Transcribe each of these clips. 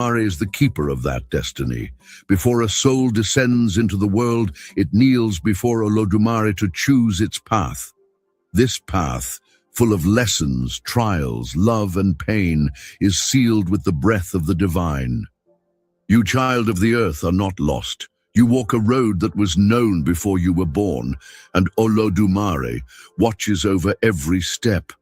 is the keeper of that destiny. Before a soul descends into the world, it kneels before Olodumare to choose its path. This path, full of lessons, trials, love, and pain, is sealed with the breath of the divine. You, child of the earth, are not lost. You walk a road that was known before you were born, and Olodumare watches over every step.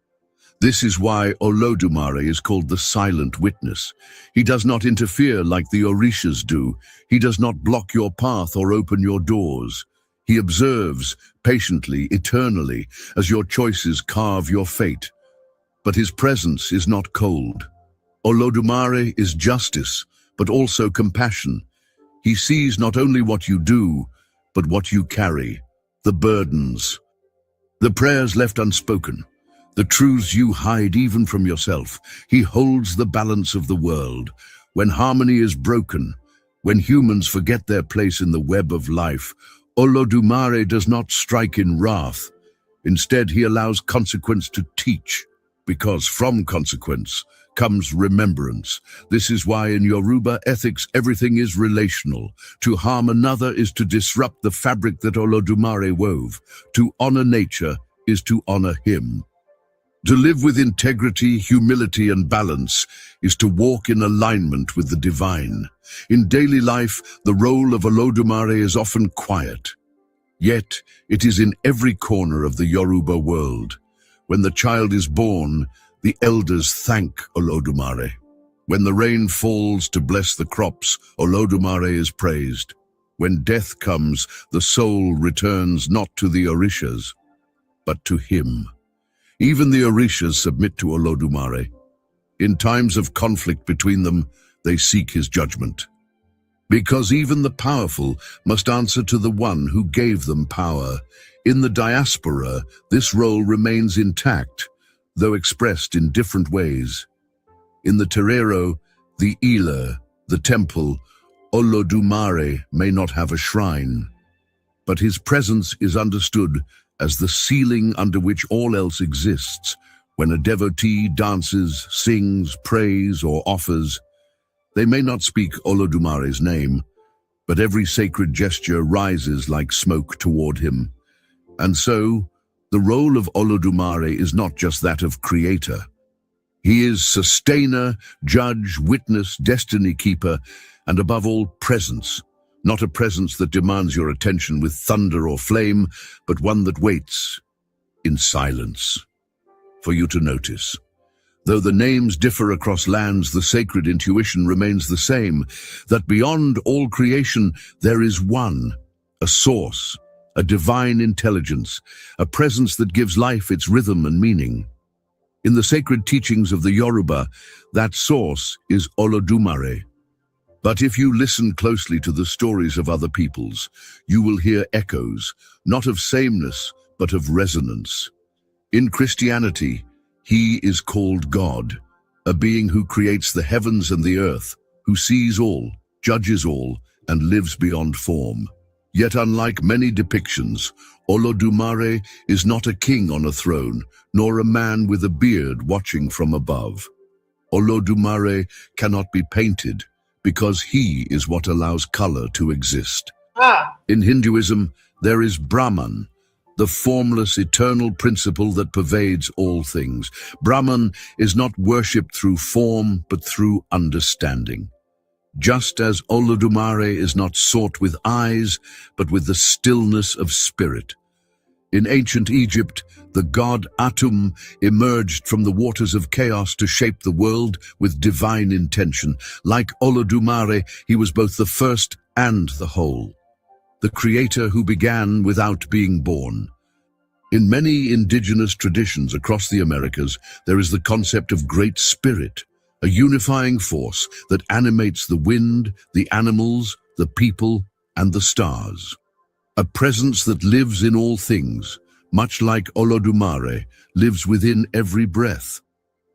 This is why Olodumare is called the silent witness. He does not interfere like the Orishas do. He does not block your path or open your doors. He observes, patiently, eternally, as your choices carve your fate. But his presence is not cold. Olodumare is justice, but also compassion. He sees not only what you do, but what you carry, the burdens, the prayers left unspoken, the truths you hide even from yourself. He holds the balance of the world. When harmony is broken, when humans forget their place in the web of life, Olodumare does not strike in wrath. Instead, he allows consequence to teach, because from consequence comes remembrance. This is why in Yoruba ethics everything is relational. To harm another is to disrupt the fabric that Olodumare wove. To honor nature is to honor him. To live with integrity, humility, and balance is to walk in alignment with the divine. In daily life, the role of Olodumare is often quiet. Yet, it is in every corner of the Yoruba world. When the child is born, the elders thank Olodumare. When the rain falls to bless the crops, Olodumare is praised. When death comes, the soul returns not to the Orishas, but to him. Even the Orishas submit to Olodumare. In times of conflict between them, they seek his judgment. Because even the powerful must answer to the one who gave them power. In the diaspora, this role remains intact, though expressed in different ways. In the Terreiro, the Ila, the temple, Olodumare may not have a shrine, but his presence is understood as the ceiling under which all else exists. When a devotee dances, sings, prays, or offers, they may not speak Olodumare's name, but every sacred gesture rises like smoke toward him. And so, the role of Olodumare is not just that of creator. He is sustainer, judge, witness, destiny keeper, and above all, presence. Not a presence that demands your attention with thunder or flame, but one that waits in silence for you to notice. Though the names differ across lands, the sacred intuition remains the same, that beyond all creation there is one, a source, a divine intelligence, a presence that gives life its rhythm and meaning. In the sacred teachings of the Yoruba, that source is Olodumare. But if you listen closely to the stories of other peoples, you will hear echoes, not of sameness, but of resonance. In Christianity, he is called God, a being who creates the heavens and the earth, who sees all, judges all, and lives beyond form. Yet unlike many depictions, Olodumare is not a king on a throne, nor a man with a beard watching from above. Olodumare cannot be painted, because he is what allows color to exist. In Hinduism, there is Brahman, the formless, eternal principle that pervades all things. Brahman is not worshipped through form, but through understanding. Just as Olodumare is not sought with eyes, but with the stillness of spirit. In ancient Egypt, the god Atum emerged from the waters of chaos to shape the world with divine intention. Like Olodumare, he was both the first and the whole, the creator who began without being born. In many indigenous traditions across the Americas, there is the concept of Great Spirit, a unifying force that animates the wind, the animals, the people, and the stars. A presence that lives in all things, much like Olodumare, lives within every breath.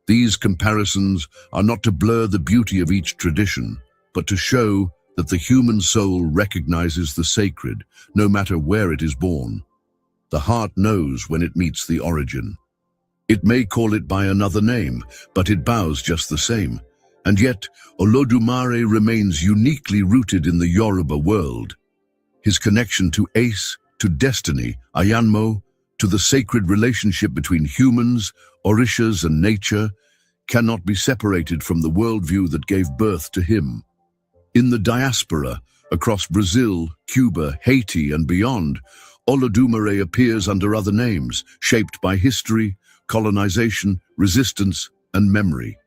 These comparisons are not to blur the beauty of each tradition, but to show that the human soul recognizes the sacred, no matter where it is born. The heart knows when it meets the origin. It may call it by another name, but it bows just the same. And yet, Olodumare remains uniquely rooted in the Yoruba world. His connection to Ace, to destiny, Ayanmo, to the sacred relationship between humans, Orishas and nature, cannot be separated from the worldview that gave birth to him. In the diaspora, across Brazil, Cuba, Haiti and beyond, Olodumare appears under other names, shaped by history, colonization, resistance and memory.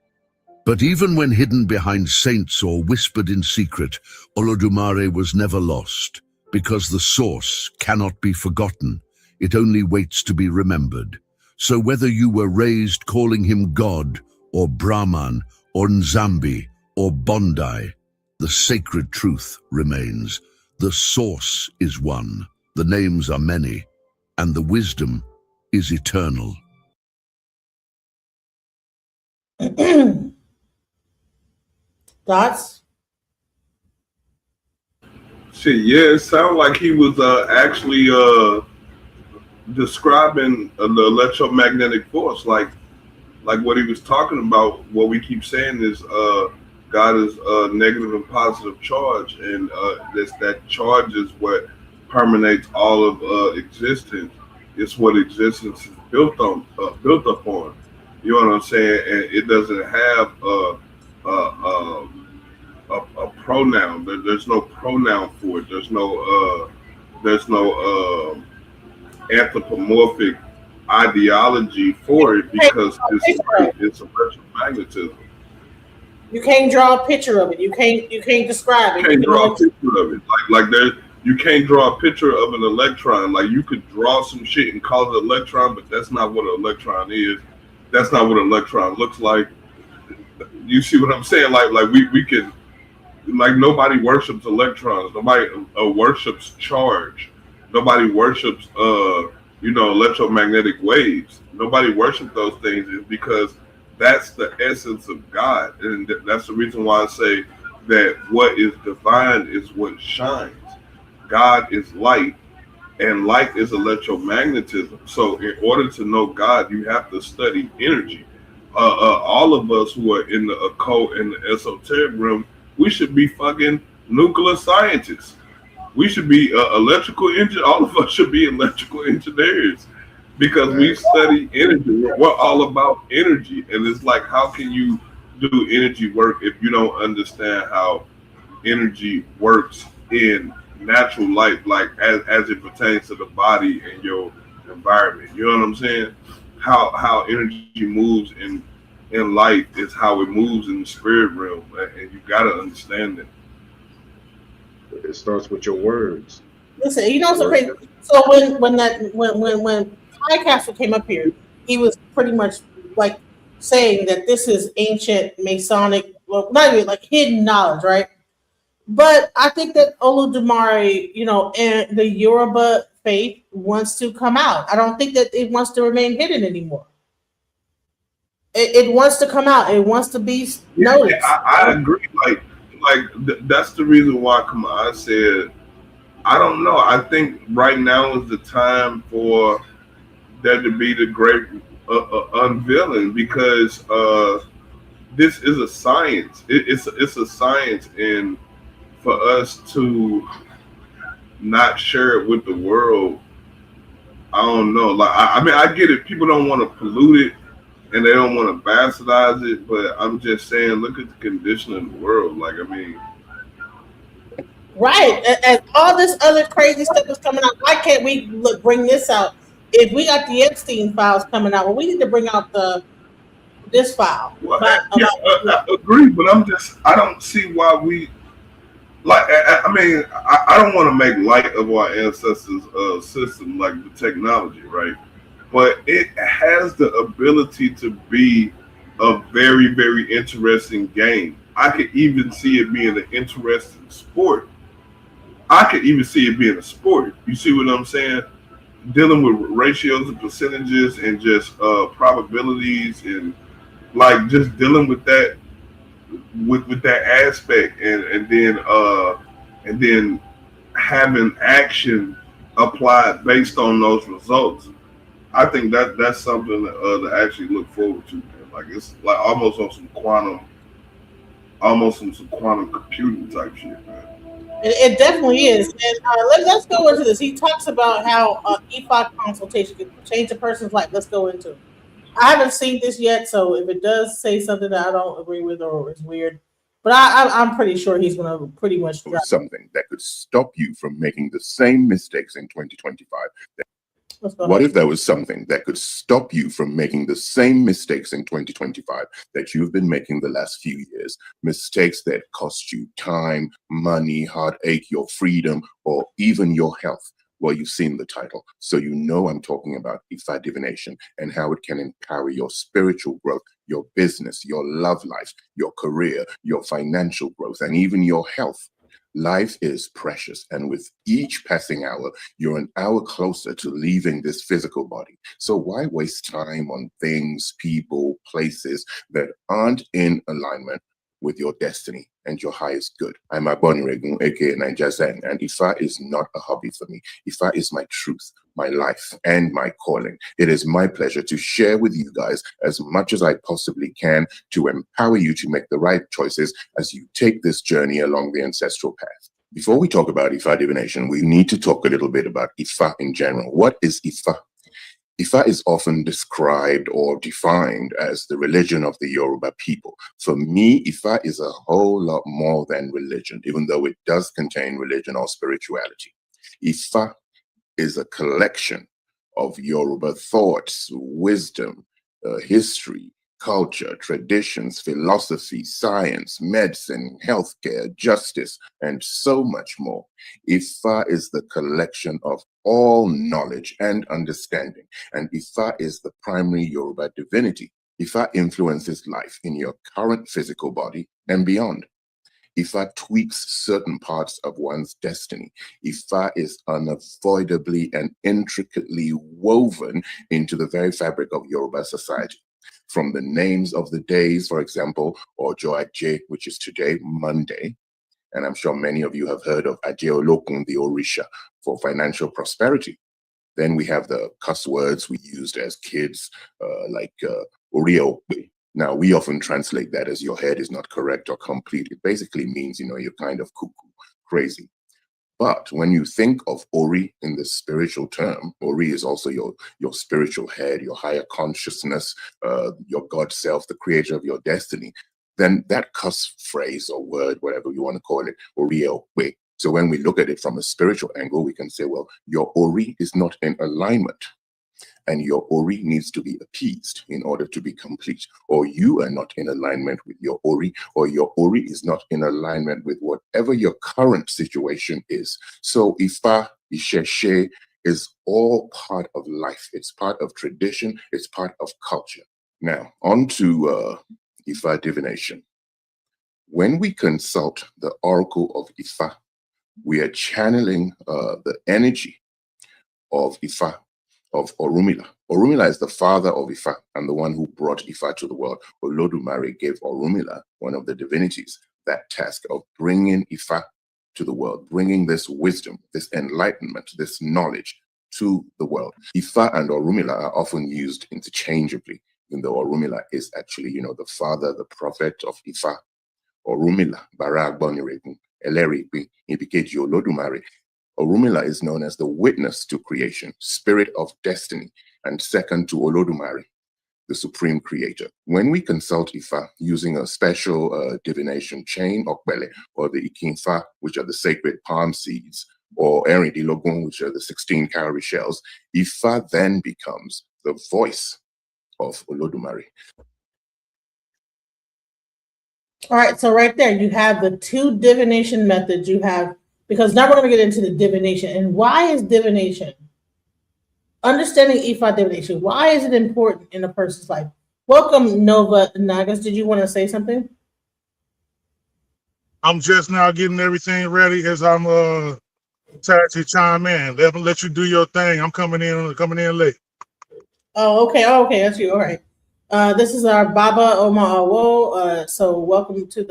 But even when hidden behind saints or whispered in secret, Olodumare was never lost, because the source cannot be forgotten. It only waits to be remembered. So whether you were raised calling him God, or Brahman, or Nzambi, or Bondi, the sacred truth remains. The source is one, the names are many, and the wisdom is eternal. Thoughts? Shit, yeah, it sounded like he was actually describing the electromagnetic force, like what he was talking about. What we keep saying is God is negative and positive charge, and that charge is what permeates all of existence. It's what existence is built upon. You know what I'm saying? And it doesn't have a pronoun. There's no pronoun for it. There's no anthropomorphic ideology for it, because it's electromagnetism. You can't draw a picture of it. You can't describe it. You can't draw a picture of it. Like there, you can't draw a picture of an electron. Like you could draw some shit and call it an electron, but that's not what an electron is. That's not what an electron looks like. You see what I'm saying? Like we can, like, nobody worships electrons. Nobody worships charge. Nobody worships electromagnetic waves. Nobody worships those things, is because that's the essence of God, and that's the reason why I say that what is divine is what shines. God is light, and light is electromagnetism. So in order to know God, you have to study energy. All of us who are in the occult and the esoteric realm, we should be fucking nuclear scientists. We should be electrical engineers. All of us should be electrical engineers, because we study energy. We're all about energy. And it's like, how can you do energy work if you don't understand how energy works in natural life, like as it pertains to the body and your environment? You know what I'm saying? How energy moves in life is how it moves in the spirit realm, and you got to understand it. It starts with your words. Listen, you know what's so crazy? So when High Castle came up here, he was pretty much like saying that this is ancient Masonic, well, not even like hidden knowledge, right? But I think that Olodumare, and the Yoruba faith wants to come out. I don't think that it wants to remain hidden anymore. It wants to come out. It wants to be noticed. Yeah, I agree. That's the reason why. I said, I don't know. I think right now is the time for there to be the great unveiling, because this is a science. It's a science, and for us to not share it with the world, I don't know. Like, I mean, I get it. People don't want to pollute it, and they don't want to bastardize it. But I'm just saying, look at the condition of the world. Like, I mean, right? And all this other crazy stuff is coming out. Why can't we bring this out? If we got the Epstein files coming out, well, we need to bring out this file. Well, I agree, but I don't see why we. Like, I mean, I don't want to make light of our ancestors' system, like the technology, right? But it has the ability to be a very, very interesting game. I could even see it being an interesting sport. I could even see it being a sport. You see what I'm saying? Dealing with ratios and percentages and just probabilities, and like just dealing with that. With that aspect, and then having action applied based on those results, I think that's something to actually look forward to. Man. Like, it's like almost on some almost some quantum computing type shit, man. It definitely is. And let's go into this. He talks about how EFI consultation can change a person's life. Let's go into it. I haven't seen this yet, so if it does say something that I don't agree with or is weird, but I'm pretty sure he's going to pretty much drop something that could stop you from making the same mistakes in 2025. What if there was something that could stop you from making the same mistakes in 2025 that you've been making the last few years? Mistakes that cost you time, money, heartache, your freedom, or even your health. Well, you've seen the title, so you know I'm talking about Ifa divination and how it can empower your spiritual growth, your business, your love life, your career, your financial growth, and even your health. Life is precious, and with each passing hour, you're an hour closer to leaving this physical body. So why waste time on things, people, places that aren't in alignment with your destiny and your highest good? I'm Aboniregun, aka Niger, and Ifa is not a hobby for me. Ifa is my truth, my life, and my calling. It is my pleasure to share with you guys as much as I possibly can to empower you to make the right choices as you take this journey along the ancestral path. Before we talk about Ifa divination, we need to talk a little bit about Ifa in general. What is Ifa? Ifa is often described or defined as the religion of the Yoruba people. For me, Ifa is a whole lot more than religion, even though it does contain religion or spirituality. Ifa is a collection of Yoruba thoughts, wisdom, history, culture, traditions, philosophy, science, medicine, healthcare, justice, and so much more. Ifa is the collection of all knowledge and understanding, and Ifa is the primary Yoruba divinity. Ifa influences life in your current physical body and beyond. Ifa tweaks certain parts of one's destiny. Ifa is unavoidably and intricately woven into the very fabric of Yoruba society. From the names of the days, for example, Ojo Aje, which is today, Monday, and I'm sure many of you have heard of Aje Olokun, the Orisha, for financial prosperity. Then we have the cuss words we used as kids, like Oriope. Now, we often translate that as your head is not correct or complete. It basically means, you're kind of cuckoo, crazy. But when you think of Ori in the spiritual term, Ori is also your spiritual head, your higher consciousness, your God self, the creator of your destiny. Then that cuss phrase or word, whatever you want to call it, Oriope. So when we look at it from a spiritual angle, we can say, well, your Ori is not in alignment. And your Ori needs to be appeased in order to be complete. Or you are not in alignment with your Ori, or your Ori is not in alignment with whatever your current situation is. So Ifa, Isheshe is all part of life. It's part of tradition. It's part of culture. Now, on to Ifa divination. When we consult the oracle of Ifa, we are channeling the energy of Ifa, of Orumila. Orumila is the father of Ifa and the one who brought Ifa to the world. Olodumare gave Orumila, one of the divinities, that task of bringing Ifa to the world, bringing this wisdom, this enlightenment, this knowledge to the world. Ifa and Orumila are often used interchangeably, even though Orumila is actually, the father, the prophet of Ifa. Orumila, Baragboniregun, Eleripi, Ibikeji Olodumare. Orumila is known as the witness to creation, spirit of destiny, and second to Olodumare, the supreme creator. When we consult Ifa using a special divination chain, Okbele, or the Ikinfa, which are the sacred palm seeds, or Erindilogun, which are the 16 cowrie shells, Ifa then becomes the voice of Olodumare. All right, so right there, you have the two divination methods you have, because now we're going to get into the divination. And why is divination, understanding Ifa divination, why is it important in a person's life? Welcome, Nova Nagas. Did you want to say something? I'm just now getting everything ready as I'm trying to chime in. Let you do your thing. I'm coming in late. Oh, okay, that's you. All right. This is our Baba Omaawo. So welcome to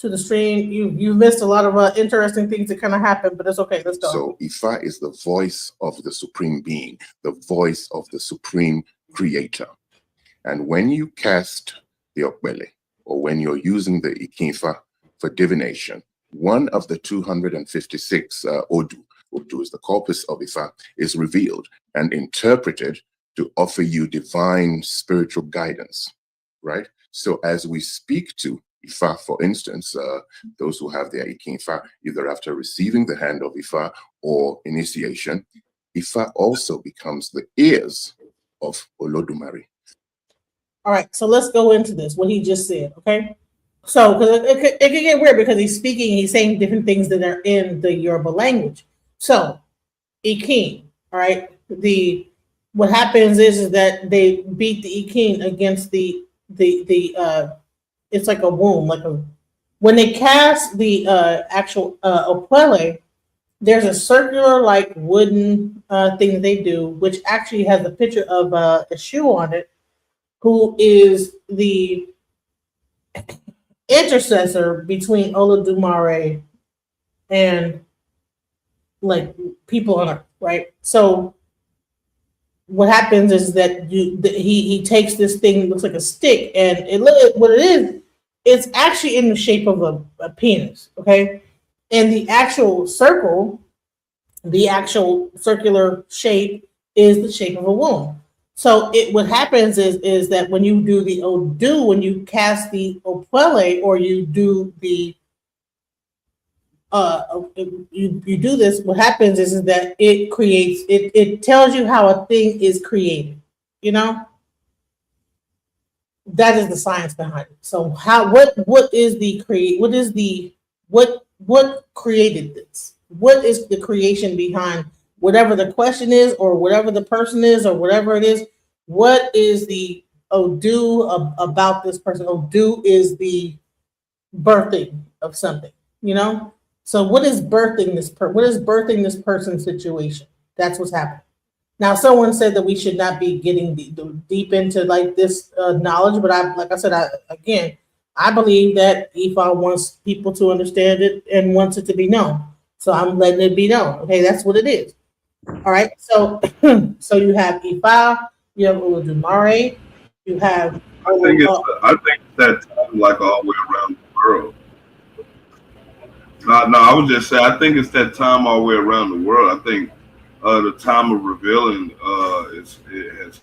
the stream. You missed a lot of interesting things that kind of happened, but it's okay. Let's go. So Ifa is the voice of the supreme being, the voice of the supreme creator. And when you cast the Okbele, or when you're using the Ikinfa for divination, one of the 256 Odu is the corpus of Ifa, is revealed and interpreted to offer you divine spiritual guidance, right? So as we speak to Ifa, for instance, those who have their Ikinfa, either after receiving the hand of Ifa or initiation, Ifa also becomes the ears of Olodumare. All right, so let's go into this, what he just said, okay? So, because it could get weird because he's saying different things that are in the Yoruba language. So, Ikin, all right, what happens is that they beat the Ikin against the it's like a womb, when they cast the actual Opwele, there's a circular like wooden thing that they do, which actually has a picture of a shoe on it, who is the intercessor between Olodumare and like people on earth, right? So what happens is that he takes this thing that looks like a stick, and what it is, it's actually in the shape of a penis, okay? And the actual circle, the actual circular shape, is the shape of a womb. So what happens is that when you do the Odu, when you cast the Opwele, or you do the you do this, what happens is that it tells you how a thing is created. You know, that is the science behind it. So what is what created this? What is the creation behind whatever the question is, or whatever the person is, or whatever it is? What is the Odu about this person? Odu is the birthing of something, you know? So what is birthing this person's situation? That's what's happening. Now, someone said that we should not be getting deep into like this knowledge, but I believe that Ifa wants people to understand it and wants it to be known. So I'm letting it be known. Okay, that's what it is. All right. So so you have Ifa, you have Olodumare, you have. I think that time like all the way around the world. No, I was just saying, I think it's that time all the way around the world. I think the time of revealing it has.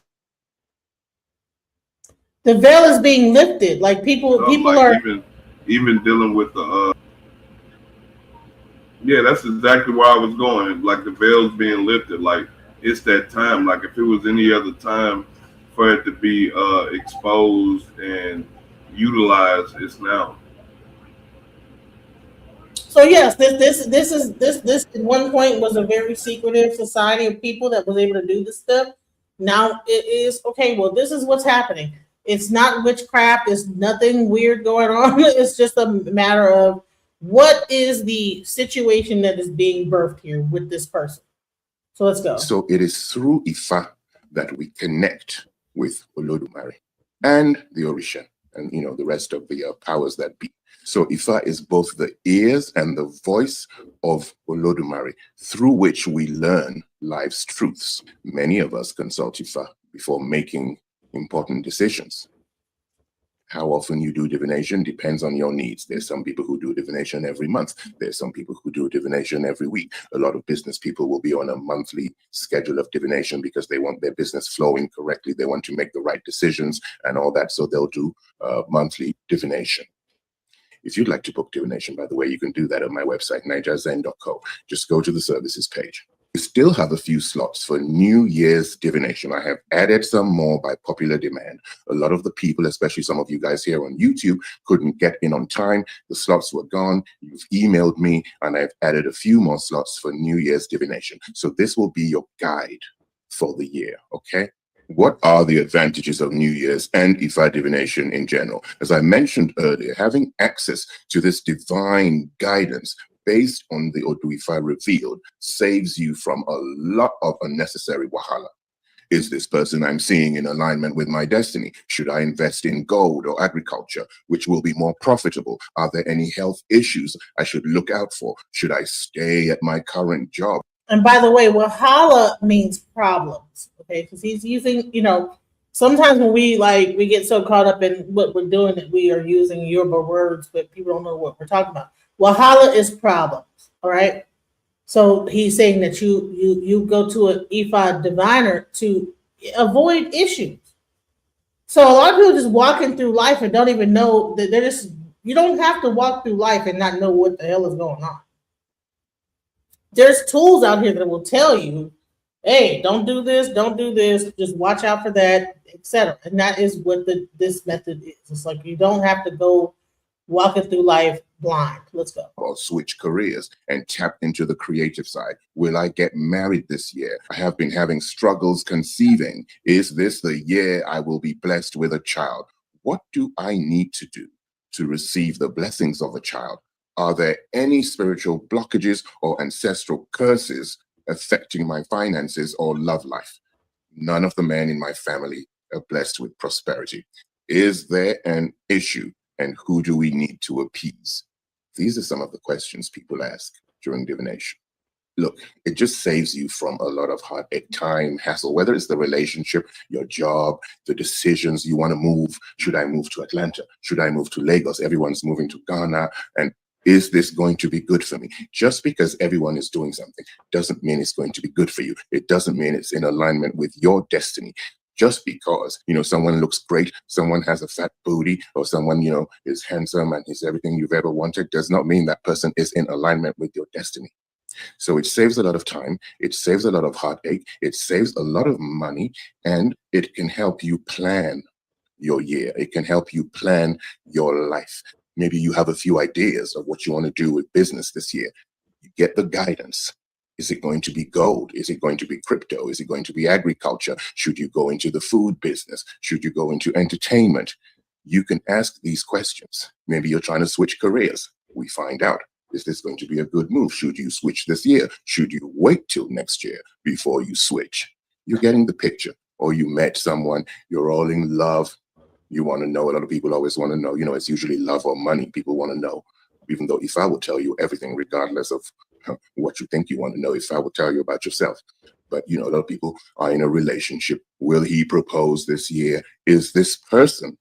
The veil is being lifted. Like people like are even dealing with the. Yeah, that's exactly where I was going. Like the veil's being lifted. Like it's that time. Like if it was any other time for it to be exposed and utilized, it's now. So yes, this at one point was a very secretive society of people that was able to do this stuff. Now it is okay. Well, this is what's happening. It's not witchcraft. It's nothing weird going on. It's just a matter of what is the situation that is being birthed here with this person. So let's go. So it is through Ifa that we connect with Olodumare and the Orisha, and the rest of the powers that be. So Ifa is both the ears and the voice of Olodumare, through which we learn life's truths. Many of us consult Ifa before making important decisions. How often you do divination depends on your needs. There's some people who do divination every month. There's some people who do divination every week. A lot of business people will be on a monthly schedule of divination because they want their business flowing correctly. They want to make the right decisions and all that. So they'll do monthly divination. If you'd like to book divination, by the way, you can do that on my website, nigerzen.co. Just go to the services page. We still have a few slots for New Year's divination. I have added some more by popular demand. A lot of the people, especially some of you guys here on YouTube, couldn't get in on time. The slots were gone. You've emailed me, and I've added a few more slots for New Year's divination. So this will be your guide for the year, okay? What are the advantages of New Year's and Ifa divination in general? As I mentioned earlier, having access to this divine guidance based on the Odu Ifa revealed saves you from a lot of unnecessary wahala. Is this person I'm seeing in alignment with my destiny? Should I invest in gold or agriculture, which will be more profitable? Are there any health issues I should look out for? Should I stay at my current job? And by the way, wahala means problems, okay? Because he's using, sometimes when we get so caught up in what we're doing that we are using Yoruba words, but people don't know what we're talking about. Wahala is problems. All right. So he's saying that you go to an Ifa diviner to avoid issues. So a lot of people just walking through life and don't even know that they're just. You don't have to walk through life and not know what the hell is going on. There's tools out here that will tell you, hey, don't do this, just watch out for that, etc. And that is what this method is. It's like you don't have to go walking through life blind. Let's go. Or switch careers and tap into the creative side. Will I get married this year? I have been having struggles conceiving. Is this the year I will be blessed with a child? What do I need to do to receive the blessings of a child? Are there any spiritual blockages or ancestral curses affecting my finances or love life? None of the men in my family are blessed with prosperity. Is there an issue, and who do we need to appease? These are some of the questions people ask during divination. Look, it just saves you from a lot of heartache, time, hassle, whether it's the relationship, your job, the decisions you want to move. Should I move to Atlanta? Should I move to Lagos? Everyone's moving to Ghana. And is this going to be good for me? Just because everyone is doing something doesn't mean it's going to be good for you. It doesn't mean it's in alignment with your destiny. Just because, someone looks great, someone has a fat booty, or someone, is handsome and is everything you've ever wanted, does not mean that person is in alignment with your destiny. So it saves a lot of time, it saves a lot of heartache, it saves a lot of money, and it can help you plan your year. It can help you plan your life. Maybe you have a few ideas of what you want to do with business this year. You get the guidance. Is it going to be gold? Is it going to be crypto? Is it going to be agriculture? Should you go into the food business? Should you go into entertainment? You can ask these questions. Maybe you're trying to switch careers. We find out. Is this going to be a good move? Should you switch this year? Should you wait till next year before you switch? You're getting the picture. Or you met someone, you're all in love. You want to know. A lot of people always want to know. It's usually love or money. People want to know. Even though if I would tell you everything, regardless of what you think you want to know, if I would tell you about yourself. But, a lot of people are in a relationship. Will he propose this year? Is this person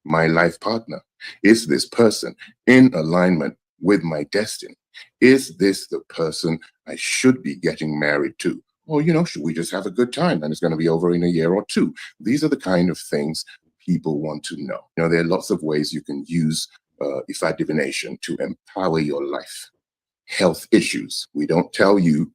my life partner? Is this person in alignment with my destiny? Is this the person I should be getting married to? Or, should we just have a good time and it's going to be over in a year or two? These are the kind of things people want to know. There are lots of ways you can use Ifa divination to empower your life. Health issues. We don't tell you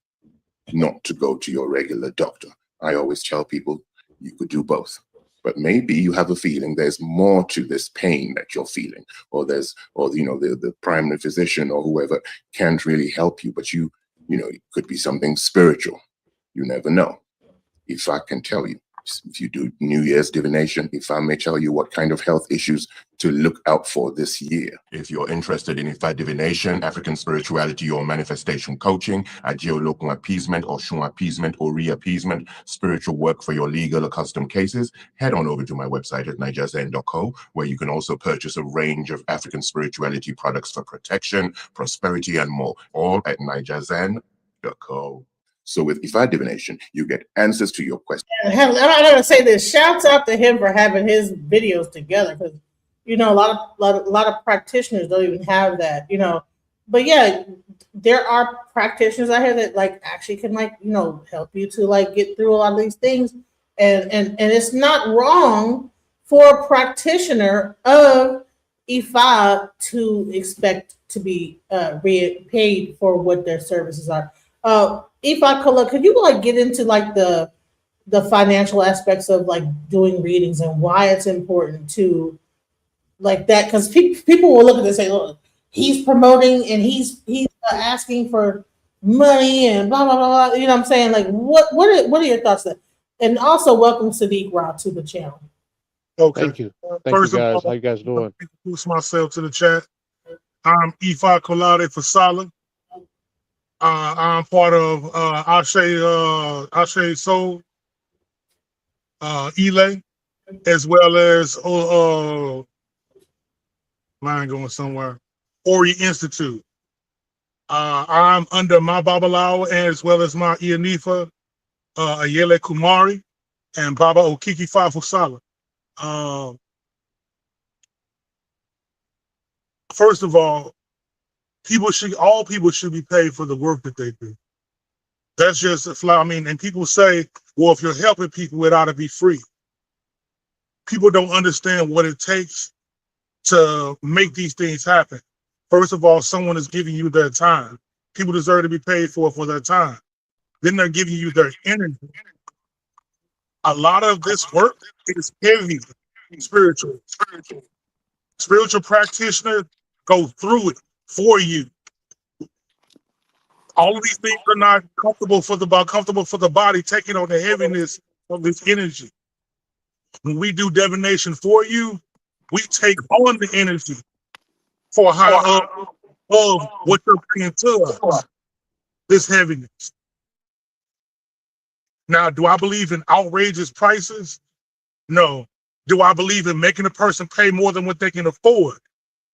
not to go to your regular doctor. I always tell people you could do both. But maybe you have a feeling there's more to this pain that you're feeling, or the primary physician or whoever can't really help you, but it could be something spiritual. You never know. If I can tell you, if you do New Year's divination, if I may tell you what kind of health issues to look out for this year. If you're interested in Ifa divination, African spirituality, or manifestation coaching, geolocal appeasement or shun appeasement or re-appeasement, spiritual work for your legal or custom cases, head on over to my website at nigerzen.co, where you can also purchase a range of African spirituality products for protection, prosperity, and more, all at nigerzen.co. So with Ifa divination, you get answers to your questions. I'm going to say this. Shouts out to him for having his videos together, because a lot of practitioners don't even have that. But yeah, there are practitioners out here that actually can help you to get through a lot of these things, and it's not wrong for a practitioner of Ifa to expect to be paid for what their services are. Ifa Kola, could you get into the financial aspects of doing readings and why it's important to that? Because people will look at this and say, look, he's promoting and he's asking for money and blah blah blah. You know what I'm saying? What are your thoughts there? And also, welcome Sadiq Ra to the channel. Okay. Thank you. Thank you guys. How you guys doing? Introduce myself to the chat. I'm Ifa Kolade Fasala. I'm part of Ashe Soul, Ile, as well as mine going somewhere, Ori Institute. I'm under my Babalawo as well as my Ianifa, Ayele Kumari, and Baba Okiki Fafusala. First of all, all people should be paid for the work that they do. That's just a fly. I mean, and people say, well, if you're helping people, it ought to be free. People don't understand what it takes to make these things happen. First of all, someone is giving you their time. People deserve to be paid for their time. Then they're giving you their energy. A lot of this work is heavy, spiritual. Spiritual practitioners go through it for you. All of these things are not comfortable for the body, taking on the heaviness of this energy. When we do divination for you, we take on the energy for of what you're bringing to us, this heaviness. Now, do I believe in outrageous prices? No. Do I believe in making a person pay more than what they can afford?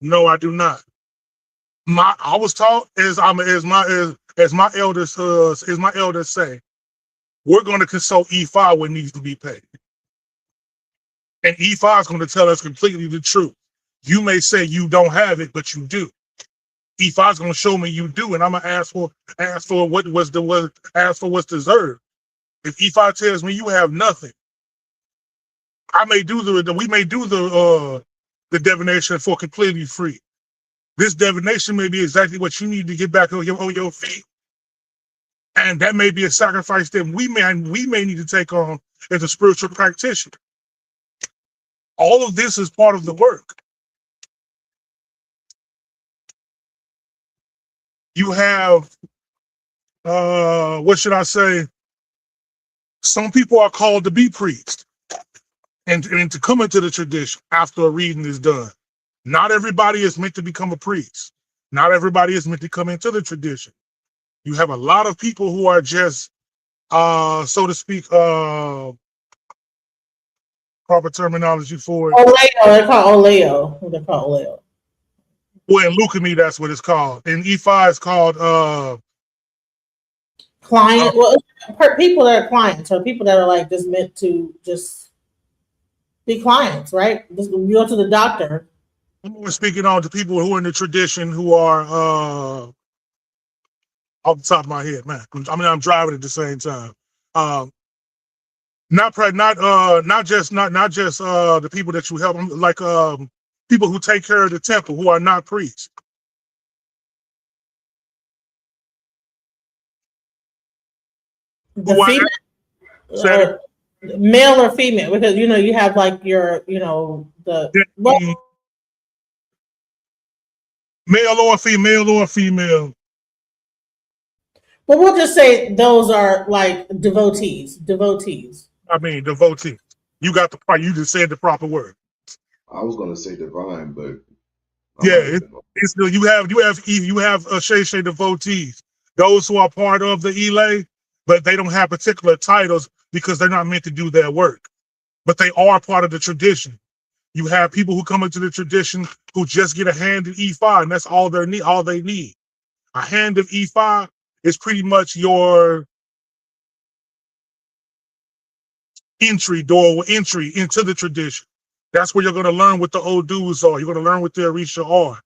No, I do not. I was taught as my elders say, we're going to consult E5 what needs to be paid. And E5 is going to tell us completely the truth. You may say you don't have it, but you do. E5 is going to show me you do, and I'm going to ask for what's deserved. If E5 tells me you have nothing, we may do the divination for completely free. This divination may be exactly what you need to get back on your feet. And that may be a sacrifice that we may need to take on as a spiritual practitioner. All of this is part of the work. You have, what should I say? Some people are called to be priests and to come into the tradition after a reading is done. Not everybody is meant to become a priest. Not everybody is meant to come into the tradition. You have a lot of people who are just, so to speak, proper terminology for it. Oleo, they're called Oleo. They're called Oleo. Well, in Lukami, that's what it's called. In E5, it's called client. People that are clients, or people that are like just meant to just be clients, right? Just you go to the doctor. We're speaking on to people who are in the tradition who are off the top of my head, man. I'm driving at the same time. Not just the people that you help, like people who take care of the temple who are not priests. The female, male or female, because you have like your male or female. Well, we'll just say those are like devotees. I mean, devotee. You just said the proper word. I was going to say divine, but yeah, you have Shay devotees, those who are part of the Elay, but they don't have particular titles because they're not meant to do their work, but they are part of the tradition. You have people who come into the tradition who just get a hand in E5, and that's all they need. A hand of E5 is pretty much your entry into the tradition. That's where you're going to learn what the old dudes are. You're going to learn what the Orisha are.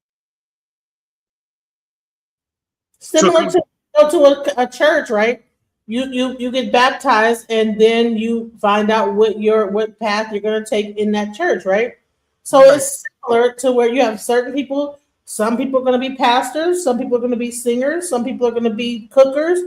Similar to go to a church, right? You get baptized, and then you find out what path you're going to take in that church, right? So it's similar to where you have certain people. Some people are going to be pastors. Some people are going to be singers. Some people are going to be cookers.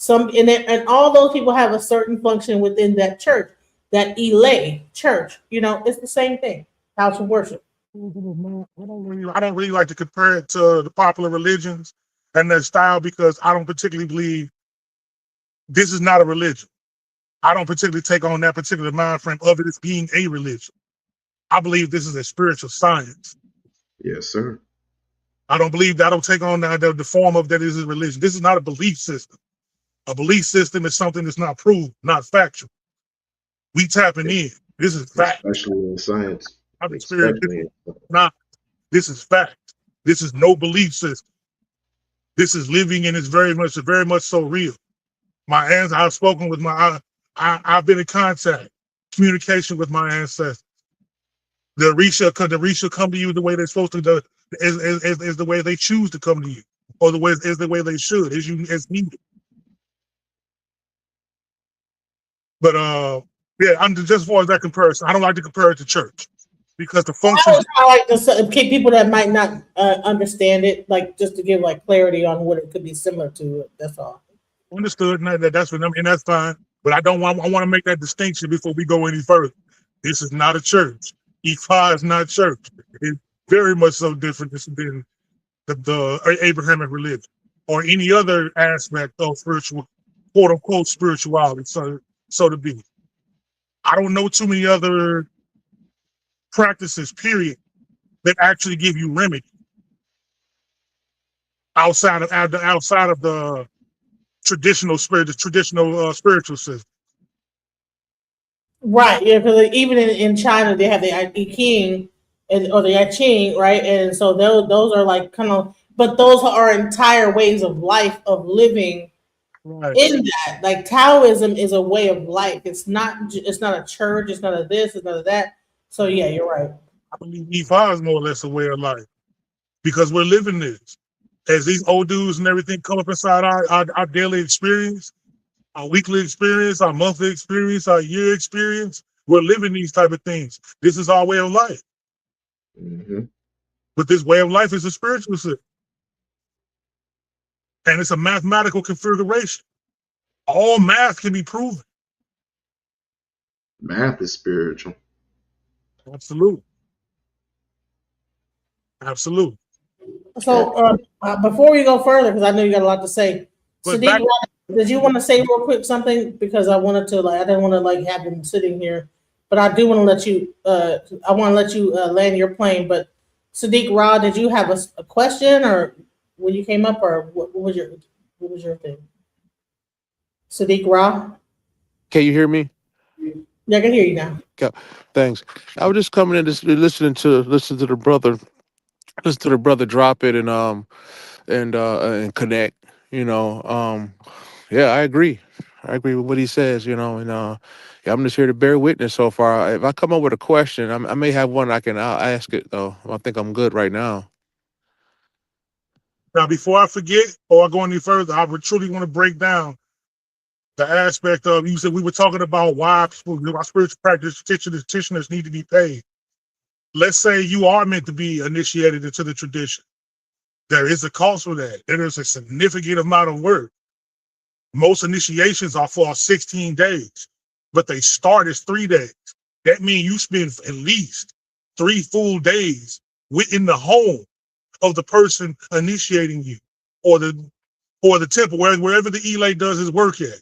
And all those people have a certain function within that church. That Elay church, it's the same thing. House of worship. I don't really like to compare it to the popular religions and their style, because I don't particularly believe this is not a religion. I don't particularly take on that particular mind frame of it as being a religion. I believe this is a spiritual science. Yes, sir. I don't take on the form of that is a religion. This is not a belief system. A belief system is something that's not proved, not factual. We tapping in. This is fact. Especially in science. I'm experiencing. This is fact. This is no belief system. This is living, and it's very much so real. My hands, I've spoken with I've been in contact communication with my ancestors. The Orisha come to you the way they're supposed to, is the way they choose to come to you, or the way is the way they should, as needed. But yeah, I'm just as far as that comparison, I don't like to compare it to church because the function. I like to keep people that might not understand it, like just to give like clarity on what it could be similar to. That's all. Understood. That's what I mean. That's fine. But I want to make that distinction before we go any further. This is not a church. Ifa is not church. It's very much so different than the Abrahamic religion or any other aspect of spiritual, quote unquote, spirituality. So to be. I don't know too many other practices, period, that actually give you remedy outside of the traditional spiritual system. Right, yeah, because even in China they have the I Ching or the I Ching, right? And so those are like kind of, but those are entire ways of life of living. Right. In that, like Taoism is a way of life. It's not a church. It's not a this. It's not a that. So yeah, you're right. I believe Ifa is more or less a way of life because we're living this. As these old dudes and everything come up inside our daily experience, our weekly experience, our monthly experience, our year experience, we're living these type of things. This is our way of life. Mm-hmm. But this way of life is a spiritual system. And it's a mathematical configuration. All math can be proven. Math is spiritual. Absolutely. Absolutely. So before we go further, because I know you got a lot to say, But Sadiq, did you want to say real quick something? Because I wanted to, I didn't want to have him sitting here, but I do want to let you. I want to let you land your plane. But Sadiq Ra, did you have a question, or when you came up, or what was your thing? Sadiq Ra? Can you hear me? Yeah, I can hear you now. Okay, thanks. I was just coming in, just listening to the brother drop it and connect. Yeah, I agree. I agree with what he says. And yeah, I'm just here to bear witness so far. If I come up with a question, I may have one. I'll ask it though. I think I'm good right now. Now, before I forget or I go any further, I would truly want to break down the aspect of, you said we were talking about why our spiritual practitioners need to be paid. Let's say you are meant to be initiated into the tradition. There is a cost for that. There is a significant amount of work. Most initiations are for 16 days, but they start as 3 days. That means you spend at least 3 full days within the home of the person initiating you, or the temple, wherever the elate does his work at.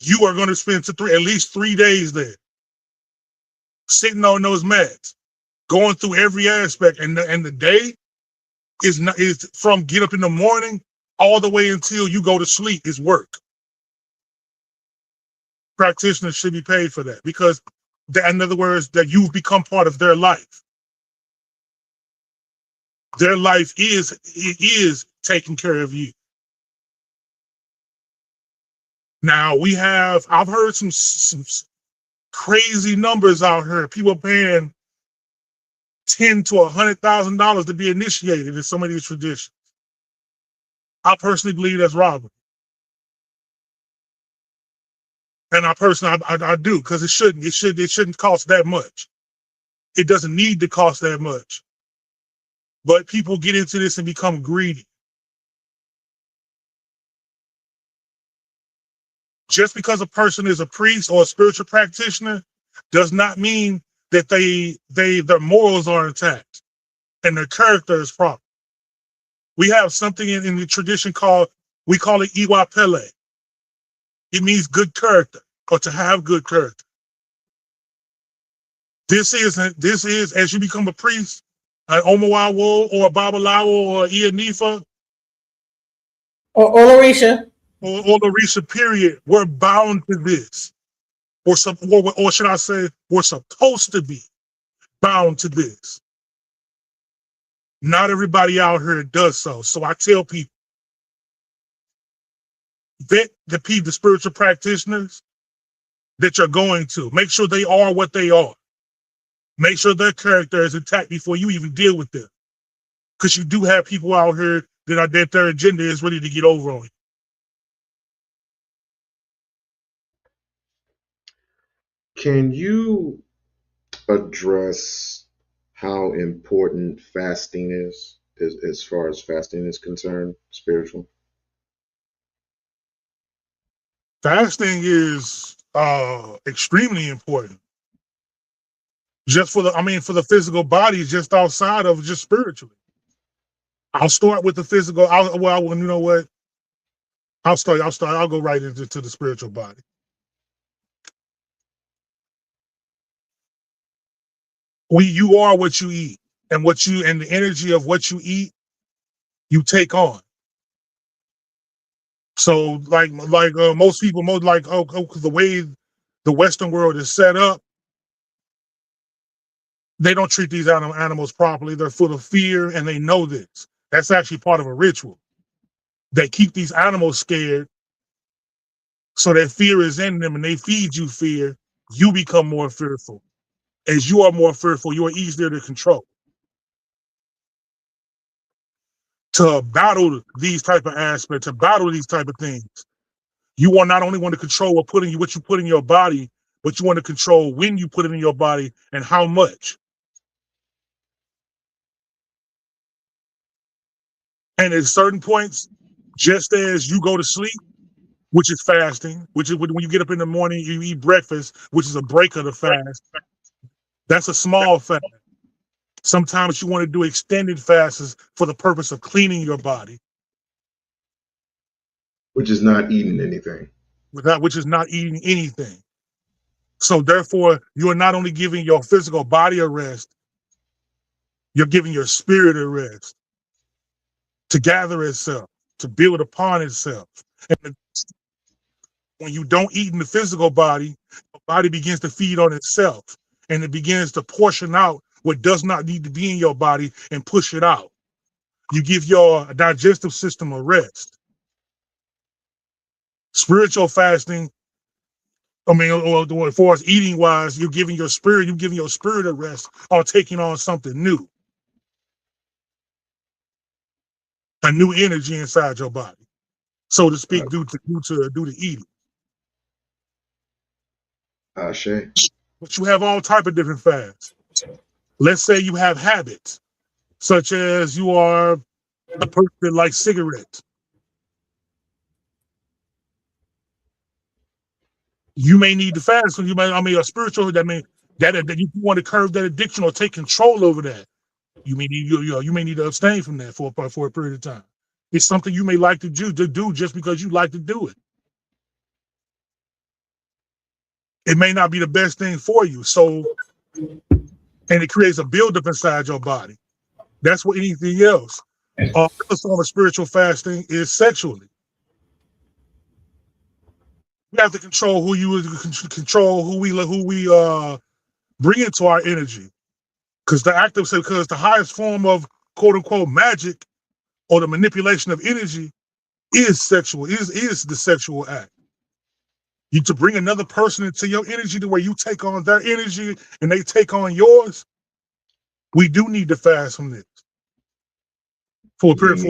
You are going to spend at least 3 days there, sitting on those mats, going through every aspect, and the day is from get up in the morning all the way until you go to sleep is work. Practitioners should be paid for that because, in other words, that you've become part of their life. Their life is taking care of you. Now I've heard some crazy numbers out here. People paying $10,000 to $100,000 to be initiated in some of these traditions. I personally believe that's robbery. And I do, because it shouldn't cost that much. It doesn't need to cost that much. But people get into this and become greedy. Just because a person is a priest or a spiritual practitioner does not mean that their morals are intact and their character is proper. We have something in the tradition we call it Iwa Pele. It means good character, or to have good character. This is as you become a priest, an Omawawo or a Babalawo or a Ianifa or Orisha. Or Orisha, period. We're bound to this. Or should I say, we're supposed to be bound to this. Not everybody out here does so. So I tell people, vet the spiritual practitioners, that you're going to. Make sure they are what they are. Make sure their character is intact before you even deal with them. Because you do have people out here that their agenda is ready to get over on you. Can you address how important fasting is as far as fasting is concerned, spiritual? Fasting is extremely important. Just for the physical body, just outside of just spiritually. I'll start with the physical. You know what? I'll go right into the spiritual body. You are what you eat, and the energy of what you eat, you take on. So most people, the way the Western world is set up, they don't treat these animals properly. They're full of fear, and they know this. That's actually part of a ritual. They keep these animals scared, so that fear is in them, and they feed you fear. You become more fearful. As you are more fearful, you are easier to control. To battle these type of aspects, to battle these type of things, you not only want to control what you put in your body, but you want to control when you put it in your body and how much. And at certain points, just as you go to sleep, which is fasting, which is when you get up in the morning, you eat breakfast, which is a break of the fast. That's a small fast. Sometimes you want to do extended fasts for the purpose of cleaning your body. Which is not eating anything. Which is not eating anything. So therefore, you are not only giving your physical body a rest, you're giving your spirit a rest to gather itself, to build upon itself. And when you don't eat in the physical body, the body begins to feed on itself, and it begins to portion out what does not need to be in your body and push it out. You give your digestive system a rest. Spiritual fasting, or as far as eating wise, you're giving your spirit a rest or taking on something new. A new energy inside your body, so to speak, due to eating. Ashe. But you have all type of different fasts. Let's say you have habits, such as you are a person that likes cigarettes. You may need to fast. So a spiritual that you want to curb that addiction or take control over that. You may need to abstain from that for a period of time. It's something you may like to do just because you like to do it. It may not be the best thing for you. So, and it creates a buildup inside your body. That's what anything else. Another form of spiritual fasting is sexually. We have to control who we bring into our energy. Because the highest form of quote unquote magic or the manipulation of energy is sexual, is the sexual act. You to bring another person into your energy to where you take on their energy and they take on yours. We do need to fast from this for a period.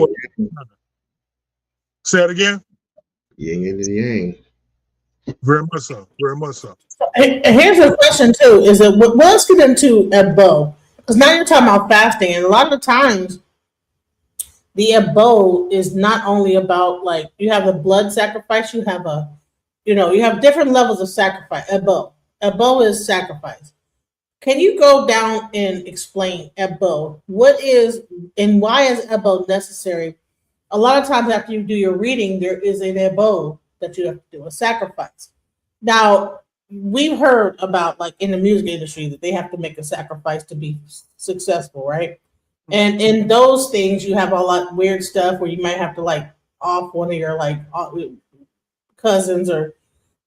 Say that again. Yin and yang. Very much so. Very much so. And here's a question too: is that let's get into Ebo, because now you're talking about fasting, and a lot of the times the Ebo is not only about, like, you have a blood sacrifice, you have different levels of sacrifice. Ebo is sacrifice. Can you go down and explain Ebo? What is and why is Ebo necessary? A lot of times after you do your reading, there is an Ebo that you have to do, a sacrifice. Now, we've heard about, like, in the music industry, that they have to make a sacrifice to be successful, right? And in those things, you have a lot of weird stuff where you might have to, like, off one of your, like, cousins or.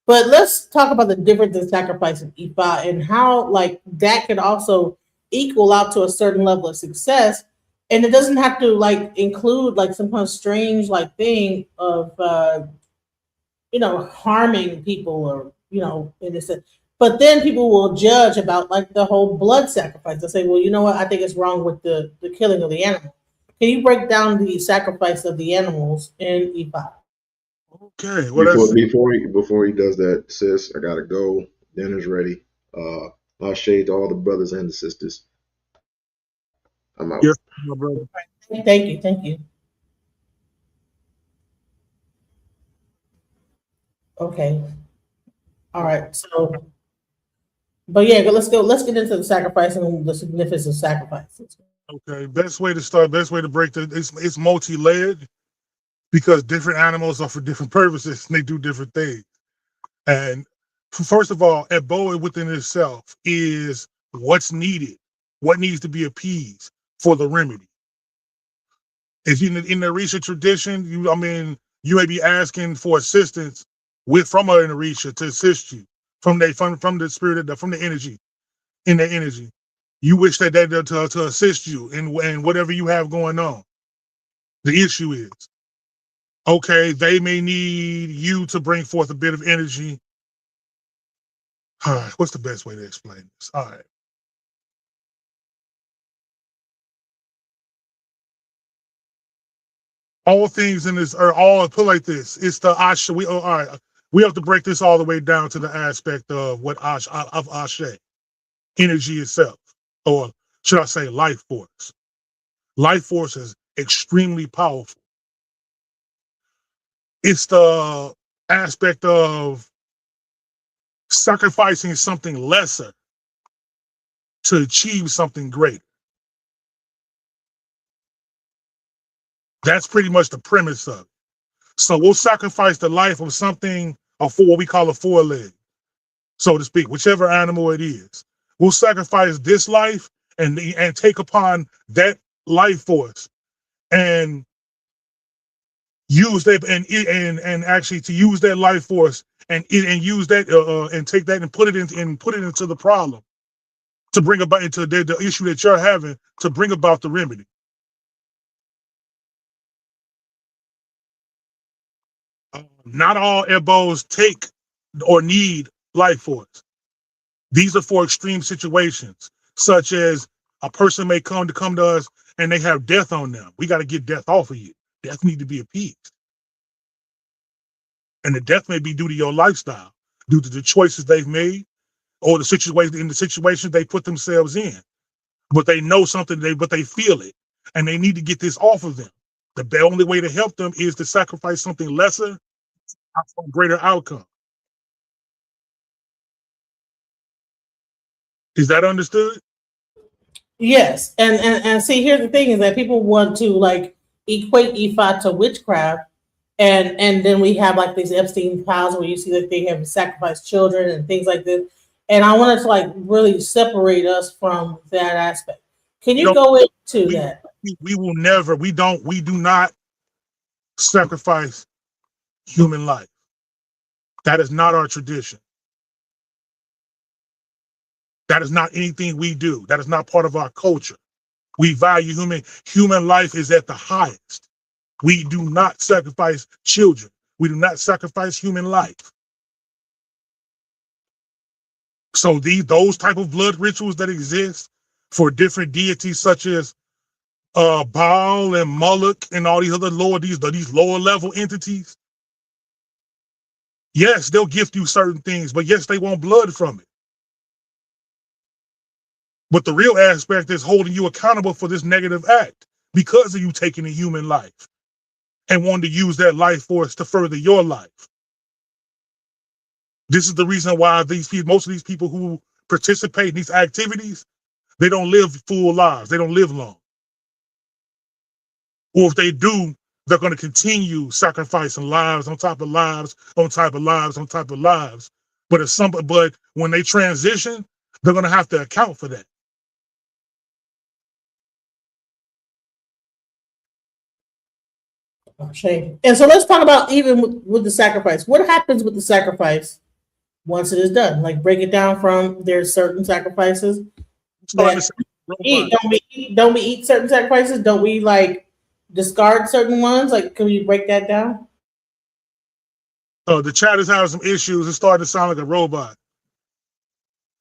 But let's talk about the difference in sacrifice of Ifa and how, like, that can also equal out to a certain level of success, and it doesn't have to, like, include, like, some kind of strange, like, thing of harming people or in this. But then people will judge about like the whole blood sacrifice. They'll say, well, you know what? I think it's wrong with the killing of the animal. Can you break down the sacrifice of the animals in Ifa? Okay, well that's Before he does that, sis, I gotta go. Dinner's ready. I'll shade to all the brothers and the sisters. I'm out. yes, my brother. Thank you. Okay. All right. So, but yeah, let's go. Let's get into the sacrifice and the significance of sacrifices. Okay, best way to break it's multi-layered because different animals are for different purposes and they do different things. And first of all, Ebola within itself is what's needed, what needs to be appeased for the remedy. If you in the Orisha tradition, you may be asking for assistance from an Orisha to assist you from the spirit, from the energy, in the energy. You wish that to assist you in whatever you have going on. The issue is, okay, they may need you to bring forth a bit of energy. All right, what's the best way to explain this? All right. All things in this are all put like this. It's the Ashe. All right. We have to break this all the way down to the aspect of what Ashe, energy itself, or should I say life force. Life force is extremely powerful. It's the aspect of sacrificing something lesser to achieve something greater. That's pretty much the premise of it. So we'll sacrifice the life of something, for what we call a foreleg, so to speak, whichever animal it is. We'll sacrifice this life and take upon that life force and use that and actually to use that life force and use that and take that and put it into the problem to bring about into the issue that you're having to bring about the remedy. Not all ebos take or need life force. These are for extreme situations, such as a person may come to us and they have death on them. We got to get death off of you. Death need to be appeased. And the death may be due to your lifestyle, due to the choices they've made, or the situations they put themselves in. But they know something, but they feel it, and they need to get this off of them. The only way to help them is to sacrifice something lesser for a greater outcome. Is that understood? Yes, and see, here's the thing: is that people want to like equate Ifa to witchcraft, and then we have like these Epstein files where you see that they have sacrificed children and things like this. And I wanted to like really separate us from that aspect. Can you go into that? We will never. We do not sacrifice human life. That is not our tradition. That is not anything we do. That is not part of our culture. We value human life is at the highest. We do not sacrifice children. We do not sacrifice human life. So those type of blood rituals that exist for different deities such as Baal and Moloch and all these other these lower level entities, yes, they'll gift you certain things, but yes, they want blood from it. But the real aspect is holding you accountable for this negative act because of you taking a human life and wanting to use that life force to further your life. This is the reason why most of these people who participate in these activities, they don't live full lives. They don't live long. Or if they do, they're going to continue sacrificing lives on top of lives, on top of lives, on top of lives. But when they transition, they're going to have to account for that. Shame. And so let's talk about even with the sacrifice. What happens with the sacrifice once it is done? Like break it down from there's certain sacrifices that eat. Don't we eat certain sacrifices? Don't we like discard certain ones? Like, can we break that down? The chat is having some issues. It started to sound like a robot.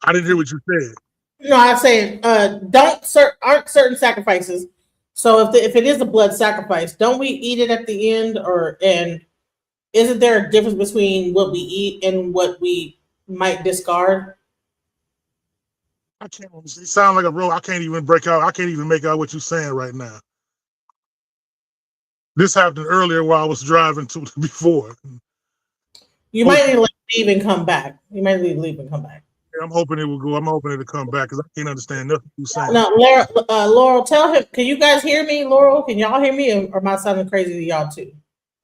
I didn't hear what you said. No, I say aren't certain sacrifices. So if it is a blood sacrifice, don't we eat it at the end, and isn't there a difference between what we eat and what we might discard? I can't. It sound like a robot. I can't even break out. I can't even make out what you're saying right now. This happened earlier while I was driving to before. You might need to leave and come back. You might need to leave and come back. I'm hoping it will go. I'm hoping it'll come back because I can't understand nothing you're saying. No, Laurel, tell him. Can you guys hear me, Laurel? Can y'all hear me, or am I sounding crazy to y'all too?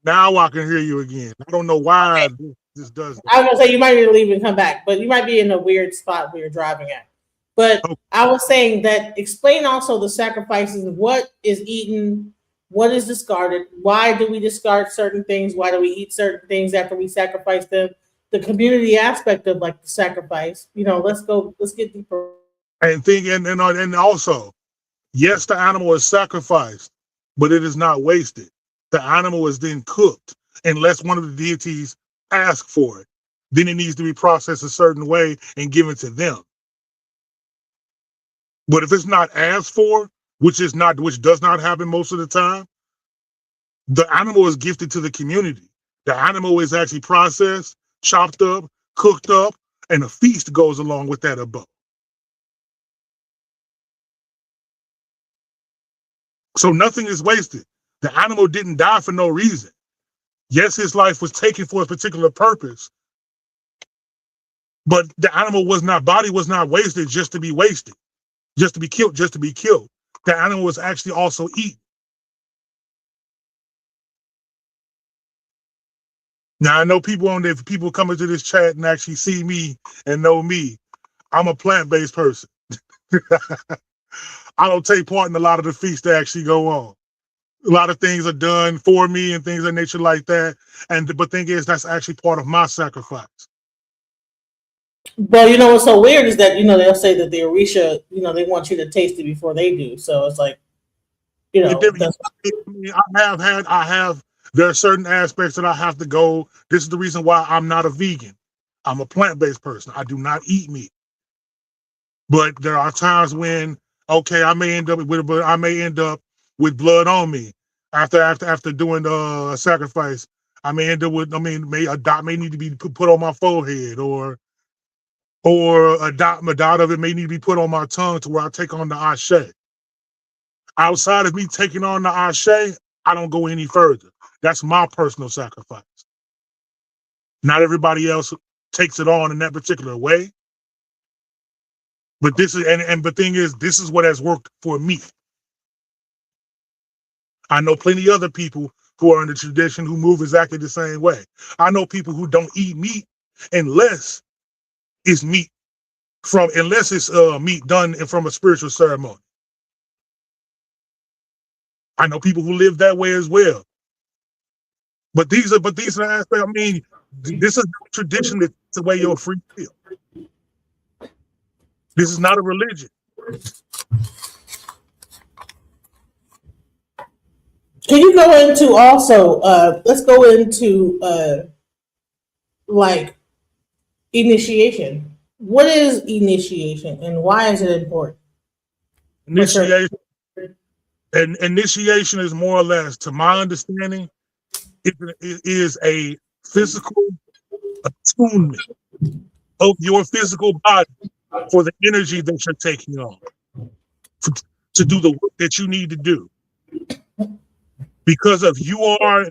Now I can hear you again. I don't know why this does that. I was gonna say you might need to leave and come back, but you might be in a weird spot where you're driving at. But Okay. I was saying that explain also the sacrifices of what is eaten, what is discarded, why do we discard certain things, why do we eat certain things after we sacrifice them, the community aspect of like the sacrifice. Let's get deeper. And also, yes, the animal is sacrificed, but it is not wasted. The animal is then cooked unless one of the deities ask for it. Then it needs to be processed a certain way and given to them. But if it's not asked for, which does not happen most of the time, the animal is gifted to the community. The animal is actually processed, chopped up, cooked up, and a feast goes along with that above. So nothing is wasted. The animal didn't die for no reason. Yes, his life was taken for a particular purpose, but the animal body was not wasted just to be wasted, just to be killed, just to be killed. The animal was actually also eaten. Now I know people coming to this chat and actually see me and know me. I'm a plant-based person. I don't take part in a lot of the feasts that actually go on. A lot of things are done for me and things of nature like that. But thing is, that's actually part of my sacrifice. Well, what's so weird is that they'll say that the Orisha, they want you to taste it before they do. So it's like, there are certain aspects that I have to go. This is the reason why I'm not a vegan. I'm a plant-based person. I do not eat meat. But there are times when, okay, I may end up with blood on me after doing a sacrifice. I may end up with, a dot may need to be put on my forehead, or a dot of it may need to be put on my tongue to where I take on the ashe. Outside of me taking on the ashe, I don't go any further. That's my personal sacrifice. Not everybody else takes it on in that particular way. But this is what has worked for me. I know plenty of other people who are in the tradition who move exactly the same way. I know people who don't eat meat unless it's meat done from a spiritual ceremony. I know people who live that way as well. But these are aspects. This is not tradition that takes away your free will. This is not a religion. Can you go into also? Let's go into like initiation. What is initiation, and why is it important? Initiation is more or less, to my understanding, it is a physical attunement of your physical body for the energy that you're taking on to do the work that you need to do. Because if you are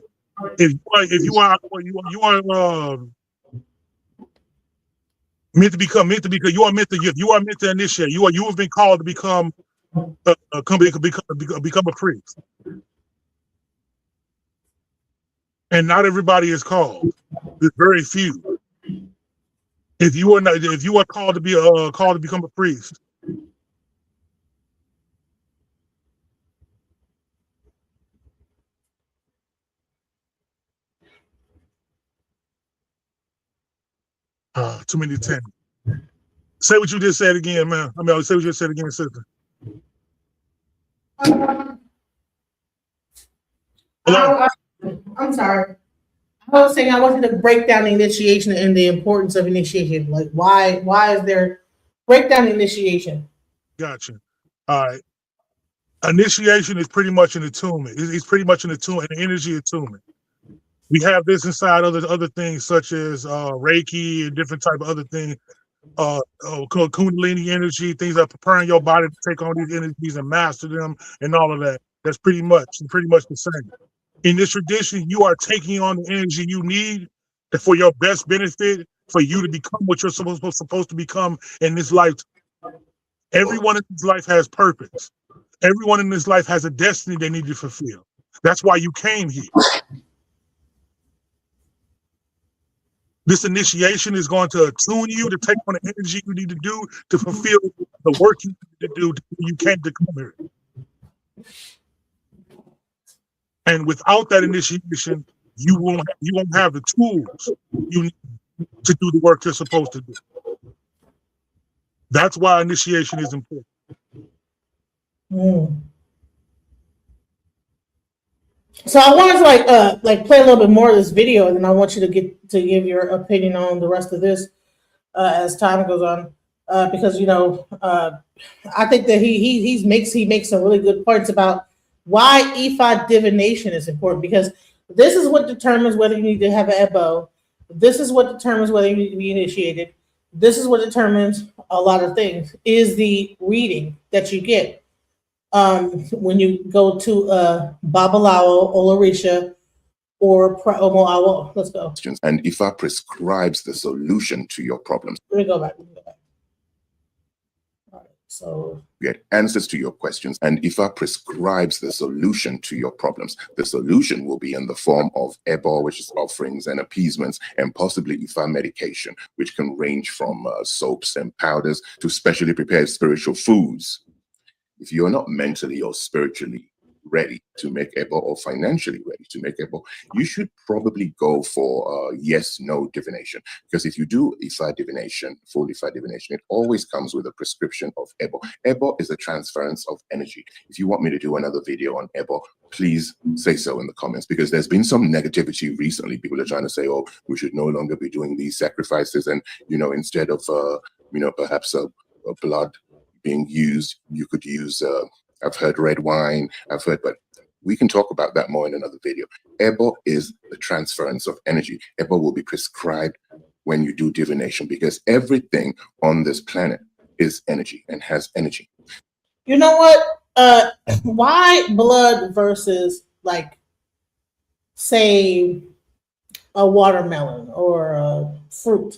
meant to initiate, you have been called to become a priest. And not everybody is called. There's very few. If you are called to become a priest, too many 10. Say what you just said again, man. Say what you just said again, sister. I'm sorry. I was saying I wanted to break down the initiation and the importance of initiation. Like why is there break down the initiation? Gotcha. All right. Initiation is pretty much an attunement. It's pretty much an attunement, an energy attunement. We have this inside other things such as Reiki and different type of other things. Kundalini energy, things that are preparing your body to take on these energies and master them, and all of that. That's pretty much the same. In this tradition, you are taking on the energy you need for your best benefit, for you to become what you're supposed to become in this lifetime. Everyone in this life has purpose. Everyone in this life has a destiny they need to fulfill. That's why you came here. This initiation is going to attune you to take on the energy you need to do to fulfill the work you need to do. You came to come here. And without that initiation, you won't have the tools you need to do the work you're supposed to do. That's why initiation is important. So I wanted to like play a little bit more of this video, and then I want you to give your opinion on the rest of this as time goes on, because I think that he makes some really good points about why Ifa divination is important, because this is what determines whether you need to have an Ebo. This is what determines whether you need to be initiated. This is what determines a lot of things, is the reading that you get. When you go to Babalawo, Olorisha, or Omoawo, let's go. And Ifa prescribes the solution to your problems. Let me go back. All right, so Get answers to your questions, and Ifa prescribes the solution to your problems. The solution will be in the form of Ebo, which is offerings and appeasements, and possibly Ifa medication, which can range from soaps and powders to specially prepared spiritual foods. If you're not mentally or spiritually ready to make Ebo, or financially ready to make Ebo, you should probably go for yes-no divination. Because if you do Ifa divination, full Ifa divination, it always comes with a prescription of Ebo. Ebo is a transference of energy. If you want me to do another video on Ebo, please say so in the comments, because there's been some negativity recently. People are trying to say, oh, we should no longer be doing these sacrifices, and instead of perhaps a blood being used, you could use I've heard red wine, but we can talk about that more in another video. Ebo is the transference of energy. Ebo will be prescribed when you do divination, because everything on this planet is energy and has energy. You know what? Why blood versus, like, say, a watermelon or a fruit?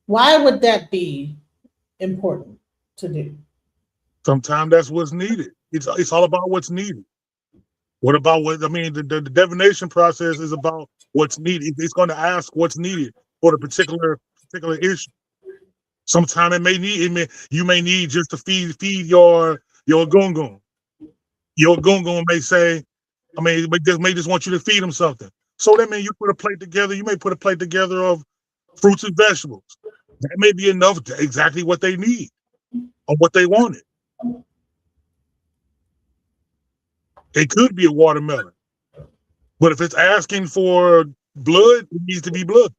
Why would that be important to do? Sometimes that's what's needed. It's all about what's needed. What about the divination process is about what's needed. It's going to ask what's needed for the particular issue. Sometimes you may need just to feed your gungun. Your gungun may say, may just want you to feed them something. So that means you put a plate together. You may put a plate together of fruits and vegetables. That may be enough to exactly what they need or what they wanted. It could be a watermelon, but if it's asking for blood, it needs to be blood.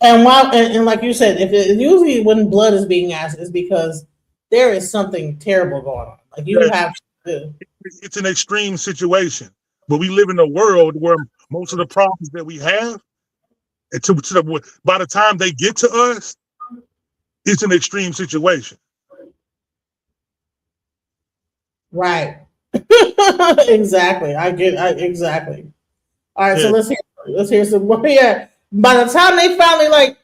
And like you said, usually when blood is being asked, is because there is something terrible going on. Like you have to. It's an extreme situation, but we live in a world where most of the problems that we have, by the time they get to us, it's an extreme situation. Right. Exactly. Exactly. All right. Yeah. So let's hear some more. Yeah. By the time they finally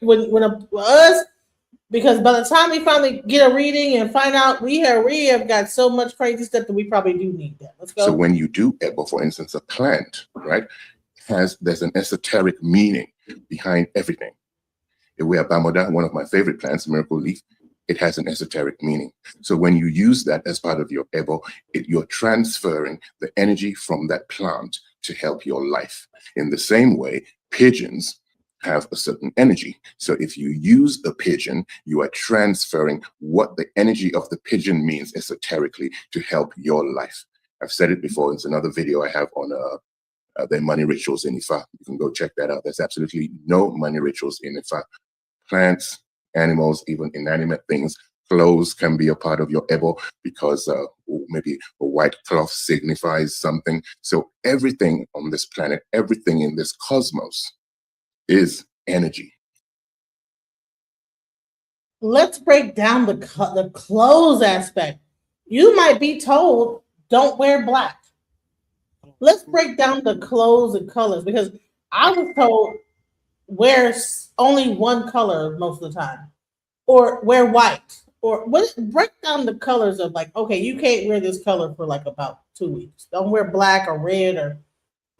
because by the time we finally get a reading and find out we have got so much crazy stuff that we probably do need that. Let's go. So when you do Ebo, for instance, a plant, right, there's an esoteric meaning behind everything. Ewe Abamoda, one of my favorite plants, miracle leaf, it has an esoteric meaning. So when you use that as part of your Ebo, you're transferring the energy from that plant to help your life. In the same way, pigeons have a certain energy. So if you use the pigeon, you are transferring what the energy of the pigeon means esoterically to help your life. I've said it before. It's another video I have on There are money rituals in Ifa. You can go check that out. There's absolutely no money rituals in Ifa. Plants, animals, even inanimate things, clothes can be a part of your ebo because maybe a white cloth signifies something. So everything on this planet, everything in this cosmos is energy. Let's break down the clothes aspect. You might be told, don't wear black. Let's break down the clothes and colors, because I was told wear only one color most of the time, or wear white, or break down the colors of, like, okay, you can't wear this color for like about 2 weeks. Don't wear black or red or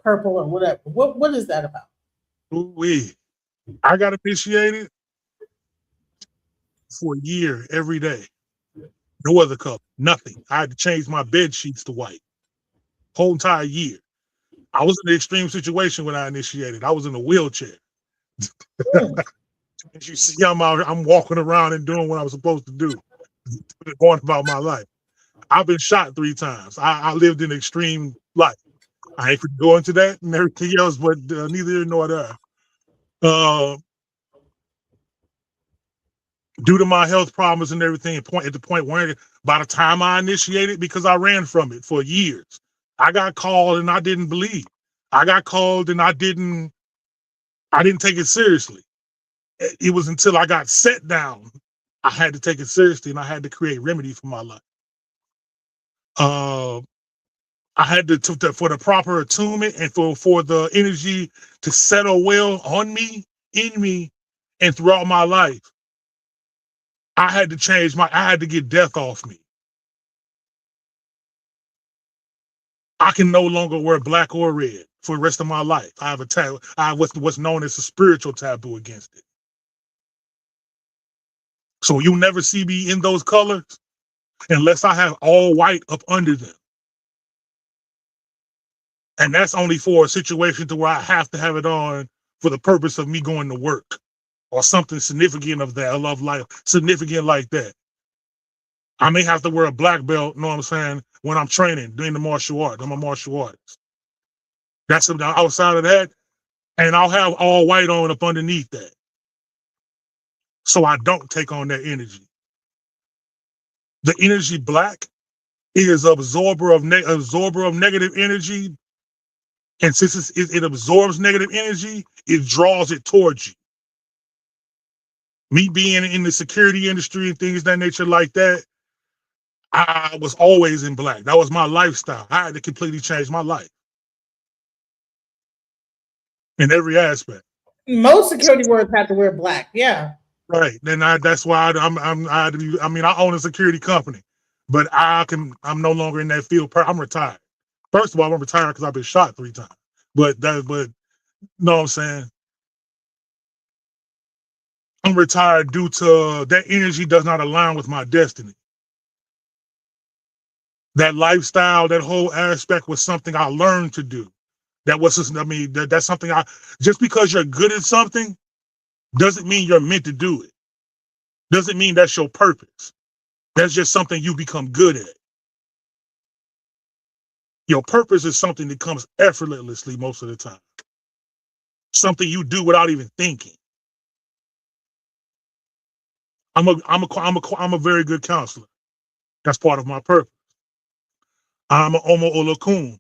purple or whatever. What is that about? Ooh-wee. I got initiated for a year every day. No other color, nothing. I had to change my bed sheets to white. Whole entire year. I was in an extreme situation when I initiated. I was in a wheelchair. As you see, I'm walking around and doing what I was supposed to do, going about my life. I've been shot 3 times. I lived an extreme life. I ain't gonna go into that and everything else, but neither here nor there. Due to my health problems and everything, at the point where by the time I initiated, because I ran from it for years, I got called and I didn't believe. I got called and I didn't take it seriously. It was until I got set down, I had to take it seriously, and I had to create remedy for my life. I had to for the proper attunement and for the energy to settle well on me, in me, and throughout my life. I had to I had to get death off me. I can no longer wear black or red for the rest of my life. I have what's known as a spiritual taboo against it. So you'll never see me in those colors unless I have all white up under them. And that's only for a situation to where I have to have it on for the purpose of me going to work or something significant of that. I love life, significant like that. I may have to wear a black belt, you know what I'm saying, when I'm training, doing the martial art. I'm a martial artist. That's outside of that, and I'll have all white on up underneath that. So I don't take on that energy. The energy black is absorber of negative energy. And since it absorbs negative energy, it draws it towards you. Me being in the security industry and things of that nature like that, I was always in black. That was my lifestyle. I had to completely change my life in every aspect. Most security workers have to wear black. Yeah. Right. Then that's why I had to be. I mean, I own a security company, but I'm no longer in that field. I'm retired. First of all, I'm retired because I've been shot 3 times. But know what I'm saying? I'm retired due to that energy does not align with my destiny. That lifestyle, that whole aspect was something I learned to do. That was just, I mean, that's something just because you're good at something doesn't mean you're meant to do it. Doesn't mean that's your purpose. That's just something you become good at. Your purpose is something that comes effortlessly most of the time. Something you do without even thinking. I'm a very good counselor. That's part of my purpose. I'm an Omo Olokun.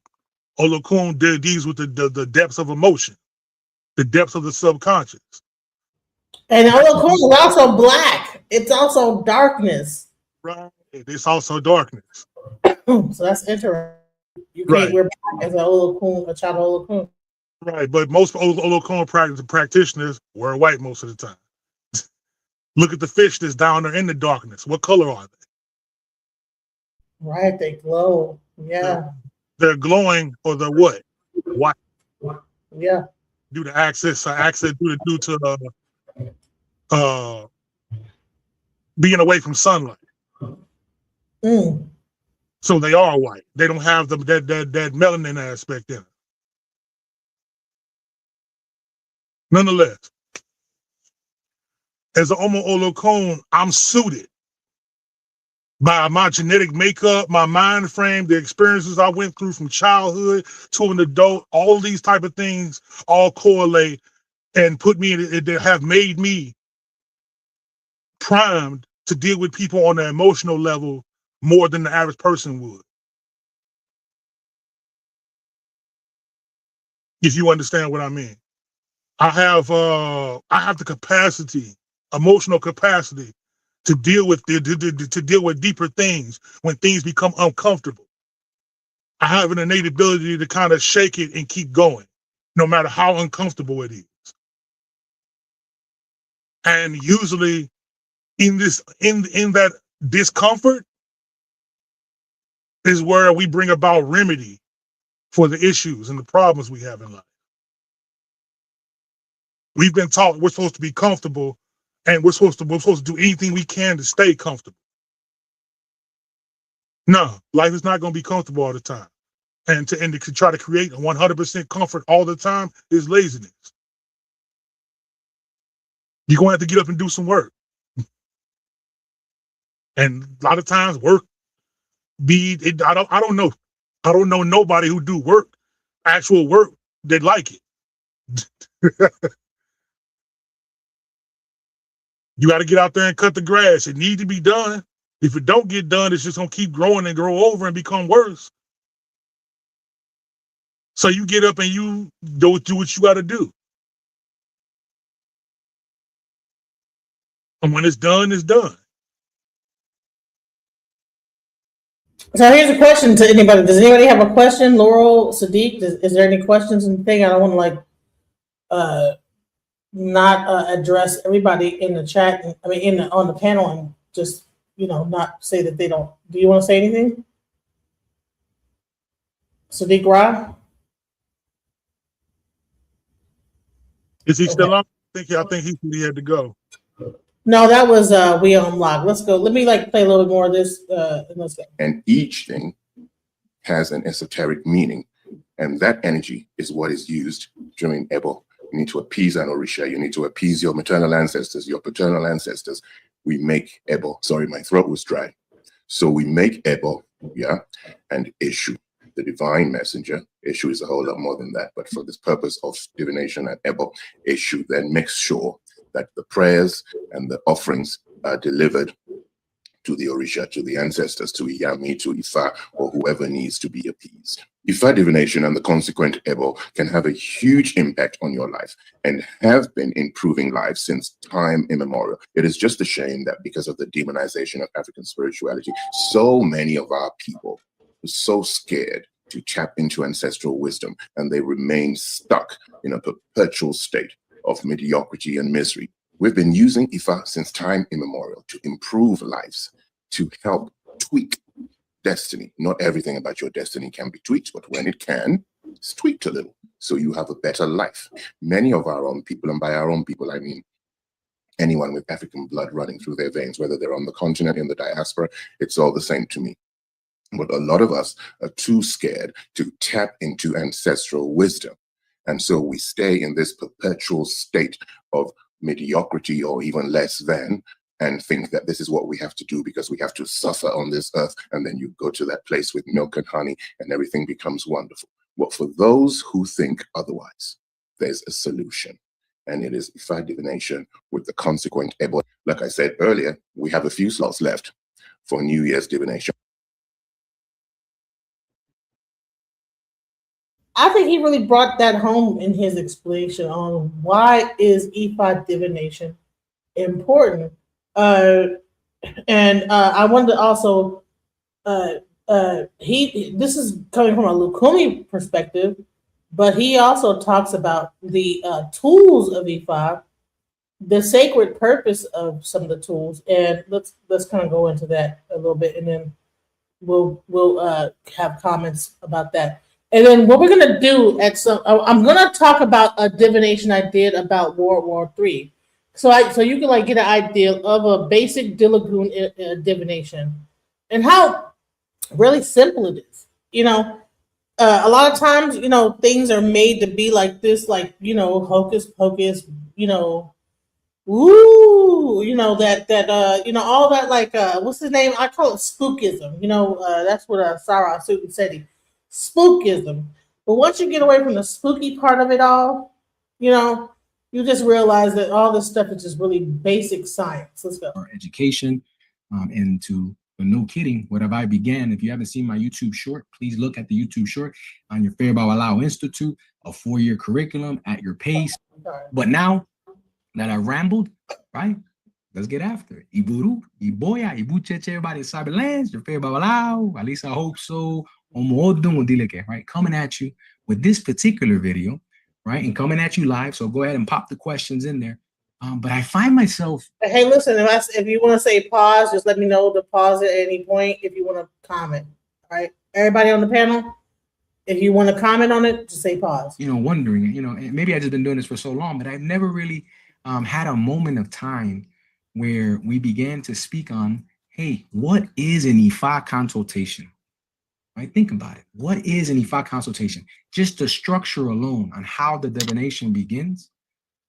Olokun deals with the depths of emotion, the depths of the subconscious. And Olokun is also black. It's also darkness. Right. It's also darkness. So that's interesting. You can't wear black as a child of Olokun. Right, but most Olokun practitioners wear white most of the time. Look at the fish that's down there in the darkness. What color are they? Right, they glow. Yeah. They're glowing, or they're what? White. Yeah. Due to access due to being away from sunlight. Mm. So they are white. They don't have that melanin aspect in it. Nonetheless, as an Omo Olokun, I'm suited by my genetic makeup, my mind frame, the experiences I went through from childhood to an adult, all of these type of things all correlate and put me in, they have made me primed to deal with people on an emotional level more than the average person would. If you understand what I mean. I have the capacity, emotional capacity to deal with to deal with deeper things when things become uncomfortable. I have an innate ability to kind of shake it and keep going, no matter how uncomfortable it is. And usually in that discomfort is where we bring about remedy for the issues and the problems we have in life. We've been taught we're supposed to be comfortable and we're supposed to do anything we can to stay comfortable. No, life is not going to be comfortable all the time. And to try to create 100% comfort all the time is laziness. You're going to have to get up and do some work. And a lot of times work I don't know. I don't know nobody who do work, actual work, that like it. You got to get out there and cut the grass. It needs to be done. If it don't get done, it's just going to keep growing and grow over and become worse. So you get up and you do what you got to do. And when it's done, it's done. So here's a question to anybody. Does anybody have a question? Laurel, Sadiq, is there any questions and thing? I don't want to not address everybody in the chat. I mean, on the panel, and just not say that they don't. Do you want to say anything, Sadiq Ra? Is he still on? I think he had to go. No, that was We Unlock. Let's go. Let me play a little bit more of this. And let's go. And each thing has an esoteric meaning, and that energy is what is used during Ebo. You need to appease an Orisha. You need to appease your maternal ancestors, your paternal ancestors. We make Ebo. Sorry, my throat was dry. So we make Ebo, and Eshu, the divine messenger. Eshu is a whole lot more than that, but for this purpose of divination and Ebo, Eshu then makes sure that the prayers and the offerings are delivered to the Orisha, to the ancestors, to Iyami, to Ifa, or whoever needs to be appeased. Ifa divination and the consequent Ebo can have a huge impact on your life and have been improving lives since time immemorial. It is just a shame that because of the demonization of African spirituality, so many of our people are so scared to tap into ancestral wisdom, and they remain stuck in a perpetual state of mediocrity and misery. We've been using Ifa since time immemorial to improve lives, to help tweak destiny. Not everything about your destiny can be tweaked, but when it can, it's tweaked a little so you have a better life. Many of our own people, and by our own people, I mean anyone with African blood running through their veins, whether they're on the continent, in the diaspora, it's all the same to me. But a lot of us are too scared to tap into ancestral wisdom. And so we stay in this perpetual state of mediocrity or even less than, and think that this is what we have to do because we have to suffer on this earth. And then you go to that place with milk and honey and everything becomes wonderful. But for those who think otherwise, there's a solution. And it is Ifa divination with the consequent Ebo. Like I said earlier, we have a few slots left for New Year's divination. I think he really brought that home in his explanation on why is Ifa divination important. And I wanted to also, this is coming from a Lukumi perspective, but he also talks about the tools of Ifa, the sacred purpose of some of the tools, and let's kind of go into that a little bit, and then we'll have comments about that. And then what we're gonna do I'm gonna talk about a divination I did about World War III, so you can get an idea of a basic De Lagoon divination and how really simple it is. A lot of times things are made to be like this, hocus pocus, Ooh, all that what's his name? I call it spookism. That's what Sarah Susan said. Spookism. But once you get away from the spooky part of it all, you know, you just realize that all this stuff is just really basic science. Let's go. Our education, but no kidding, what have I began? If you haven't seen my YouTube short, please look at the YouTube short on your Fair Allow Institute, a 4-year curriculum at your pace. But now that I rambled, right? Let's get after it. Iburu, Iboya, Ibucheche, everybody in Cyberlands, your Fair Allow, at least I hope so. Right? Coming at you with this particular video, right? And coming at you live. So go ahead and pop the questions in there. But I find myself. Hey, listen, if you want to say pause, just let me know to pause at any point if you want to comment. All right. Everybody on the panel, if you want to comment on it, just say pause. Wondering, maybe I've just been doing this for so long, but I've never really had a moment of time where we began to speak on, hey, what is an Ifa consultation? Right? Think about it. What is an Ifa consultation? Just the structure alone on how the divination begins,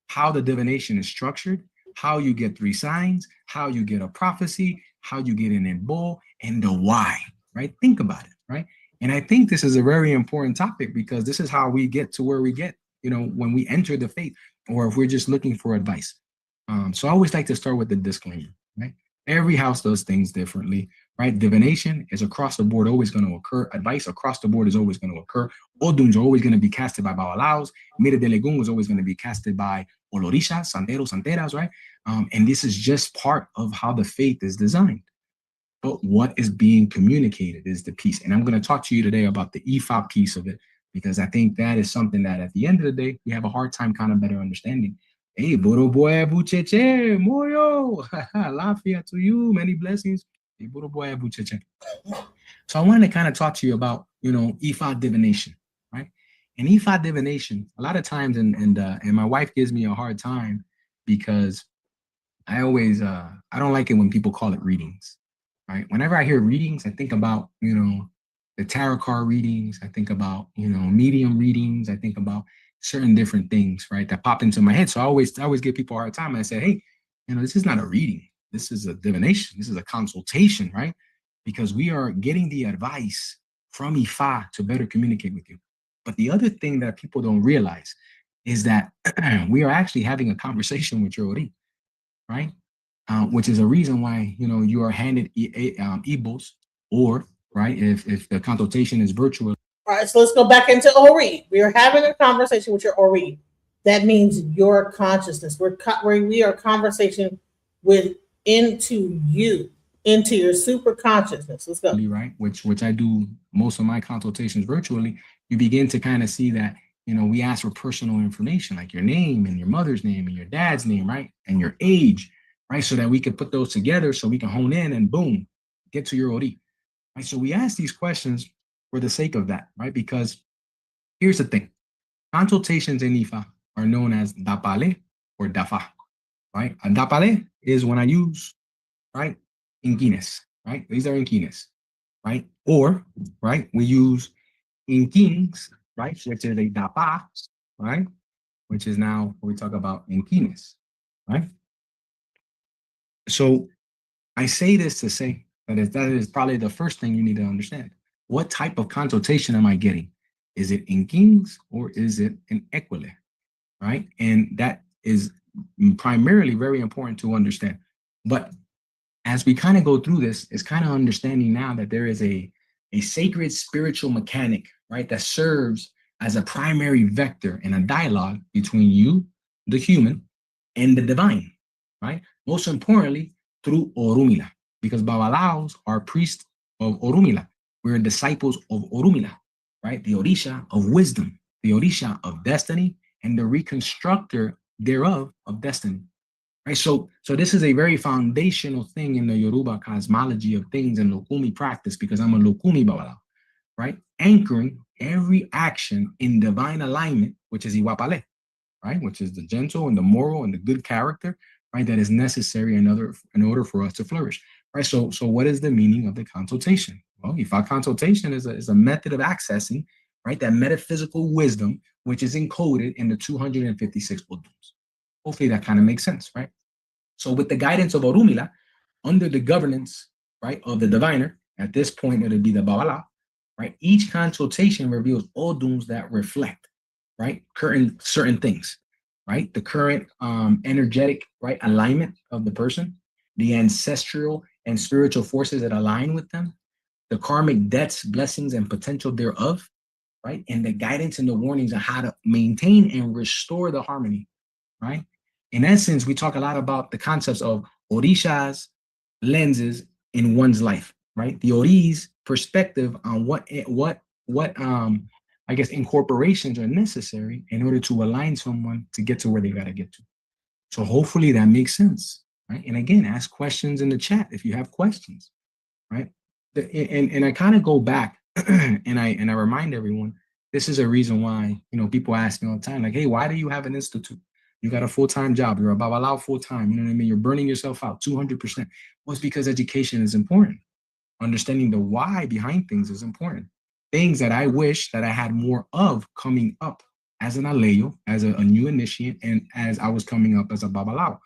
how the divination is structured, how you get 3 signs, how you get a prophecy, how you get an Ebo, and the why, right? Think about it, right? And I think this is a very important topic because this is how we get to where we get, when we enter the faith or if we're just looking for advice. So I always like to start with the disclaimer, right? Every house does things differently, right? Divination is across the board always going to occur. Advice across the board is always going to occur. Oduns are always going to be casted by Babalaos. Mire de Legun is always going to be casted by Olorishas, Santeros, Santeras, right? And this is just part of how the faith is designed. But what is being communicated is the piece. And I'm going to talk to you today about the Ifa piece of it, because I think that is something that at the end of the day, we have a hard time kind of better understanding. Hey, Boro Boy Bucheche, Moyo, Lafia to you, many blessings. Hey, Boro Boy Bucheche. So I wanted to kind of talk to you about, Ifa divination, right? And Ifa divination, a lot of times, and my wife gives me a hard time because I always, I don't like it when people call it readings, right? Whenever I hear readings, I think about, the tarot card readings. I think about, medium readings. I think about certain different things, right, that pop into my head. So I always give people a hard time. And I say, hey, this is not a reading. This is a divination. This is a consultation, right? Because we are getting the advice from Ifa to better communicate with you. But the other thing that people don't realize is that we are actually having a conversation with your Ori, right? Which is a reason why, you are handed ebos, or, right, if the consultation is virtual. All right, so let's go back into Ori. We are having a conversation with your Ori. That means your consciousness. We are conversation into you, into your super consciousness. Let's go. Right, which I do most of my consultations virtually. You begin to kind of see that, we ask for personal information like your name and your mother's name and your dad's name, right, and your age, right, so that we can put those together so we can hone in and boom, get to your Ori. Right, so we ask these questions for the sake of that, right? Because here's the thing. Consultations in Ifa are known as dapale or dafa, right? A dapale is when I use, right, inquines, right? These are inquines, right? Or, right, we use inquins, right? Which is a dapa, right? Which is now we talk about inquines, right? So I say this to say that is probably the first thing you need to understand. What type of consultation am I getting? Is it in kings or is it in equile, right? And that is primarily very important to understand. But as we kind of go through this, it's kind of understanding now that there is a sacred spiritual mechanic, right, that serves as a primary vector in a dialogue between you, the human, and the divine, right? Most importantly, through Orumila, because Babalaos are priests of Orumila. We're disciples of Orumila, right? The Orisha of wisdom, the Orisha of destiny, and the reconstructor thereof of destiny, right? So this is a very foundational thing in the Yoruba cosmology of things and Lokumi practice, because I'm a Lokumi Babalao, right? Anchoring every action in divine alignment, which is Iwapale, right? Which is the gentle and the moral and the good character, right? That is necessary in order for us to flourish, right? So what is the meaning of the consultation? Well, Ifa consultation is a method of accessing, right, that metaphysical wisdom, which is encoded in the 256 Odums. Hopefully that kind of makes sense, right? So with the guidance of Orumila, under the governance, right, of the diviner, at this point it would be the Babala, right? Each consultation reveals Oduns that reflect, right, certain things, right? The current energetic, right, alignment of the person, the ancestral and spiritual forces that align with them, the karmic debts, blessings, and potential thereof, right? And the guidance and the warnings on how to maintain and restore the harmony, right? In essence, we talk a lot about the concepts of orishas, lenses in one's life, right? The Ori's perspective on what I guess incorporations are necessary in order to align someone to get to where they got to get to. So hopefully that makes sense, right? And again, ask questions in the chat if you have questions, right? And I kind of go back and I remind everyone, this is a reason why, you know, people ask me all the time, like, hey, why do you have an institute? You got a full-time job. You're a Babalawo full-time. You know what I mean? You're burning yourself out 200%. Well, it's because education is important. Understanding the why behind things is important. Things that I wish that I had more of coming up as an Aleyo, as a new initiate, and as I was coming up as a Babalawo.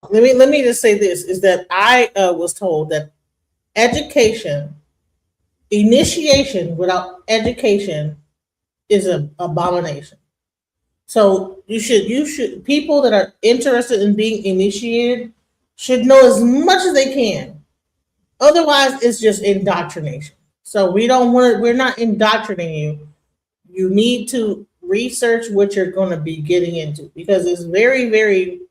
Let me just say this, is that I was told that initiation without education is an abomination. So you should people that are interested in being initiated should know as much as they can. Otherwise, it's just indoctrination. So we're not indoctrinating you. You need to research what you're going to be getting into, because it's very, very,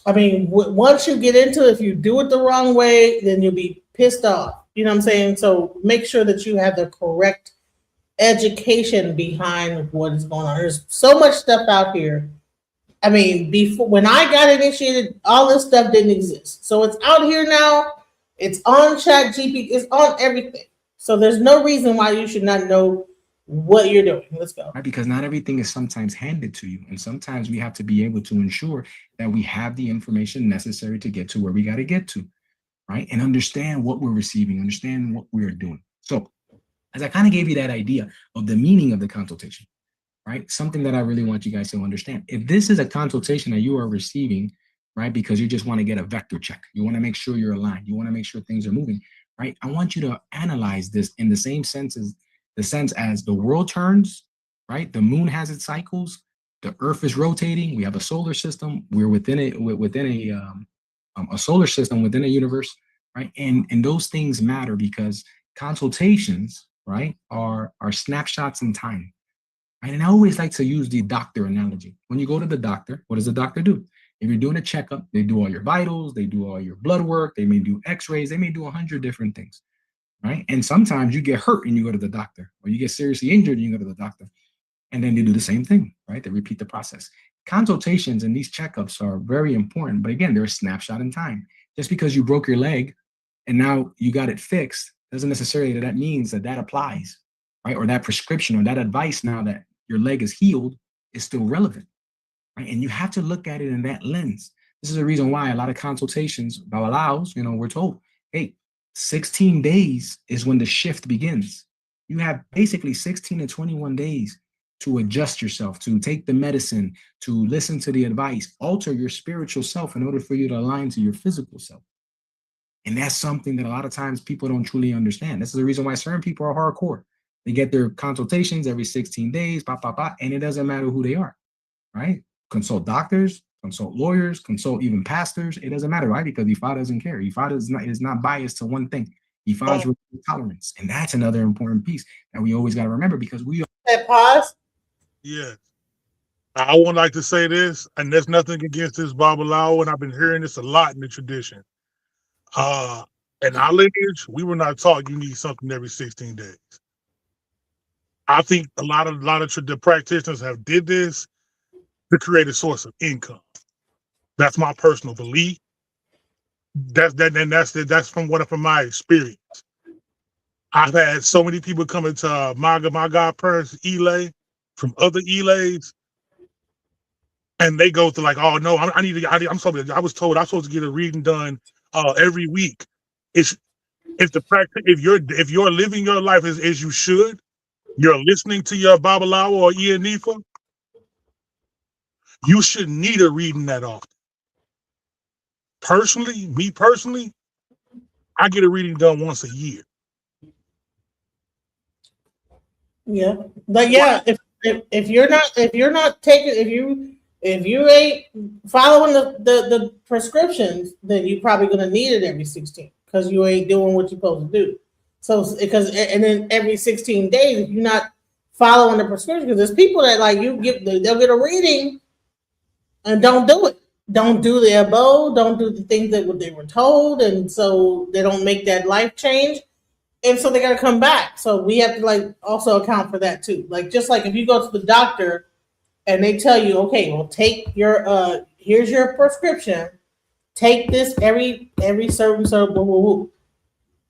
I mean, once you get into it, if you do it the wrong way, then you'll be pissed off. You know what I'm saying? So make sure that you have the correct education behind what is going on. There's so much stuff out here. I mean, before, when I got initiated, all this stuff didn't exist. So it's out here now. It's on ChatGPT. It's on everything. So there's no reason why you should not know what you're doing. Let's go. Right, because not everything is sometimes handed to you. And sometimes we have to be able to ensure that we have the information necessary to get to where we got to get to, right? And understand what we're receiving, understand what we're doing. So as I kind of gave you that idea of the meaning of the consultation, right? Something that I really want you guys to understand. If this is a consultation that you are receiving, right, because you just want to get a vector check, you want to make sure you're aligned, you want to make sure things are moving, right? I want you to analyze this in the same sense as the world turns, right? The moon has its cycles, the earth is rotating, we have a solar system, we're within a solar system within a universe, right? And those things matter because consultations, right, are snapshots in time. Right? And I always like to use the doctor analogy. When you go to the doctor, what does the doctor do? If you're doing a checkup, they do all your vitals, they do all your blood work, they may do x-rays, they may do 100 different things, right? And sometimes you get hurt and you go to the doctor, or you get seriously injured and you go to the doctor. And then they do the same thing, right? They repeat the process. Consultations and these checkups are very important, but again, they're a snapshot in time. Just because you broke your leg and now you got it fixed doesn't necessarily that means that applies, right? Or that prescription or that advice now that your leg is healed is still relevant, right? And you have to look at it in that lens. This is the reason why a lot of consultations allows, you know, we're told, hey, 16 days is when the shift begins. You have basically 16 to 21 days to adjust yourself, to take the medicine, to listen to the advice, alter your spiritual self in order for you to align to your physical self. And that's something that a lot of times people don't truly understand. This is the reason why certain people are hardcore. They get their consultations every 16 days, and it doesn't matter who they are, right? Consult doctors, consult lawyers, consult even pastors. It doesn't matter, right? Because Ifa doesn't care. Ifa is not biased to one thing. Ifa is tolerance. And that's another important piece that we always got to remember because we are. Pause. Yeah. I would like to say this, and there's nothing against this Babalawo, and I've been hearing this a lot in the tradition. In our lineage, we were not taught you need something every 16 days. I think a lot of the practitioners have did this to create a source of income. That's my personal belief. That's from my experience. I've had so many people come into my godparents' Elay from other Elays, and they go through like, oh no, I was told I'm supposed to get a reading done every week. If you're living your life as you should, you're listening to your Babalawo or Ianifa, You shouldn't need a reading that often. Personally, me personally, I get a reading done once a year. Yeah, but yeah, if you're not taking if you ain't following the prescriptions, then you're probably gonna need it every 16 because you ain't doing what you're supposed to do. So because and then every 16 days, if you're not following the prescription, because there's people that like they'll get a reading and don't do it. Don't do the above, don't do the things that they were told, and so they don't make that life change. And so they got to come back. So we have to like also account for that too. Like just like if you go to the doctor and they tell you, okay, well take your here's your prescription, take this every certain woo, woo, woo.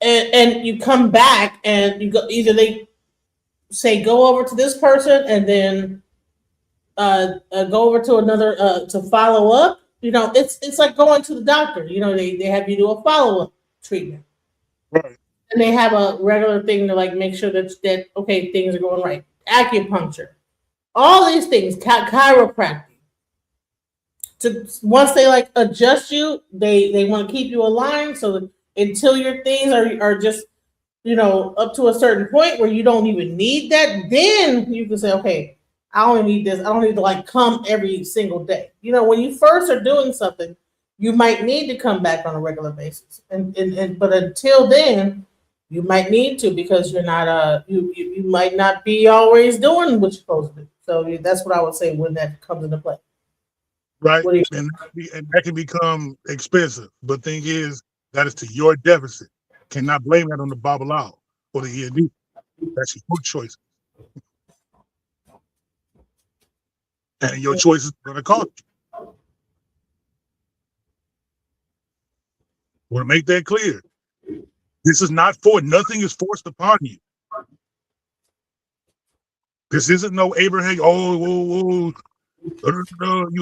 And you come back and you go either they say go over to this person and then go over to another to follow up. You know, it's like going to the doctor. You know, they have you do a follow up treatment. Right. And they have a regular thing to like make sure that okay, things are going right. Acupuncture, all these things, chiropractic. Once they like adjust you, they want to keep you aligned. So until your things are just up to a certain point where you don't even need that, then you can say, okay, I only need this. I don't need to like come every single day. When you first are doing something, you might need to come back on a regular basis, and but until then. You might need to because you're not you might not be always doing what you're supposed to do. So that's what I would say when that comes into play. Right, and that can become expensive. But thing is, that is to your deficit. Cannot blame that on the Babalawo or the END. That's your choice, and your choice is going to cost you. I want to make that clear. This is not nothing is forced upon you. This isn't no Abraham, you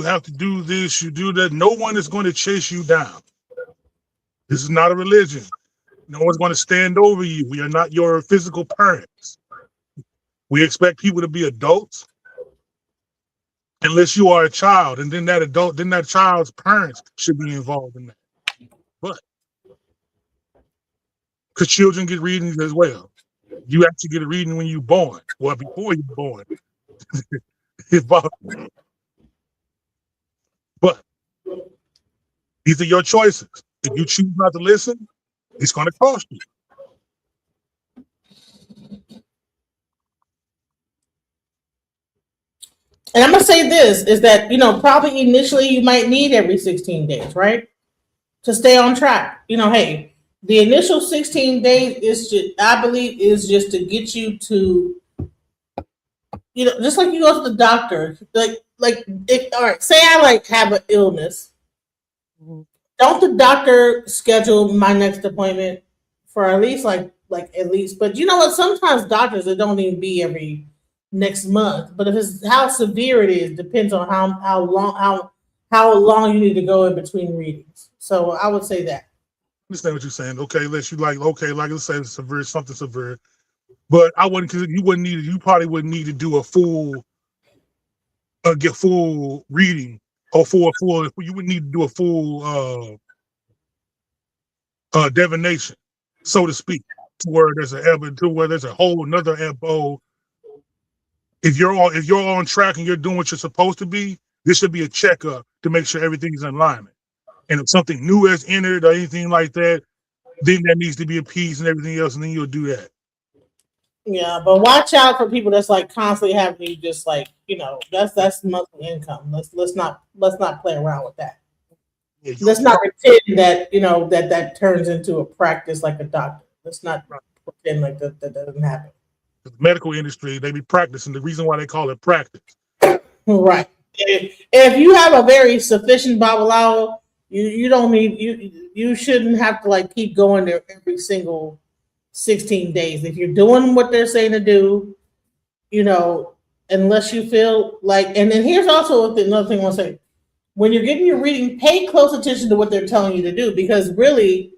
have to do this, you do that. No one is going to chase you down. This is not a religion. No one's going to stand over you. We are not your physical parents. We expect people to be adults unless you are a child. And then that child's parents should be involved in that. But because children get readings as well. You actually get a reading when you're born. Well, before you're born. But these are your choices. If you choose not to listen, it's going to cost you. And I'm going to say this, is that, probably initially you might need every 16 days, right? To stay on track. Hey, the initial 16 days I believe is just to get you to, just like you go to the doctor, all right, say I have an illness. Don't the doctor schedule my next appointment for at least at least, but you know what? Sometimes doctors, it don't even be every next month, but if it's how severe it is, depends on how long you need to go in between readings. So I would say that. Understand what you're saying. Okay, let's say it's severe, something severe. But I wouldn't, because you probably wouldn't need to do a full reading or you would need to do a full divination, so to speak, to where there's a whole another MO. If you're on track and you're doing what you're supposed to be, this should be a checkup to make sure everything's in alignment. And if something new has entered or anything like that, then that needs to be appeased and everything else, and then you'll do that. Yeah, but watch out for people that's constantly having you just that's monthly income. Let's not play around with that. Yeah, let's not pretend that that turns into a practice like a doctor. Let's not pretend like that doesn't happen. The medical industry, they be practicing. The reason why they call it practice. Right. If you have a very sufficient Babalawo, you don't need you shouldn't have to keep going there every single 16 days. If you're doing what they're saying to do, unless you feel and then here's also another thing I want to say. When you're getting your reading, pay close attention to what they're telling you to do, because really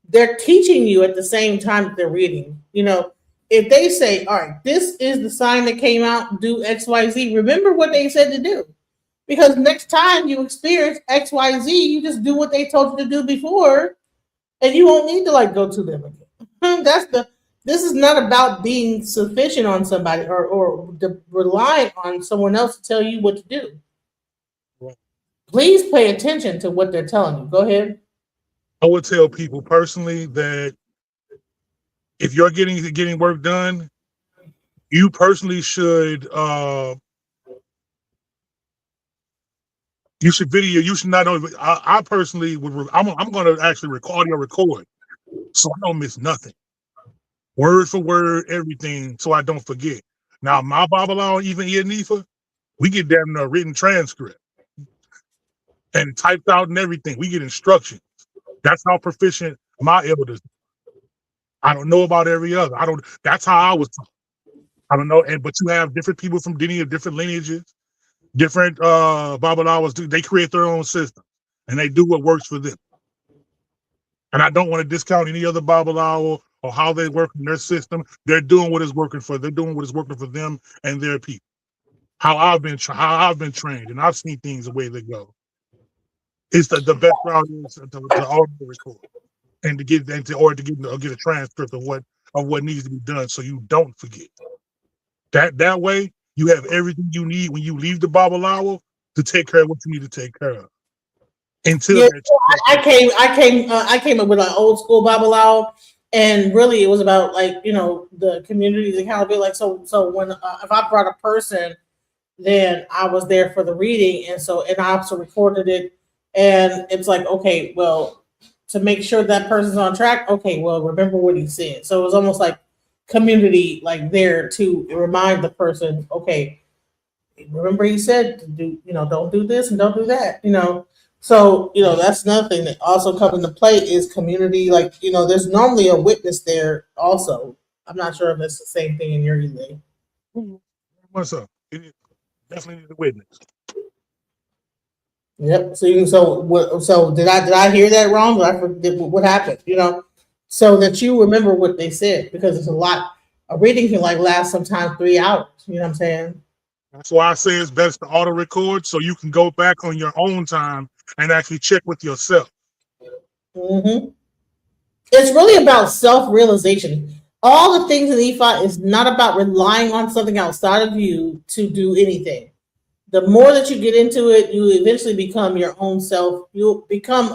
they're teaching you at the same time that they're reading. If they say, all right, this is the sign that came out, do XYZ, remember what they said to do. Because next time you experience XYZ, you just do what they told you to do before, and you won't need to like go to them again. This is not about being sufficient on somebody or relying on someone else to tell you what to do. Please pay attention to what they're telling you. Go ahead. I would tell people personally that if you're getting work done, you personally should you should not only I personally would I'm going to actually audio record so I don't miss nothing, word for word, everything, so I don't forget. Now my Babylon, even Nifa, we get them a written transcript and typed out and everything. We get instructions. That's how proficient my elders. I don't know about every other. That's how I was taught. I don't know. But you have different people from different lineages, different Babylawers. They create their own system and they do what works for them. And I don't want to discount any other Babalawo or how they work in their system. They're doing what is working for. They're doing what is working for them and their people. How I've been trained, and I've seen things the way they go. It's the best route is to audio record and to get a transcript of what needs to be done, so you don't forget. That way, you have everything you need when you leave the Babalawo to take care of what you need to take care of. Until I came up with an old school Babalawo, and really it was about like the community's accountability. Like so when if I brought a person, then I was there for the reading, and I also recorded it. And it's like, okay, well, to make sure that person's on track, okay, well, remember what he said. So it was almost like community, like there to remind the person, okay, remember he said to do, don't do this and don't do that, So, that's another thing that also comes into play is community. Like, there's normally a witness there also. I'm not sure if it's the same thing in your relay. What's up? It definitely need a witness. Yep. So did I hear that wrong? Did I forget what happened? So that you remember what they said, because it's a lot. A reading can last sometimes 3 hours. You know what I'm saying? That's why I say it's best to auto record so you can go back on your own time and actually check with yourself. Mm-hmm. It's really about self-realization. All the things in Ifa is not about relying on something outside of you to do anything. The more that you get into it, you eventually become your own self. You'll become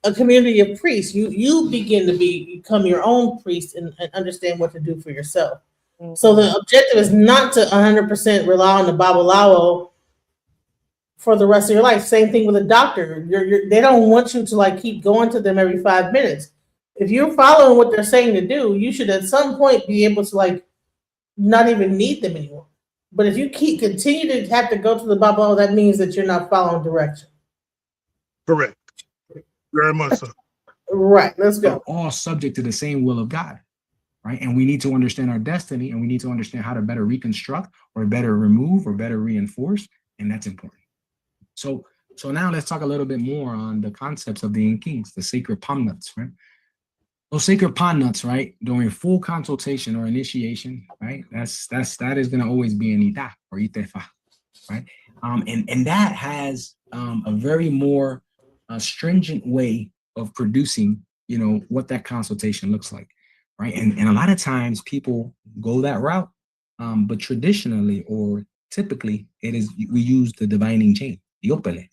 a community of priests. You begin to become your own priest and understand what to do for yourself. Mm-hmm. So the objective is not to 100% rely on the Babalawo for the rest of your life. Same thing with a doctor. They don't want you to keep going to them every 5 minutes. If you're following what they're saying to do, you should at some point be able to not even need them anymore. But if you continue to have to go to the Babalawo, that means that you're not following direction. Correct. Very much so. Right. Let's go. We're all subject to the same will of God, right? And we need to understand our destiny, and we need to understand how to better reconstruct or better remove or better reinforce, and that's important. So now let's talk a little bit more on the concepts of the Kings, the sacred palm nuts, right? Those sacred palm nuts, right, during full consultation or initiation, right? That is going to always be an ita or itefa, right? And that has a very more stringent way of producing, what that consultation looks like, right? And a lot of times people go that route, but traditionally or typically we use the divining chain, the opele,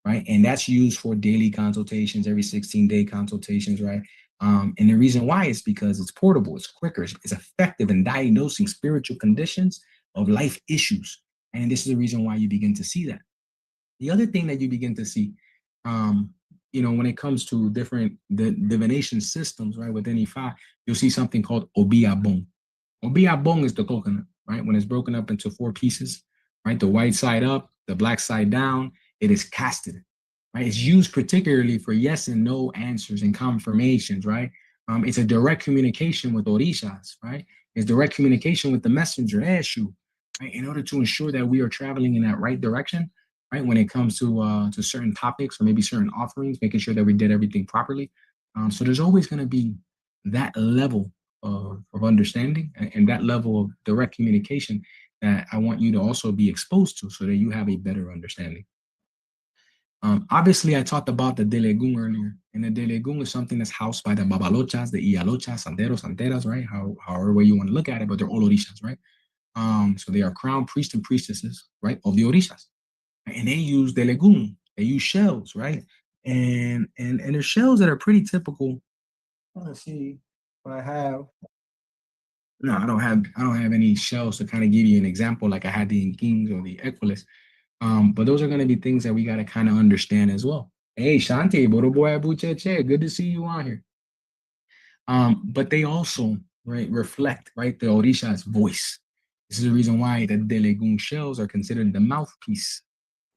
right? And that's used for daily consultations, every 16-day consultations, right? And the reason why is because it's portable, it's quicker, it's effective in diagnosing spiritual conditions of life issues. And this is the reason why you begin to see that. The other thing that you begin to see, when it comes to different divination systems, right, within Ifa, you'll see something called obiabong. Obiabong is the coconut, right? When it's broken up into 4 pieces, right? The white side up, the black side down, it is casted. Right? It's used particularly for yes and no answers and confirmations, right? It's a direct communication with orishas, right? It's direct communication with the messenger, Eshu, right? In order to ensure that we are traveling in that right direction, right? When it comes to certain topics or maybe certain offerings, making sure that we did everything properly. So there's always going to be that level of understanding and that level of direct communication that I want you to also be exposed to so that you have a better understanding. Obviously, I talked about the Delegun earlier, and the Delegun is something that's housed by the Babalochas, the Ialochas, Santeros, Santeras, right? However way you want to look at it, but they're all Orishas, right? So they are crown priests and priestesses, right, of the Orishas. And they use Delegun, they use shells, right? And there's shells that are pretty typical. Let's see what I have. No, I don't have any shells to kind of give you an example like I had the Kings or the Equilis. But those are going to be things that we got to kind of understand as well. Hey, Shanti, good to see you on here. But they also, right, reflect, right, the Orisha's voice. This is the reason why the Delegun shells are considered the mouthpiece,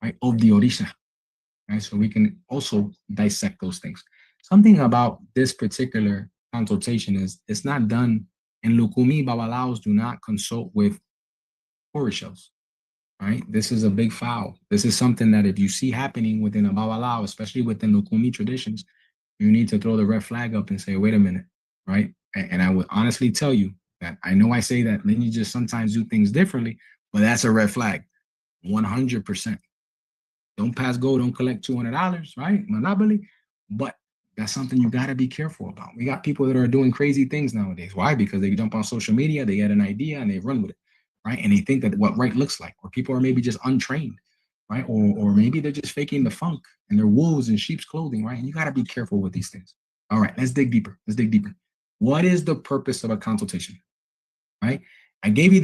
right, of the Orisha. Right, so we can also dissect those things. Something about this particular consultation is it's not done, and Lukumi Babalaos do not consult with Orishas. Right? This is a big foul. This is something that if you see happening within a Babalao, especially within Lukumi traditions, you need to throw the red flag up and say, wait a minute, right? And I would honestly tell you that I know I say that lineages sometimes do things differently, but that's a red flag, 100%. Don't pass go, don't collect $200, right? Monopoly. But that's something you got to be careful about. We got people that are doing crazy things nowadays. Why? Because they jump on social media, they get an idea and they run with it. Right? And they think that what right looks like, or people are maybe just untrained, right? Or maybe they're just faking the funk and they're wolves in sheep's clothing, right? And you got to be careful with these things. All right, let's dig deeper. Let's dig deeper. What is the purpose of a consultation? Right? I gave you.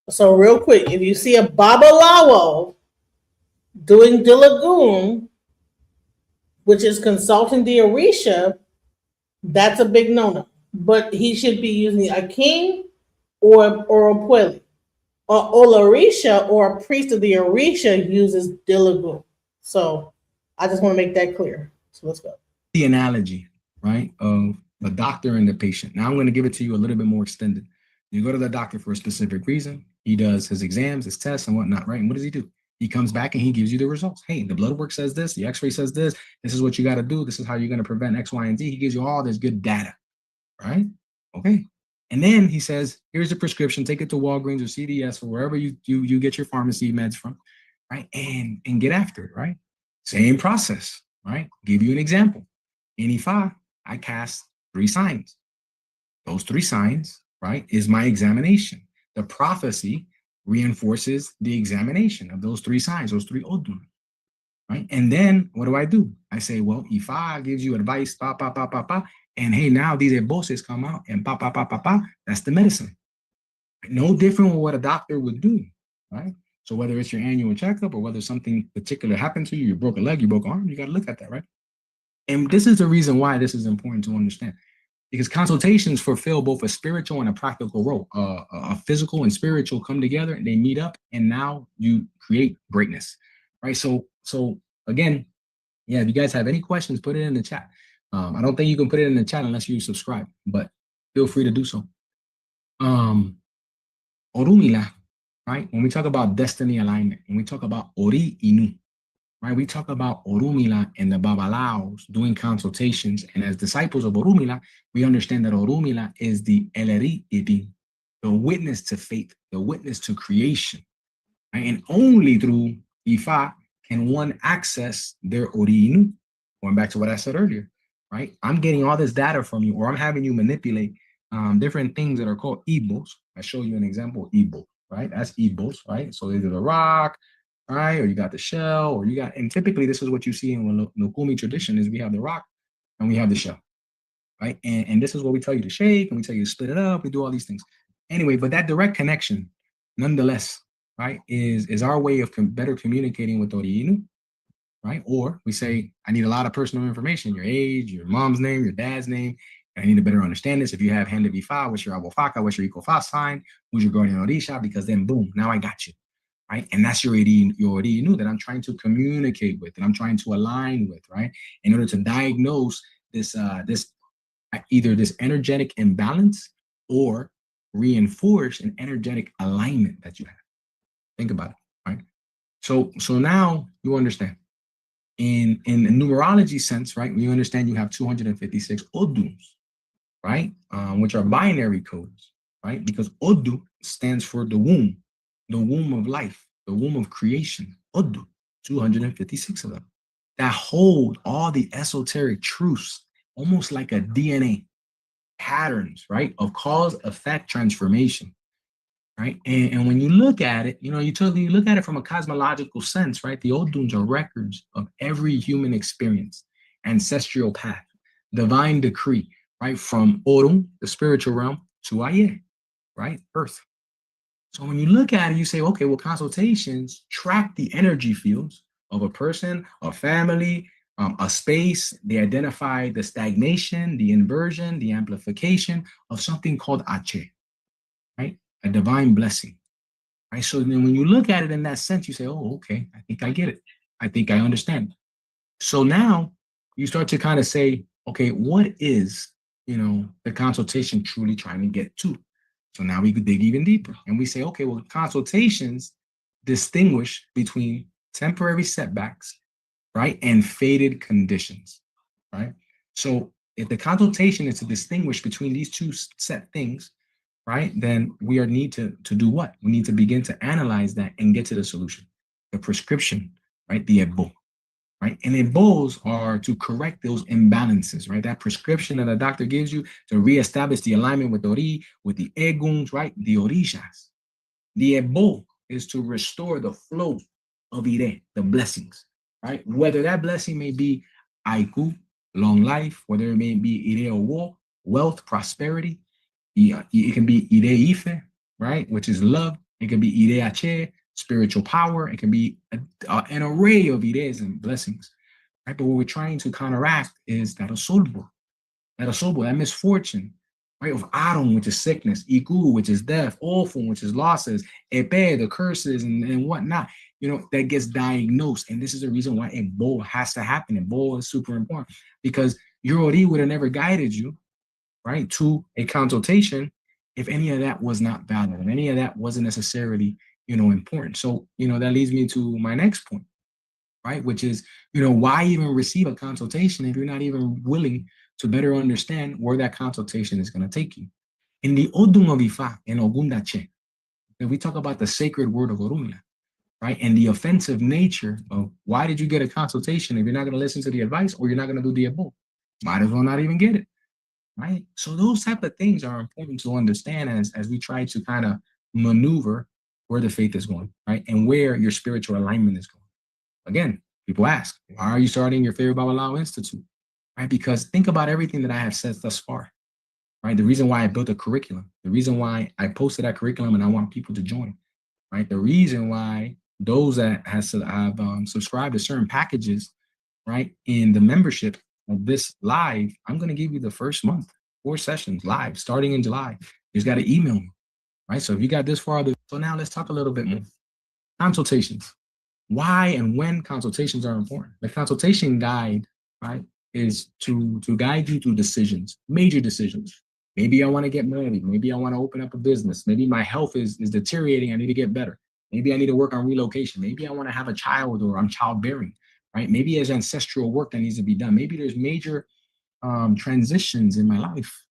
So real quick, if you see a Babalawo doing Dilagoon, which is consulting the Orisha, that's a big no-no. But he should be using a king or a Pueli. Or Orisha or a priest of the Orisha uses Dilagoon. So I just want to make that clear. So let's go. The analogy, right, of the doctor and the patient. Now I'm going to give it to you a little bit more extended. You go to the doctor for a specific reason. He does his exams, his tests, and whatnot, right? And what does he do? He comes back and he gives you the results. Hey, the blood work says this, the x-ray says this, this is what you got to do, this is how you're going to prevent X, Y, and Z. He gives you all this good data, right? Okay. And then he says, here's a prescription, take it to Walgreens or CVS or wherever you get your pharmacy meds from, right? And get after it, right? Same process, right? Give you an example. In Ifa, I cast 3 signs. Those 3 signs, right, is my examination. The prophecy reinforces the examination of those 3 signs, those 3 odun, right? And then what do? I say, well, Ifa gives you advice, pa, pa, pa, pa, pa, and hey, now these eboses come out and pa, pa, pa, pa, pa, that's the medicine. No different with what a doctor would do, right? So whether it's your annual checkup or whether something particular happened to you, you broke a leg, you broke an arm, you got to look at that, right? And this is the reason why this is important to understand. Because consultations fulfill both a spiritual and a practical role. A physical and spiritual come together and they meet up, and now you create greatness, right? So again, yeah, if you guys have any questions, put it in the chat. I don't think you can put it in the chat unless you subscribe, but feel free to do so. Orumila, right? When we talk about destiny alignment, when we talk about Ori Inu, right? We talk about Orumila and the Babalaos doing consultations, and as disciples of Orumila, we understand that Orumila is the Eleri Iti, the witness to faith, the witness to creation, right? And only through Ifa can one access their Ori Inu. Going back to what I said earlier, right? I'm getting all this data from you, or I'm having you manipulate different things that are called Ibos. I show you an example, Ibo, right? That's Ibos, right? So either the rock, right? Or you got the shell, or you got, and typically this is what you see in Lukumi tradition is we have the rock and we have the shell, right? And this is what we tell you to shake, and we tell you to split it up, we do all these things. Anyway, but that direct connection, nonetheless, right, is our way of better communicating with Oriinu, right? Or we say, I need a lot of personal information, your age, your mom's name, your dad's name, and I need to better understand this. If you have hand of Ifa, what's your Abofaka, what's your Ikofa sign, who's your guardian Orisha, because then boom, now I got you, right? And that's your Oriinu that I'm trying to communicate with, that I'm trying to align with, right? In order to diagnose this, either this energetic imbalance or reinforce an energetic alignment that you have. Think about it, right? So now you understand. In a numerology sense, right, you understand you have 256 oduns, right, which are binary codes, right, because odu stands for the womb of life, the womb of creation. Odu, 256 of them that hold all the esoteric truths, almost like a DNA patterns, right, of cause, effect, transformation, right? And when you look at it, you look at it from a cosmological sense, right? The Oduns are records of every human experience, ancestral path, divine decree, right? From Orun, the spiritual realm, to Aye, right? Earth. So when you look at it, you say, okay, well, consultations track the energy fields of a person, a family, a space. They identify the stagnation, the inversion, the amplification of something called Ache, right? A divine blessing, right? So then when you look at it in that sense, you say, oh, okay, I think I get it. I think I understand. So now you start to kind of say, okay, what is, the consultation truly trying to get to? So now we could dig even deeper and we say, okay, well, consultations distinguish between temporary setbacks, right, and fated conditions, right? So if the consultation is to distinguish between these two set things, right, then we need to do what? We need to begin to analyze that and get to the solution, the prescription, right, the ebo, right? And ebos are to correct those imbalances, right? That prescription that a doctor gives you to reestablish the alignment with Ori, with the eguns, right? The orishas. The ebo is to restore the flow of Ire, the blessings, right? Whether that blessing may be Aiku, long life, whether it may be Ire Owo, wealth, prosperity. It can be Ire Ife, right? Which is love. It can be Ire Ache, spiritual power. It can be an array of Ires and blessings, right? But what we're trying to counteract is that Osolbo, that misfortune, right? Of Arum, which is sickness, Iku, which is death, Ofun, which is losses, Epe, the curses and whatnot, that gets diagnosed. And this is the reason why Ebo has to happen. Ebo is super important because your Ori would have never guided you, right, to a consultation if any of that was not valid and any of that wasn't necessarily, important. So, that leads me to my next point, right, which is, why even receive a consultation if you're not even willing to better understand where that consultation is going to take you? In the Odun of Ifa, in Ogundache, we talk about the sacred word of Orunmila, right, and the offensive nature of why did you get a consultation if you're not going to listen to the advice or you're not going to do the abo? Might as well not even get it. Right. So those type of things are important to understand as we try to kind of maneuver where the faith is going, right? And where your spiritual alignment is going. Again, people ask, why are you starting your favorite Babalawo Institute? Right? Because think about everything that I have said thus far, right? The reason why I built a curriculum, the reason why I posted that curriculum and I want people to join, right? The reason why those that have subscribed to certain packages, right, in the membership of this live, I'm going to give you the first month, 4 sessions live, starting in July. You just got to email me, right? So if you got this far, so now let's talk a little bit more. Consultations. Why and when consultations are important. The consultation guide, right, is to guide you through decisions, major decisions. Maybe I want to get married. Maybe I want to open up a business. Maybe my health is deteriorating. I need to get better. Maybe I need to work on relocation. Maybe I want to have a child or I'm childbearing. Right? Maybe there's ancestral work that needs to be done. Maybe there's major transitions in my life.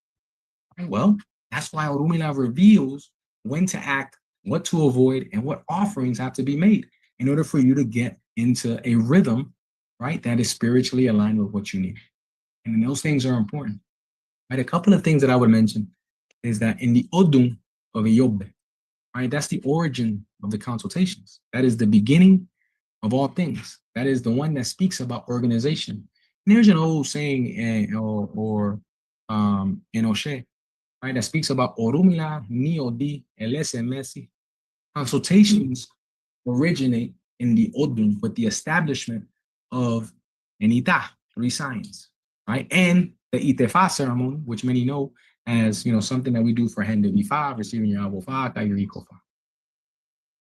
Right? Well, that's why Orunmila reveals when to act, what to avoid, and what offerings have to be made in order for you to get into a rhythm, right, that is spiritually aligned with what you need. And those things are important. Right? A couple of things that I would mention is that in the Odun of Iyobe, right, that's the origin of the consultations. That is the beginning of all things. That is the one that speaks about organization. And there's an old saying in Oshe, right, that speaks about Orunmila ni odi elese mesi. Consultations originate in the Odun with the establishment of an Ita, 3 signs, right, and the Itefa ceremony, which many know as something that we do for Hende Ifa, receiving your Abofa, your Ikofa.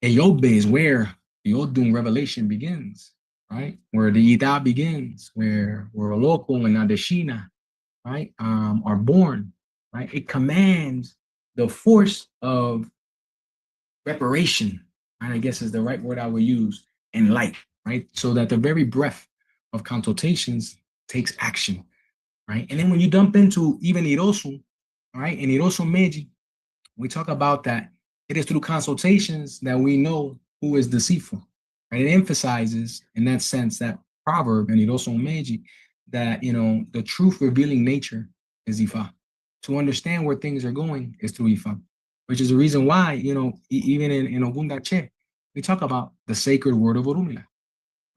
Eyobe is where the Odun revelation begins, right? Where the Ida begins, where Oloko and Adeshina, right, are born, right? It commands the force of reparation, right? I guess is the right word I would use, and light, right? So that the very breath of consultations takes action, right? And then when you dump into even Irosu, right, in Irosu Meiji, we talk about that It is through consultations that we know who is deceitful. Right? It emphasizes, in that sense, that proverb, and it also meji, that the truth revealing nature is Ifa. To understand where things are going is through Ifa, which is the reason why, even in Ogundache, we talk about the sacred word of Orumila.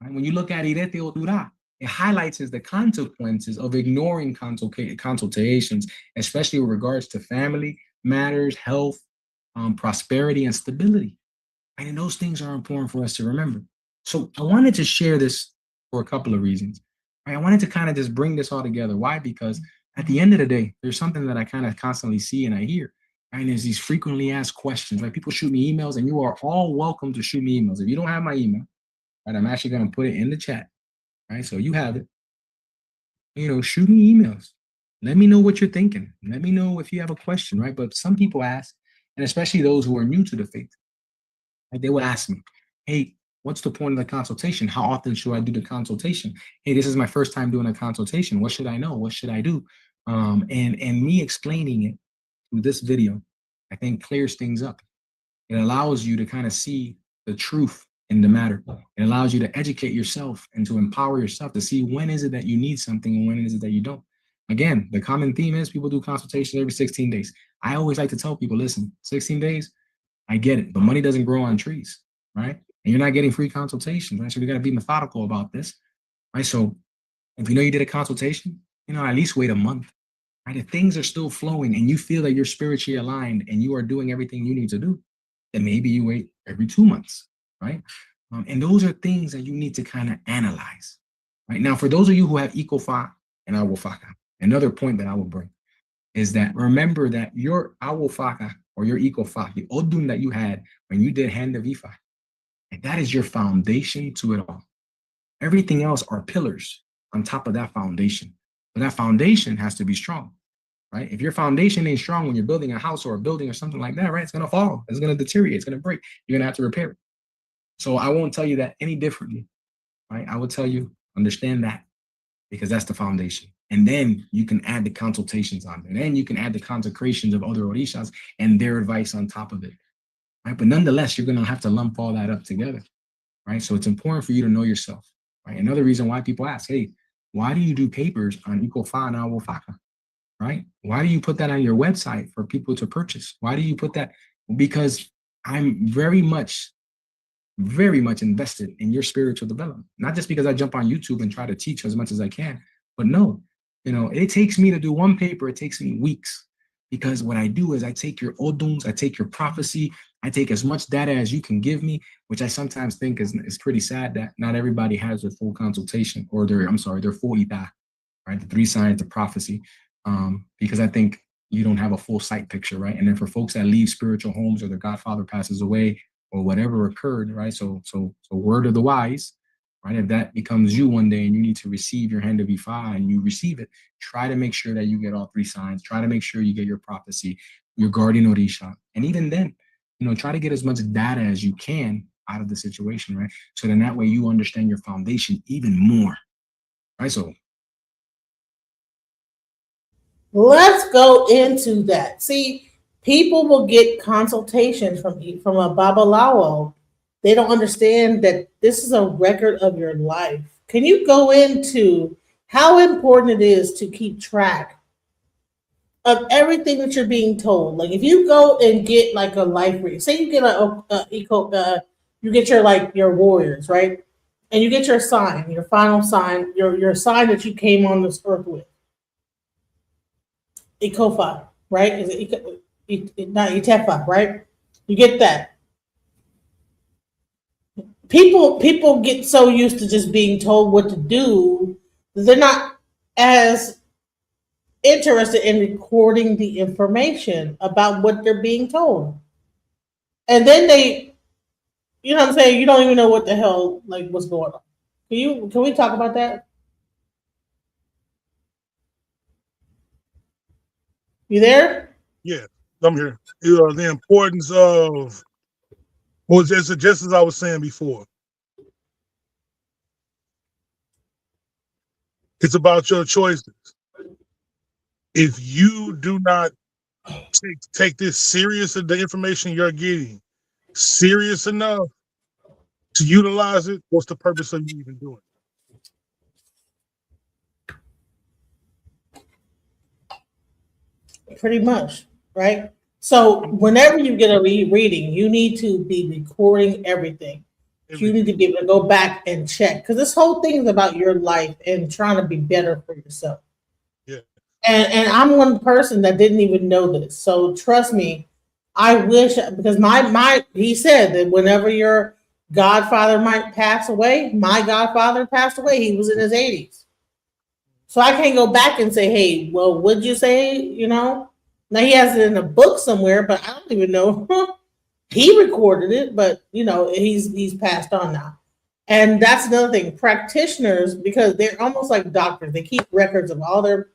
Right? When you look at Irete Odura, it highlights the consequences of ignoring consultations, especially with regards to family matters, health, prosperity, and stability. Right? And those things are important for us to remember. So I wanted to share this for a couple of reasons. Right? I wanted to kind of just bring this all together. Why? Because at the end of the day, there's something that I kind of constantly see and I hear. Right? And there's these frequently asked questions. Right? People shoot me emails, and you are all welcome to shoot me emails. If you don't have my email, right, I'm actually going to put it in the chat. Right? So you have it. Shoot me emails. Let me know what you're thinking. Let me know if you have a question, right? But some people ask, and especially those who are new to the faith, right, they would ask me, hey, what's the point of the consultation? How often should I do the consultation? Hey, this is my first time doing a consultation. What should I know? What should I do? And me explaining it through this video, I think clears things up. It allows you to kind of see the truth in the matter. It allows you to educate yourself and to empower yourself to see when is it that you need something and when is it that you don't. Again, the common theme is people do consultations every 16 days. I always like to tell people, listen, 16 days, I get it, but money doesn't grow on trees, right? And you're not getting free consultations, right? So we got to be methodical about this, right? So if you did a consultation, at least wait a month, right? If things are still flowing and you feel that you're spiritually aligned and you are doing everything you need to do, then maybe you wait every 2 months, right? And those are things that you need to kind of analyze, right? Now, for those of you who have Ecofa and Awofaka, another point that I will bring is that remember that your Awofaka or your Ecofa, the Odun that you had when you did Hand of Ifa, and that is your foundation to it all. Everything else are pillars on top of that foundation. But that foundation has to be strong, right? If your foundation ain't strong when you're building a house or a building or something like that, right, it's going to fall. It's going to deteriorate. It's going to break. You're going to have to repair it. So I won't tell you that any differently, right? I will tell you, understand that, because that's the foundation. And then you can add the consultations on it. And then you can add the consecrations of other Orishas and their advice on top of it, right? But nonetheless, you're going to have to lump all that up together, right? So it's important for you to know yourself, right? Another reason why people ask, hey, why do you do papers on Ecofa and Awofaka, right? Why do you put that on your website for people to purchase? Why do you put that? Because I'm very much invested in your spiritual development. Not just because I jump on YouTube and try to teach as much as I can, but no, it takes me to do one paper, it takes me weeks, because what I do is I take your oduns, I take your prophecy, I take as much data as you can give me, which I sometimes think is pretty sad that not everybody has their full consultation or their full ita, right? The 3 signs of prophecy, because I think you don't have a full sight picture, right? And then for folks that leave spiritual homes or their godfather passes away or whatever occurred, right? So word of the wise, right? If that becomes you one day and you need to receive your hand of Ifa and you receive it, try to make sure that you get all 3 signs. Try to make sure you get your prophecy, your guardian Orisha. And even then, try to get as much data as you can out of the situation, right? So then that way you understand your foundation even more, right? So let's go into that. See, people will get consultations from a babalawo. They don't understand that this is a record of your life. Can you go into how important it is to keep track of everything that you're being told? Like if you go and get like a life read, say you get you get your warriors, right? And you get your sign, your final sign, your sign that you came on this earth with. Ikofa, right? Is it not Itefa, right? You get that. People get so used to just being told what to do that they're not as interested in recording the information about what they're being told. And then they, you know what I'm saying, you don't even know what the hell, like, what's going on. Can we talk about that? You there? Yeah, I'm here. The importance of, just as I was saying before, it's about your choices. If you do not take this serious, the information you're getting serious enough to utilize it. What's the purpose of you even doing it? Pretty much, right? So whenever you get a reading, you need to be recording everything. You need to be able to go back and check, because this whole thing is about your life and trying to be better for yourself. Yeah. And I'm one person that didn't even know this. So trust me, I wish, because my he said that whenever your godfather might pass away, my godfather passed away. He was in his 80s. So I can't go back and say, hey, well, what'd you say? You know? Now he has it in a book somewhere, but I don't even know. He recorded it, but you know, he's passed on now. And that's another thing. Practitioners, because they're almost like doctors, they keep records of all their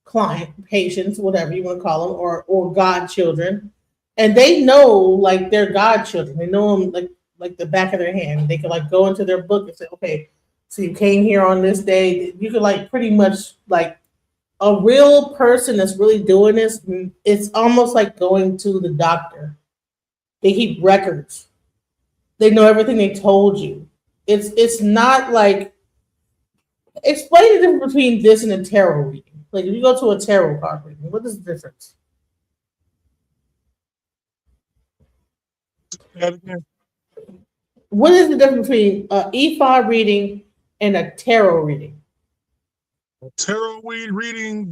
client, patients, whatever you want to call them, or godchildren, and they know like their godchildren. They know them like the back of their hand. They can like go into their book and say, okay, so you came here on this day. You could like pretty much like a real person that's really doing this. It's almost like going to the doctor. They keep records. They know everything they told you. It's not like, explain the difference between this and a tarot reading. Like if you go to a tarot card reading, what is the difference? What is the difference between an EFA reading and a tarot reading? A tarot reading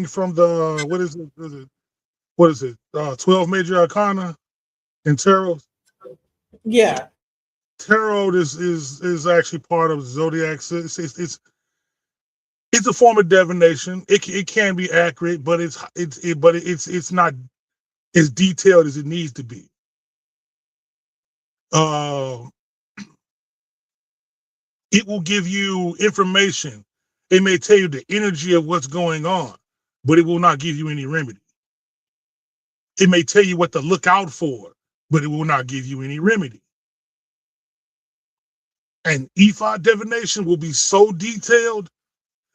from the what is it? 12 major arcana in tarot. Yeah. Tarot is actually part of zodiac. It's a form of divination. It can be accurate, but it's not as detailed as it needs to be. It will give you information. It may tell you the energy of what's going on, but it will not give you any remedy. It may tell you what to look out for, but it will not give you any remedy. And EFOD divination will be so detailed,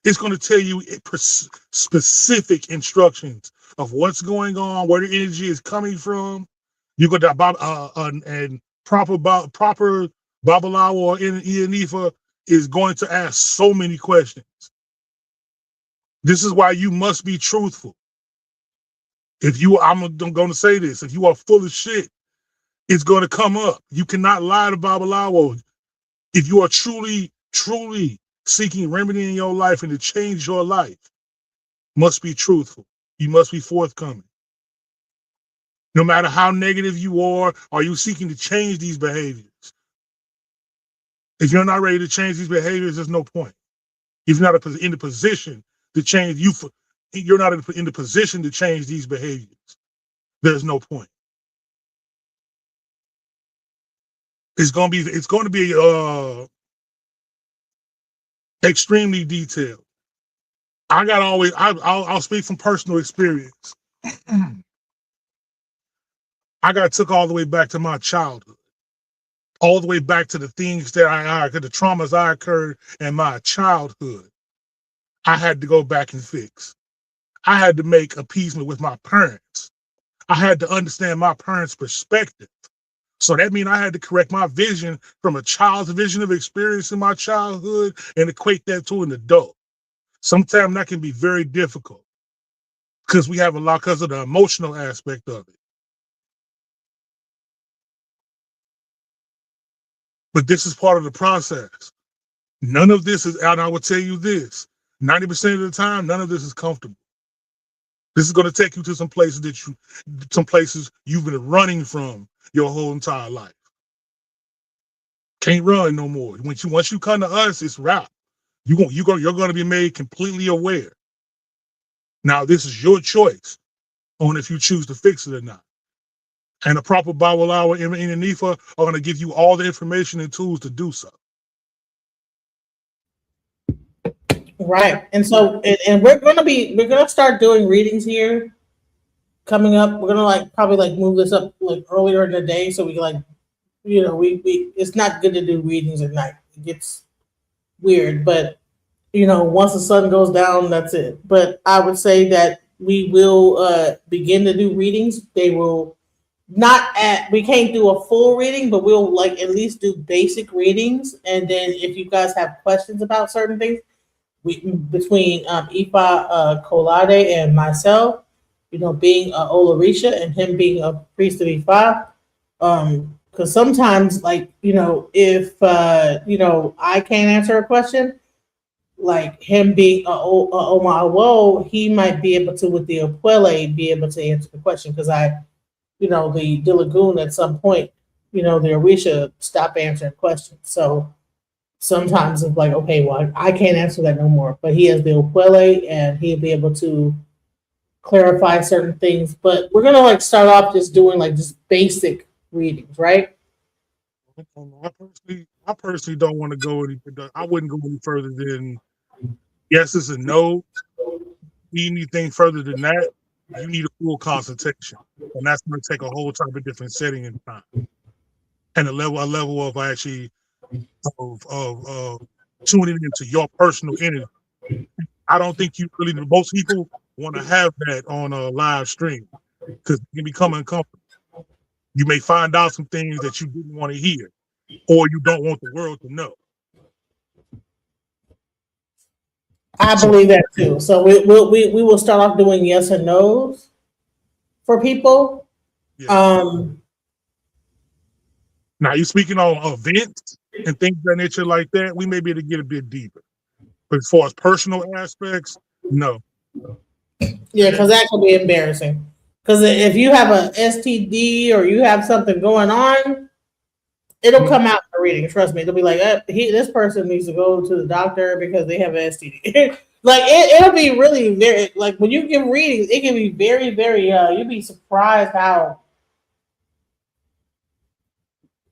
it's going to tell you specific instructions of what's going on, where the energy is coming from. You got that and proper Babalawo or Ianifa is going to ask so many questions. This is why you must be truthful. I'm going to say this, if you are full of shit, it's going to come up. You cannot lie to Babalawo. If you are truly seeking remedy in your life and to change your life, must be truthful. You must be forthcoming. No matter how negative you are you seeking to change these behaviors? If you're not ready to change these behaviors, there's no point. If you're not in the position to change, you're not in the position to change these behaviors, there's no point. It's going to be extremely detailed. I'll speak from personal experience. I got took all the way back to my childhood, all the way back to the things that the traumas I occurred in my childhood. I had to go back and fix. I had to make appeasement with my parents. I had to understand my parents' perspective. So that means I had to correct my vision from a child's vision of experience in my childhood and equate that to an adult. Sometimes that can be very difficult because because of the emotional aspect of it. But this is part of the process. None of this is, and I will tell you this, 90% of the time, none of this is comfortable. This is going to take you to some places you've been running from your whole entire life. Can't run no more. Once you come to us, it's wrap. You're going to be made completely aware. Now, this is your choice on if you choose to fix it or not. And the proper Bawalawa and Nifa are going to give you all the information and tools to do so. Right. And so, and we're going to start doing readings here coming up. We're going to probably move this up earlier in the day so we can it's not good to do readings at night. It gets weird, but once the sun goes down, that's it. But I would say that we will begin to do readings. They will not at we can't do a full reading, but we'll like at least do basic readings. And then if you guys have questions about certain things, we between Ifa Kolade and myself, being Olarisha and him being a priest of Ifa, because sometimes like if I can't answer a question, like him being Oma Awo, he might be able to with the Opuele be able to answer the question because the Dilagoon at some point, the Orisha stop answering questions. So sometimes it's like, okay, well, I can't answer that no more. But he has the Opuele and he'll be able to clarify certain things. But we're gonna like start off just doing like just basic readings, right? I personally don't want to go any. I wouldn't go any further than yeses and no. Anything further than that, you need a full consultation, and that's going to take a whole type of different setting and time, and a level of actually of tuning into your personal energy. I don't think most people want to have that on a live stream because it can become uncomfortable. You may find out some things that you didn't want to hear, or you don't want the world to know. I believe that too. So we will start off doing yes and no's for people. Yeah. Now you're speaking on events and things of that nature like that. We may be able to get a bit deeper, but as far as personal aspects, no. Yeah, because that could be embarrassing. Because if you have a STD or you have something going on, it'll come out in the reading. Trust me, it'll be like this person needs to go to the doctor because they have an STD. Like it'll be really very like when you give readings, it can be very very. You'd be surprised how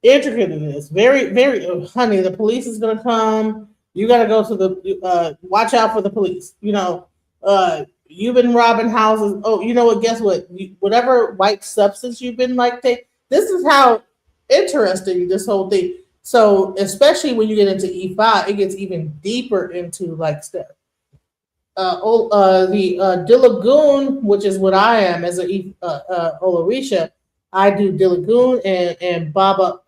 intricate it is. Very very. Honey, the police is gonna come. You gotta go to the watch out for the police. You've been robbing houses. Oh, you know what? Guess what? Whatever white substance you've been like taking. This is how interesting this whole thing. So especially when you get into E5, it gets even deeper into like stuff. The Dilagoon, which is what I am as a Olarisha, I do Dilagoon and Baba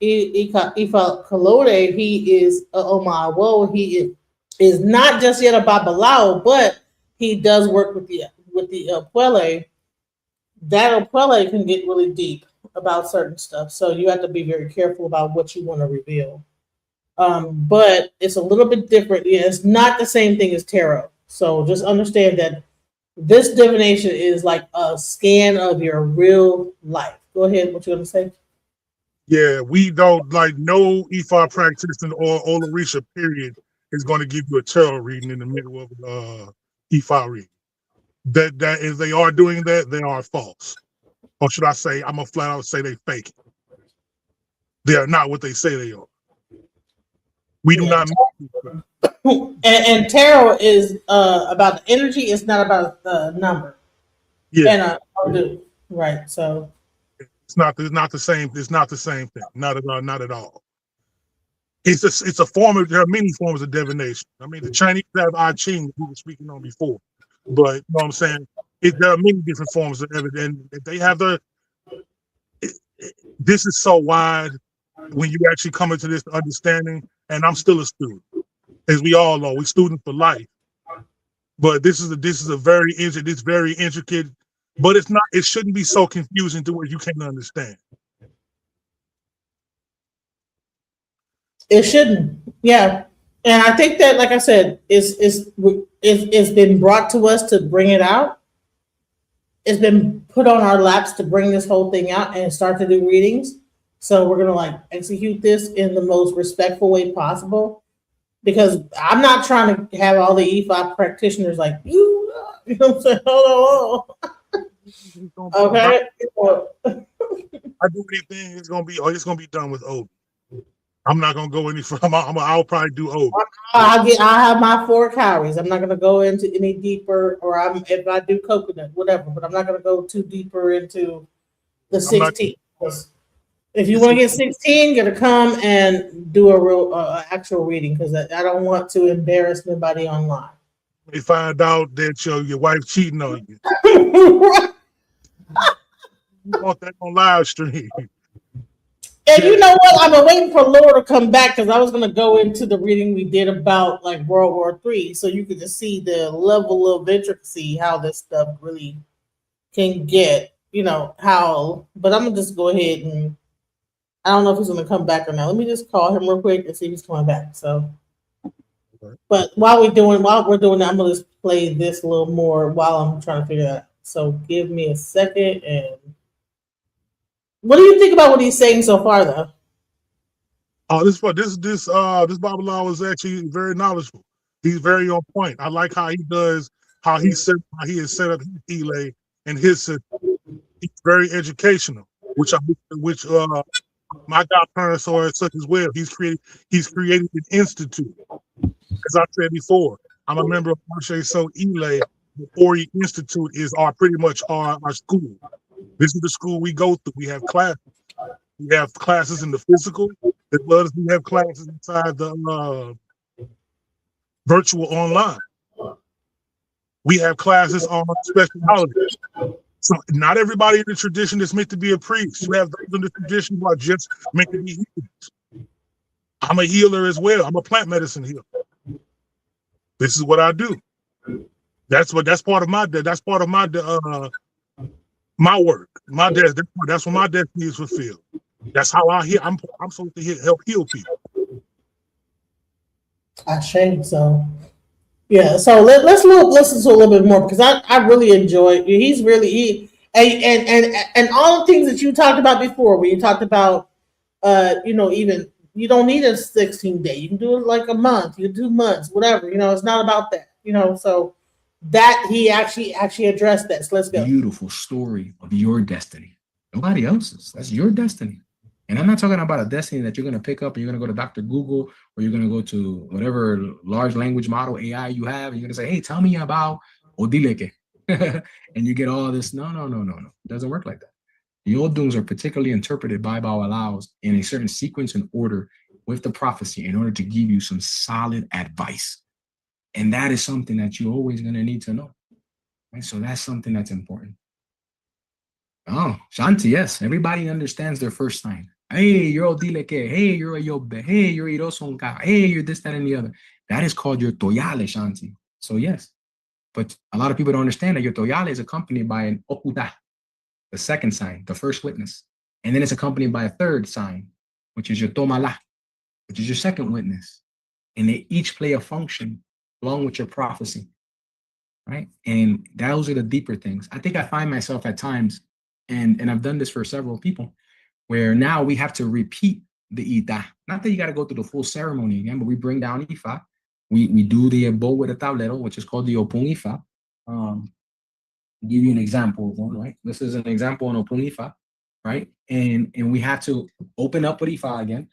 Ifa Kalode. He is Omawo. He is not just yet a Babalao, but he does work with the Opuele. That Opuele can get really deep about certain stuff, so you have to be very careful about what you want to reveal. But it's a little bit different. Yeah, it's not the same thing as tarot. So just understand that this divination is like a scan of your real life. Go ahead. What you gonna say? Yeah, we don't like no Ifa practitioner or Olarisha period is going to give you a tarot reading in the middle of Ifa reading. That if they are doing that, they are false. Or should I say, I'm gonna flat out say they fake it. They are not what they say they are. We do not. And tarot is about the energy. It's not about the number. Yeah. And right. So it's not the same. It's not the same thing. Not at all. Not at all. It's a form of. There are many forms of divination. I mean, the Chinese have I Ching we were speaking on before, but you know what I'm saying. There are many different forms of evidence. They have this is so wide when you actually come into this understanding. And I'm still a student, as we all know. We're students for life. But this is a very intricate. But it's not. It shouldn't be so confusing to where you can't understand. it shouldn't. Yeah, and I think that, like I said, it's been brought to us to bring it out. It's been put on our laps to bring this whole thing out and start to do readings. So we're gonna like execute this in the most respectful way possible, because I'm not trying to have all the E5 practitioners like you know what I'm saying? Hold on. Okay. I do anything. It's gonna be done with Obi. I'm not gonna go any further. I'll probably do Obi. I'll have my 4 calories. I'm not gonna go into any deeper, or if I do coconut, whatever. But I'm not gonna go too deeper into the 16. If you want to get 16, gotta come and do a real actual reading, because I don't want to embarrass anybody online. They find out that your wife cheating on you. You want that on live stream. And you know what? I've been waiting for Laura to come back because I was going to go into the reading we did about like World War III, so you could just see the level of intricacy how this stuff really can get. You know how, but I'm gonna just go ahead and I don't know if he's going to come back or not. Let me just call him real quick and see if he's coming back. So, but while we're doing that, I'm gonna just play this a little more while I'm trying to figure that out. So give me a second. And what do you think about what he's saying so far, though? Oh, this Babylon was actually very knowledgeable. He's very on point. I like how he does, how he has set up his Ele and his system. He's very educational, which my godparents are such as well. He's created an institute. As I said before, I'm a member of Marche So Ele. The Ori Institute is pretty much our school. This is the school we go through. We have classes. We have classes in the physical, as well as we have classes inside the virtual online. We have classes on special holidays. So not everybody in the tradition is meant to be a priest. You have those in the tradition who are just meant to be healers. I'm a healer as well. I'm a plant medicine healer. This is what I do. That's part of my my work. That's what my destiny is fulfilled. That's how I heal. I'm supposed to help heal people. I shame so. Yeah, so let's listen to a little bit more because I really enjoy it. He's really and all the things that you talked about before, where you talked about even you don't need a 16-day. You can do it like a month, you can do months, whatever. It's not about that. So that he actually addressed that. So let's go. Beautiful story of your destiny. Nobody else's. That's your destiny. And I'm not talking about a destiny that you're going to pick up and you're going to go to Dr. Google or you're going to go to whatever large language model AI you have. And you're going to say, hey, tell me about Odileke. And you get all this. No. It doesn't work like that. The Oduns are particularly interpreted by Baalaos in a certain sequence and order with the prophecy in order to give you some solid advice. And that is something that you're always going to need to know. Right? So that's something that's important. Oh, Shanti, yes. Everybody understands their first sign. Hey, you're Odileke. Hey, you're a Yobe. Hey, you're Irosonka. Hey, you're this, that, and the other. That is called your Toyale, Shanti. So yes. But a lot of people don't understand that your Toyale is accompanied by an Okuda, the second sign, the first witness. And then it's accompanied by a third sign, which is your Tomala, which is your second witness. And they each play a function along with your prophecy. Right? And those are the deeper things. I think I find myself at times, and I've done this for several people, where now we have to repeat the Ita. Not that you got to go through the full ceremony again, but we bring down Ifa. We do the ebo with a tablero, which is called the Opun Ifa. Give you an example of one, right? This is an example on Opun Ifa, right? And we have to open up with Ifa again.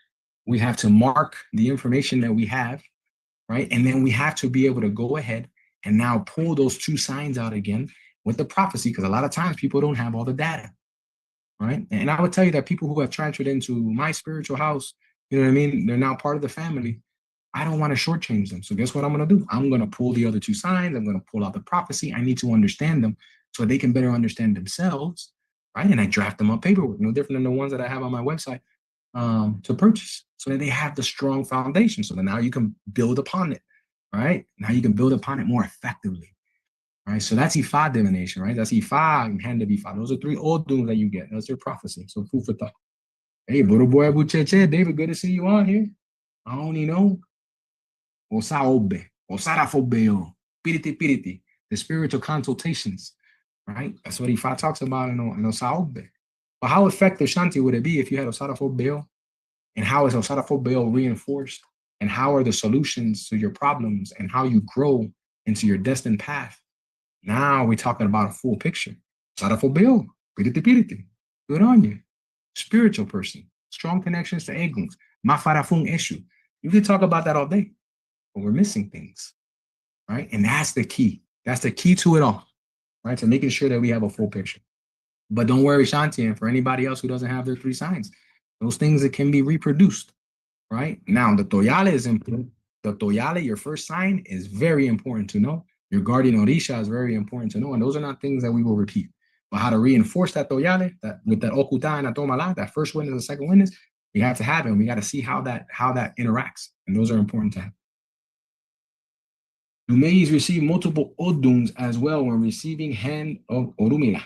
We have to mark the information that we have, right? And then we have to be able to go ahead and now pull those two signs out again with the prophecy, because a lot of times people don't have all the data, right? And I would tell you that people who have transferred into my spiritual house, you know what I mean? They're now part of the family. I don't want to shortchange them. So guess what I'm going to do? I'm going to pull the other two signs. I'm going to pull out the prophecy. I need to understand them so they can better understand themselves, right? And I draft them up paperwork, no different than the ones that I have on my website to purchase, so that they have the strong foundation. So that now you can build upon it, right? Now you can build upon it more effectively, right? So that's Ifa divination, right? That's Ifa and hand of Ifa. Those are three Oduns that you get. That's your prophecy. So food for thought. Hey, Buddha boy Abucheche, David, good to see you on here. I only know Osaobe, Osarafobeo, Piriti, the spiritual consultations, right? That's what Ifa talks about in Osaobe. But how effective, Shanti, would it be if you had Osarafobeo? And how is Osarafobeo reinforced? And how are the solutions to your problems and how you grow into your destined path? Now we're talking about a full picture. Osarafobeo, Piriti, good on you. Spiritual person, strong connections to Eguns, Mafarafung Eshu. You could talk about that all day, but we're missing things, right? And that's the key. That's the key to it all, right? To making sure that we have a full picture. But don't worry, Shanti, and for anybody else who doesn't have their three signs, those things that can be reproduced, right? Now, the Toyale is important. The Toyale, your first sign, is very important to know Your guardian Orisha is very important to know, and those are not things that we will repeat. But how to reinforce that Toyale, that with that Okuta and that Tomala, that first witness and the second witness, we have to have it, and we got to see how that interacts, and those are important to have. Numeis receive multiple Oduns as well when receiving hand of Orumila.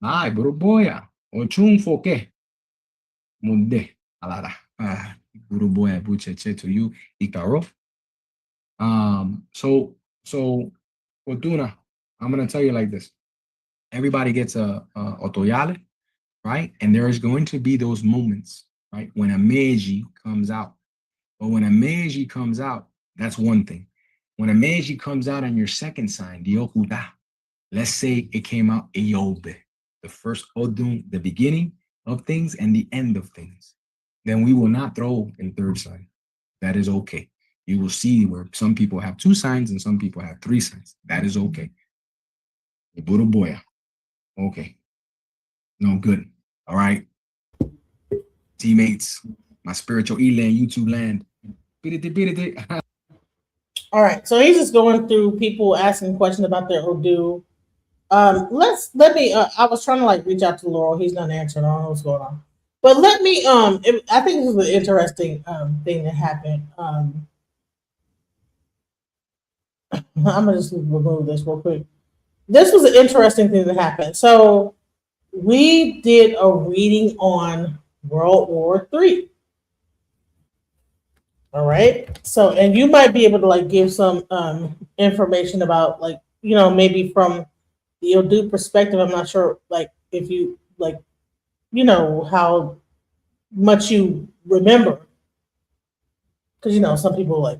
Ay, Buruboya, Ochun Foke, Munde, Alara, Buruboya, Bucheche to you, Ikaro. So Fortuna, I'm gonna tell you like this. Everybody gets a Otoyale, right? And there is going to be those moments, right? When a Meiji comes out. But when a Meiji comes out, that's one thing. When a Meiji comes out on your second sign, the Okuda, let's say it came out Eyobe, the first Odun, the beginning of things and the end of things, then we will not throw in third sign. That is okay. You will see where some people have 2 signs and some people have 3 signs. That is okay. The Buddha Boya. Okay. No good. All right. Teammates, my spiritual E-land, YouTube land. All right. So he's just going through people asking questions about their Odu. Let me I was trying to like reach out to Laurel. He's not answering. I don't know what's going on. But let me I think this is an interesting thing that happened. I'm gonna just remove this real quick. This was an interesting thing that happened. So we did a reading on World War III. All right. So, and you might be able to like give some information about like, you know, maybe from the Odu perspective. I'm not sure like if you like, you know, how much you remember. Because, you know, some people like,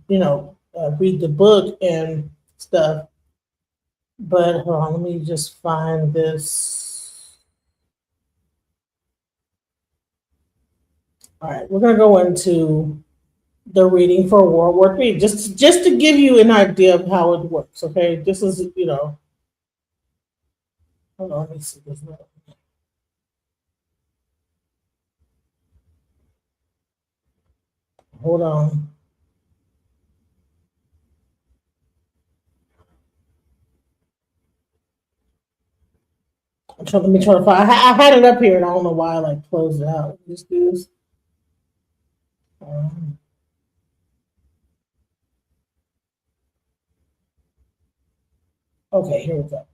you know, read the book and stuff. But hold on, let me just find this. All right, we're gonna go into the reading for World War III, just to give you an idea of how it works. Okay, this is, you know. Hold on, let me see this. Hold on. Let me try to find. I had it up here, and I don't know why I like closed it out. Just do this. Okay, here we go.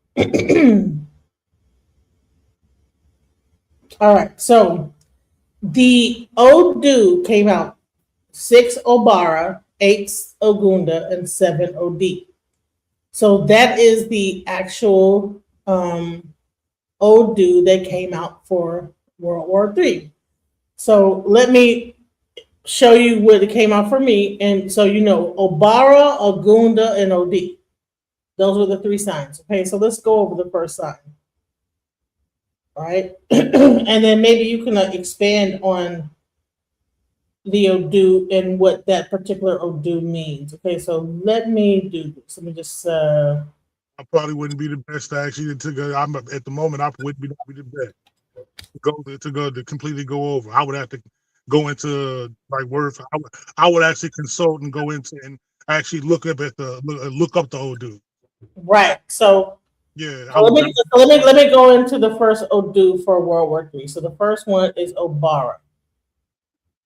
All right, so the Odu came out 6 Obara, 8 Ogunda, and 7 Od. So that is the actual Odu that came out for World War III. So let me show you what it came out for me. And so, you know, Obara, Ogunda, and Od. Those were the 3 signs. Okay, so let's go over the first sign. All right. And then maybe you can expand on the Odu and what that particular Odu means. Okay, so let me do this. Let me just I probably wouldn't be the best actually to go. I'm at the moment. I wouldn't be the best to completely go over. I would have to go into like word. I would actually consult and go into and actually look up the Odu. Right. So yeah. So let me go into the first Odu for World War III. So the first one is Obara.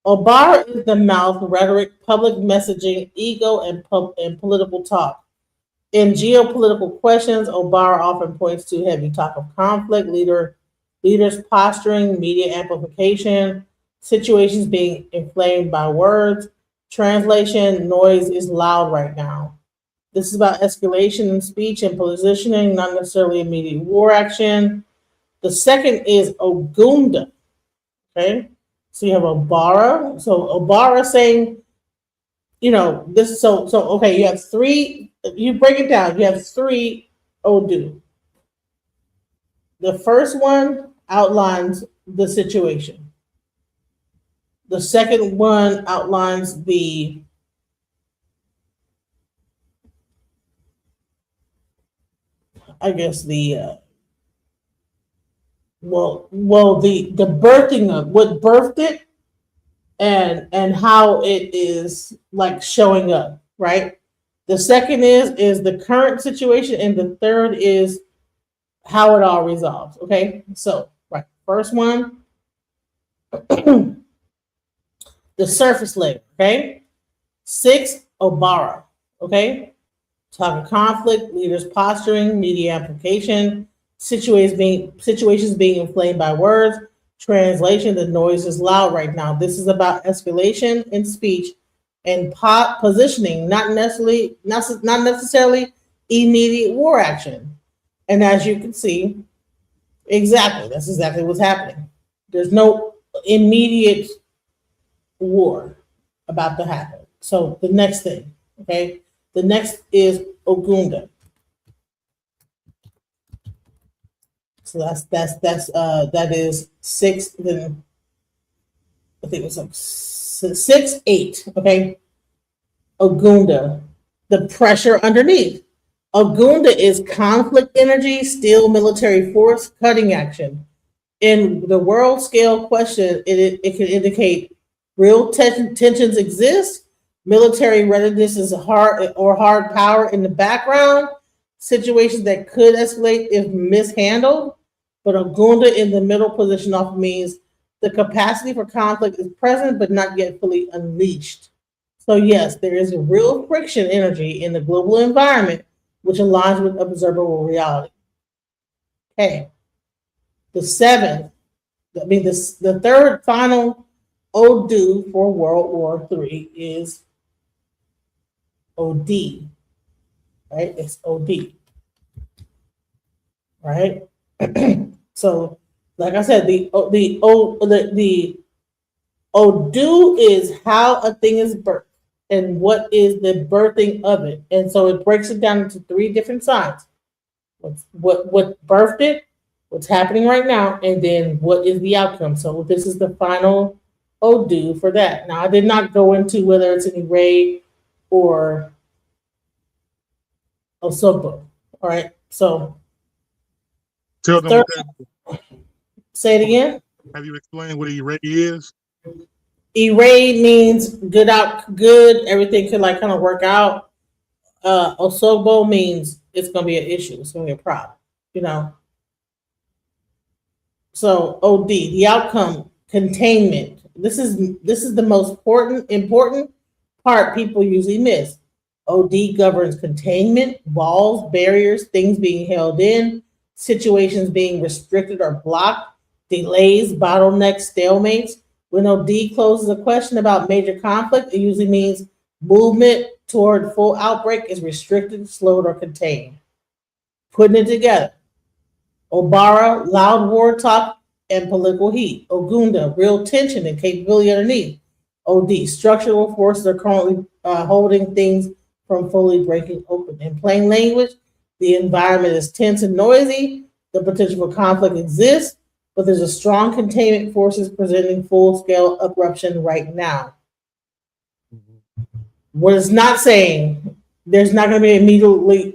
Obara is the mouth, rhetoric, public messaging, ego, and political talk. In geopolitical questions, Obara often points to heavy talk of conflict, leaders posturing, media amplification, situations being inflamed by words. Translation, noise is loud right now. This is about escalation in speech and positioning, not necessarily immediate war action. The second is Ogunda. Okay. So you have Obara. So Obara saying, you know, this, so okay, you have 3, you break it down, you have 3 Odu. The first one outlines the situation. The second one outlines the the birthing of what birthed it and how it is like showing up, right? The second is the current situation, and the third is how it all resolves. Okay, so right, first one, the surface layer. Okay, 6 Obara. Okay, talking conflict, leaders posturing, media amplification, situations being inflamed by words. Translation: the noise is loud right now. This is about escalation in speech and positioning, not necessarily immediate war action. And as you can see, that's exactly what's happening. There's no immediate war about to happen. So the next thing, okay, the next is Ogunda. So that is 6. Then I think it's like 6, 8. Okay, Ogunda, the pressure underneath. Ogunda is conflict energy, steel military force, cutting action. In the world scale question, it can indicate real tensions exist, military readiness is hard power in the background, situations that could escalate if mishandled. But Ogunda in the middle position often means the capacity for conflict is present but not yet fully unleashed. So yes, there is a real friction energy in the global environment, which aligns with observable reality. Okay. The third final Odu for World War III is OD, right? It's OD, right? So, like I said, the Odu is how a thing is birthed and what is the birthing of it, and so it breaks it down into 3 different sides: what birthed it, what's happening right now, and then what is the outcome. So this is the final Odu for that. Now, I did not go into whether it's an array or Osobo. All right. So Tell them what that, say it again. have you explained what array is? Array means good, everything could like kind of work out. Osobo means it's gonna be an issue, it's gonna be a problem, you know. So OD, the outcome, containment. This is the most important part people usually miss. OD governs containment, walls, barriers, things being held in, situations being restricted or blocked, delays, bottlenecks, stalemates. When OD closes a question about major conflict, it usually means movement toward full outbreak is restricted, slowed, or contained. Putting it together. Obara, loud war talk and political heat. Ogunda, real tension and capability underneath. OD, structural forces are currently holding things from fully breaking open. In plain language, the environment is tense and noisy. The potential for conflict exists, but there's a strong containment forces presenting full-scale eruption right now. What it's not saying, there's not going to be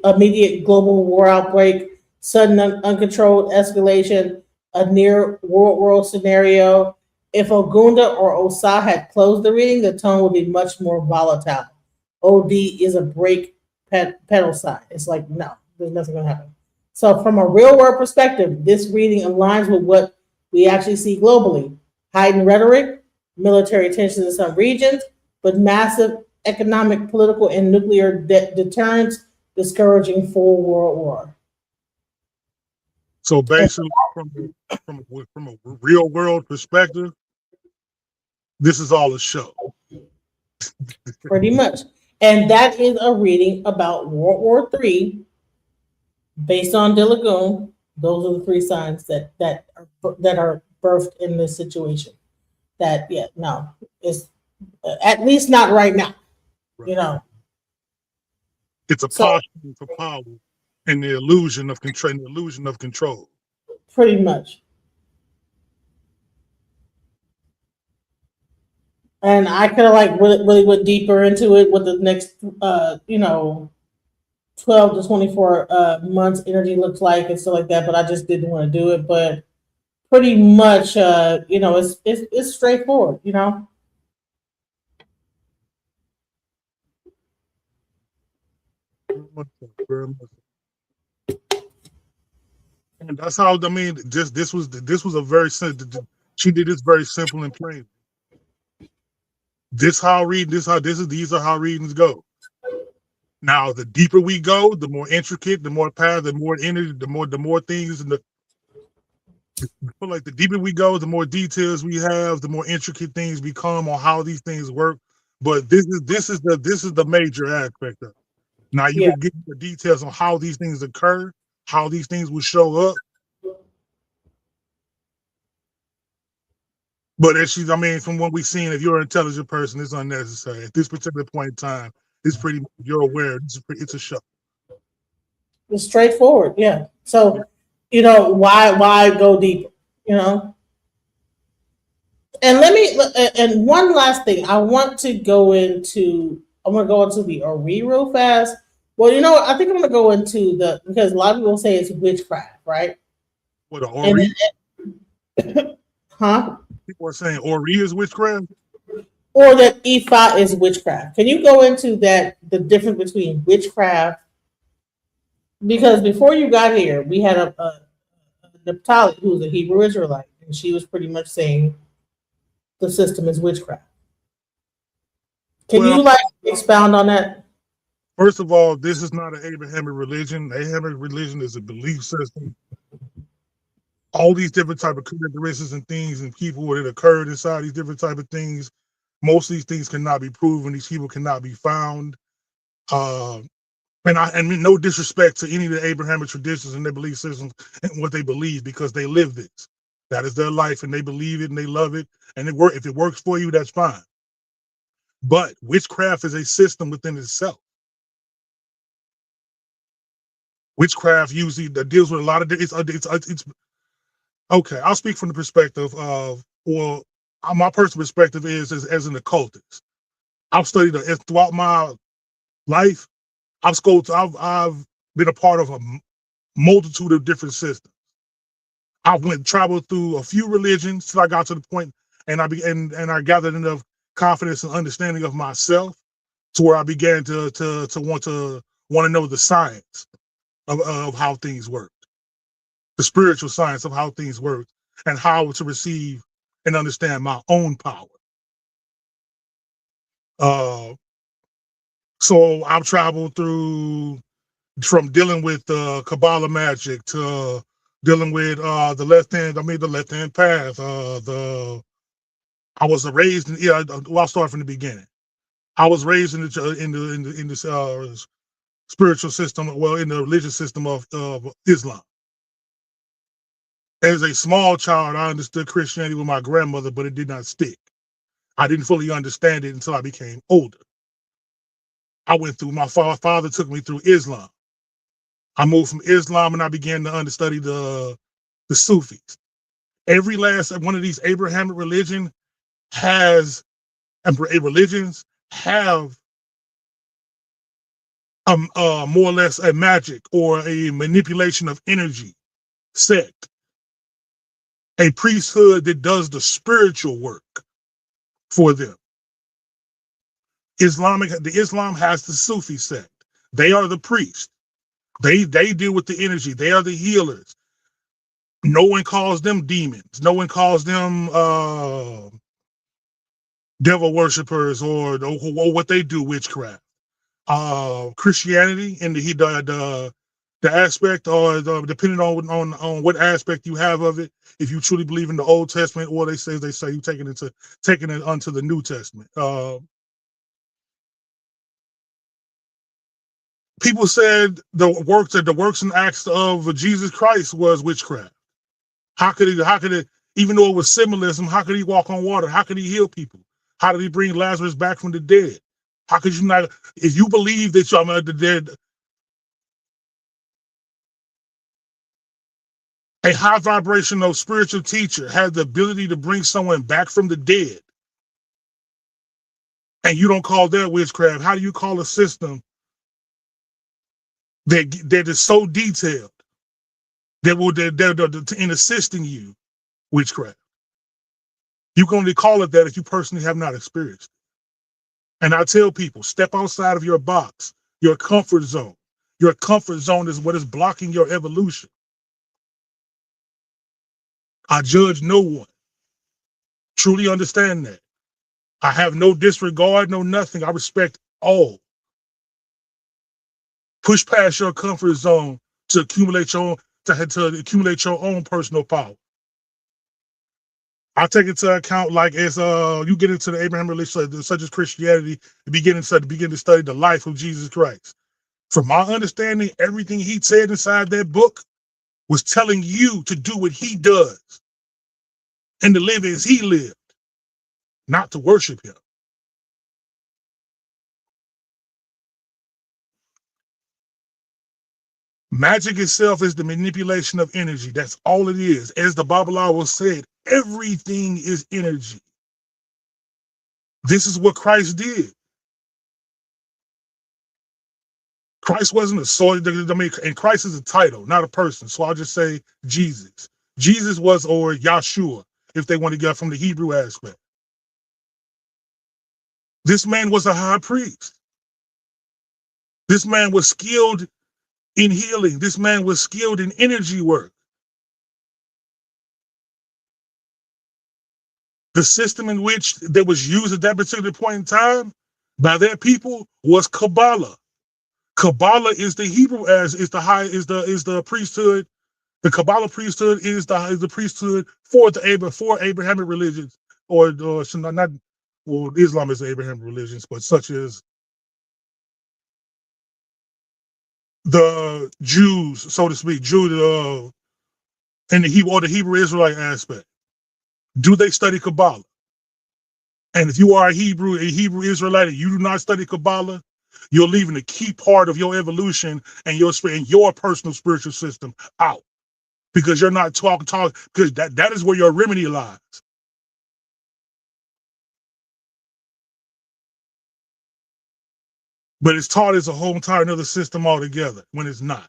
immediate global war outbreak, sudden uncontrolled escalation, a near world scenario. If Ogunda or Osa had closed the reading, the tone would be much more volatile. OD is a break pedal sign. It's like, no, there's nothing going to happen. So from a real world perspective, this reading aligns with what we actually see globally. Heightened rhetoric, military tensions in some regions, but massive economic, political, and nuclear deterrence, discouraging full world war. So basically, from a real world perspective, this is all a show. Pretty much. And that is a reading about World War III based on De Lagoon. Those are the 3 signs that are birthed in this situation. That, yeah, no, it's at least not right now, Right. you know. It's a posturing for power and the illusion of control. Pretty much. And I could have like really went deeper into it with the next 12 to 24 months energy looks like and stuff like that, but I just didn't want to do it. But pretty much it's straightforward, you know. Very much so, very much so. And that's how, I mean, just this was a very simple. She did this very simple and plain. These are how readings go. Now, the deeper we go, the more intricate, the more power, the more energy, the more things, and like the deeper we go, the more details we have, the more intricate things become on how these things work. But this is the major aspect of it. Now you can get the details on how these things occur, how these things will show up. But I mean, from what we've seen, if you're an intelligent person, it's unnecessary. At this particular point in time, it's pretty, you're aware, it's a show. It's straightforward, yeah. So, you know, why go deeper, you know? And and one last thing, I want to go into the Ori real fast. Well, you know what? I think I'm going to go into because a lot of people say it's witchcraft, right? What, Ori? Huh? People are saying Ori is witchcraft? Or that Ifa is witchcraft. Can you go into the difference between witchcraft? Because before you got here, we had a Naphtali who's a Hebrew Israelite, and she was pretty much saying the system is witchcraft. Can you expound on that? First of all, this is not an Abrahamic religion. The Abrahamic religion is a belief system. All these different type of characteristics and things and people that occurred inside these different type of things, most of these things cannot be proven. These people cannot be found. And no disrespect to any of the Abrahamic traditions and their belief systems and what they believe, because they live this. That is their life, and they believe it and they love it. And if it works for you, that's fine. But witchcraft is a system within itself. Witchcraft usually deals with a lot of it's okay. I'll speak from the perspective of, well, my personal perspective is as an occultist. I've studied throughout my life. I've been a part of a multitude of different systems. I traveled through a few religions till I got to the point, and I gathered enough confidence and understanding of myself to where I began to want to know the science of how things work, the spiritual science of how things work, and how to receive and understand my own power. So I've traveled from dealing with Kabbalah magic to dealing with the left hand path. I was raised in, I'll start from the beginning. I was raised in this spiritual system, well, in the religious system of Islam. As a small child, I understood Christianity with my grandmother, but it did not stick. I didn't fully understand it until I became older. My father took me through Islam. I moved from Islam and I began to understudy the Sufis. Every last one of these Abrahamic religions have more or less a magic or a manipulation of energy sect, a priesthood that does the spiritual work for them. Islam has the Sufi sect. They are the priests. They deal with the energy. They are the healers. No one calls them demons. No one calls them devil worshippers or what they do, witchcraft. Christianity and the aspect, or depending on what aspect you have of it, if you truly believe in the Old Testament, or they say you taking it unto the New Testament. People said the works and acts of Jesus Christ was witchcraft. How could it, even though it was symbolism, how could he walk on water? How could he heal people? How did he bring Lazarus back from the dead? How could you not, if you believe that you're the dead, a high vibrational spiritual teacher has the ability to bring someone back from the dead, and you don't call that witchcraft? How do you call a system that is so detailed that in assisting you witchcraft? You can only call it that if you personally have not experienced it. And I tell people, step outside of your box, your comfort zone. Your comfort zone is what is blocking your evolution. I judge no one. Truly understand that. I have no disregard, no nothing. I respect all. Push past your comfort zone to accumulate your own, to accumulate your own personal power. I take into account, like, as you get into the Abraham religion, such as Christianity, to begin to study the life of Jesus Christ. From my understanding, everything he said inside that book was telling you to do what he does and to live as he lived, not to worship him. Magic itself is the manipulation of energy. That's all it is. As the Babalawo said, everything is energy. This is what Christ did. Christ wasn't a sword. I mean, and Christ is a title, not a person. So I'll just say Jesus. Jesus was, or Yahshua, if they want to get from the Hebrew aspect. This man was a high priest. This man was skilled in healing. This man was skilled in energy work. The system in which that was used at that particular point in time by their people was Kabbalah. Kabbalah is the Hebrew is the priesthood. The Kabbalah priesthood is the priesthood for the Abrahamic religions, or not. Well, Islam is the Abrahamic religions, but such as the Jews, so to speak, and the Hebrew Israelite aspect. Do they study Kabbalah? And if you are a Hebrew Israelite, and you do not study Kabbalah, you're leaving a key part of your evolution and your personal spiritual system out, because you're not talking, because that is where your remedy lies. But it's taught as a whole entire another system altogether, when it's not.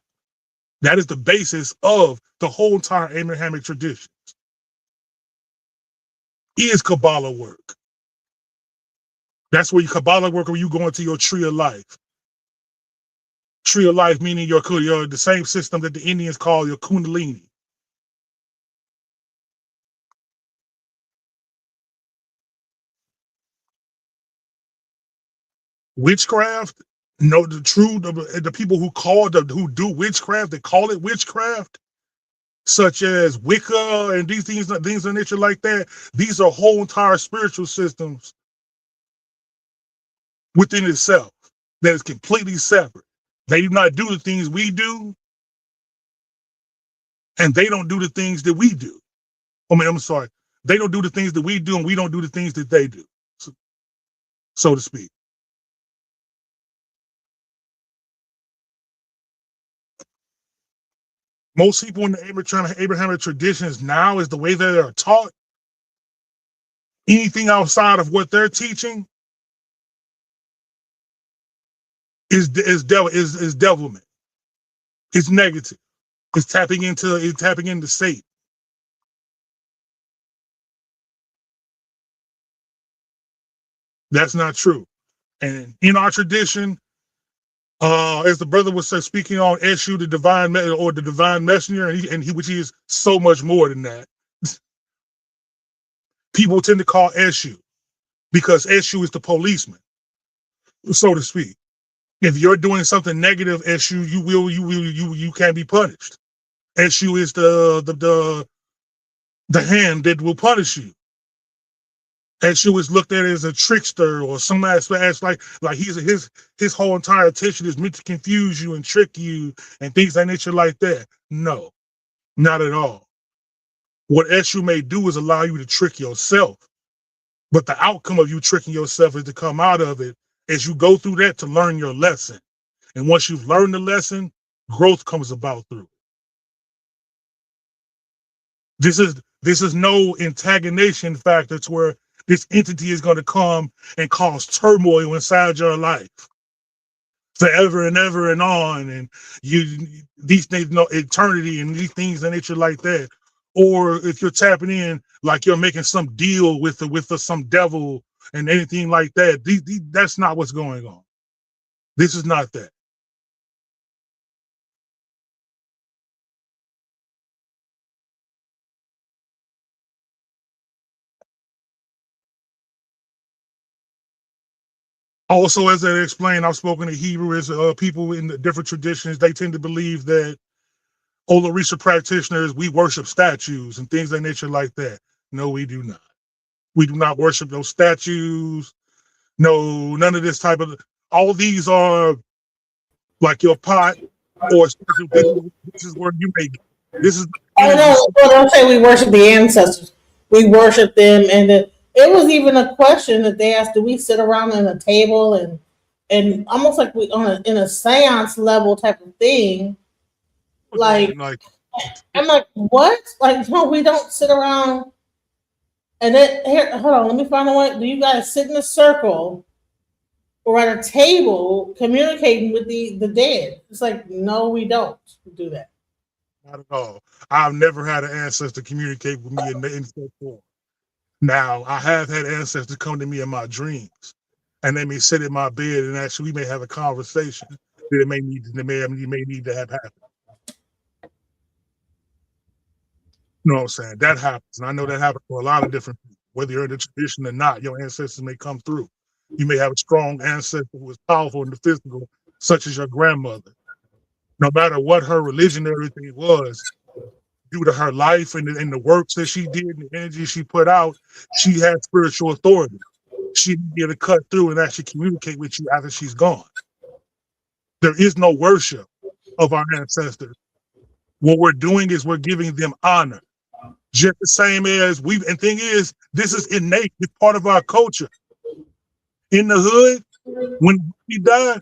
That is the basis of the whole entire Abrahamic traditions. Is Kabbalah work. That's where Kabbalah work, where you go into your tree of life. Tree of life meaning your the same system that the Indians call your Kundalini. Witchcraft, no, the people who do witchcraft, they call it witchcraft, such as Wicca and these things of nature like that. These are whole entire spiritual systems within itself that is completely separate. They do not do the things we do, and they don't do the things that we do. I'm sorry. They don't do the things that we do, and we don't do the things that they do, so to speak. Most people in the Abrahamic traditions now, is the way that they are taught. Anything outside of what they're teaching is devilment. It's negative. It's tapping into Satan. That's not true. And in our tradition, as the brother was speaking on Eshu, the divine messenger, which he is so much more than that. People tend to call Eshu because Eshu is the policeman, so to speak. If you're doing something negative, Eshu, you can be punished. Eshu is the hand that will punish you. Eshu is looked at as a trickster or some aspect, like his whole entire attention is meant to confuse you and trick you and things of nature like that. No, not at all. What Eshu may do is allow you to trick yourself, but the outcome of you tricking yourself is to come out of it as you go through that to learn your lesson. And once you've learned the lesson, growth comes about through it. This is no antagonization factor to where this entity is going to come and cause turmoil inside your life forever and ever and on, and these things, eternity and these things of nature like that. Or if you're tapping in like you're making some deal with some devil and anything like that, that's not what's going on. This is not that. Also, as I explained, I've spoken to Hebrews, people in the different traditions, they tend to believe that Olarisa practitioners, we worship statues and things of nature like that. No, we do not. We do not worship those statues. No, none of this type of, all these are like your pot or this is where you make, this is. Oh no, don't say we worship the ancestors. We worship them, and it was even a question that they asked: do we sit around at a table and almost like we in a seance level type of thing? Like I'm like, what? Like, no, we don't sit around. And then here, hold on, let me find a way. Do you guys sit in a circle or at a table communicating with the dead? It's like, no, we don't do that. Not at all. I've never had an ancestor communicate with me in such form. Now, I have had ancestors come to me in my dreams, and they may sit in my bed, and actually we may have a conversation that may need to have happened. You know what I'm saying? That happens, and I know that happens for a lot of different people. Whether you're in the tradition or not, your ancestors may come through. You may have a strong ancestor who was powerful in the physical, such as your grandmother. No matter what her religion or everything was, due to her life and the works that she did and the energy she put out, she had spiritual authority. She didn't be able to cut through and actually communicate with you after she's gone. There is no worship of our ancestors. What we're doing is we're giving them honor. Just the same as and thing is, this is innate, it's part of our culture. In the hood, when he died,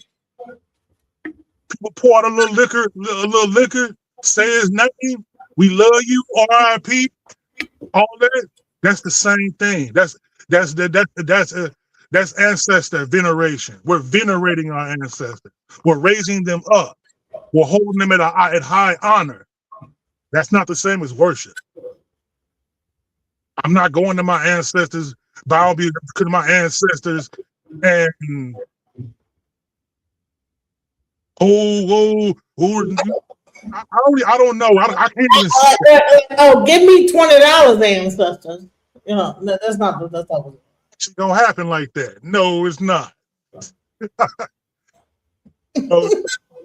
people pour out a little liquor, say his name, we love you, R.I.P., all that. That's the same thing. That's ancestor veneration. We're venerating our ancestors. We're raising them up. We're holding them at high honor. That's not the same as worship. I'm not going to my ancestors, bow to my ancestors, and I don't know. I can't even say. Give me $20, ancestors. You know, that's not what it don't happen like that. No, it's not. No,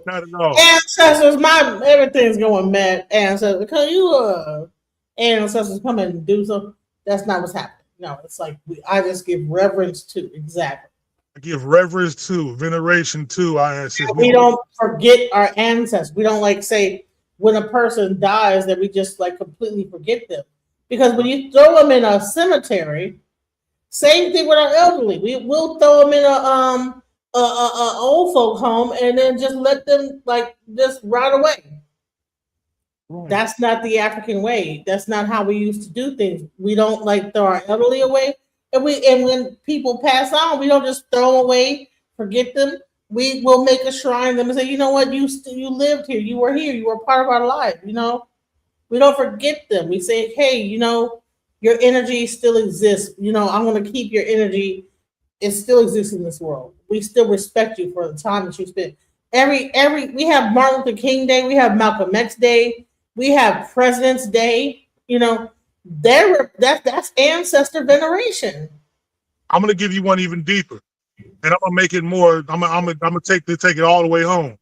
not at all. Ancestors, everything's going mad. Ancestors, because you ancestors come in and do something. That's not what's happening. No, it's like I just give reverence to exactly. I give reverence to, veneration to our ancestors. We don't forget our ancestors. We don't like say when a person dies that we just like completely forget them. Because when you throw them in a cemetery, same thing with our elderly. We'll throw them in a old folk home and then just let them like just rot away. Right. That's not the African way. That's not how we used to do things. We don't like throw our elderly away. And when people pass on, we don't just throw them away, forget them. We will make a shrine to them and say, you know what, you lived here, you were here, you were part of our life. You know, we don't forget them. We say, hey, you know, your energy still exists. You know, I'm going to keep your energy. It still exists in this world. We still respect you for the time that you spent. We have Martin Luther King Day, we have Malcolm X Day, we have President's Day. You know, that's ancestor veneration. I'm gonna give you one even deeper, and I'm gonna make it more. I'm gonna take it all the way home.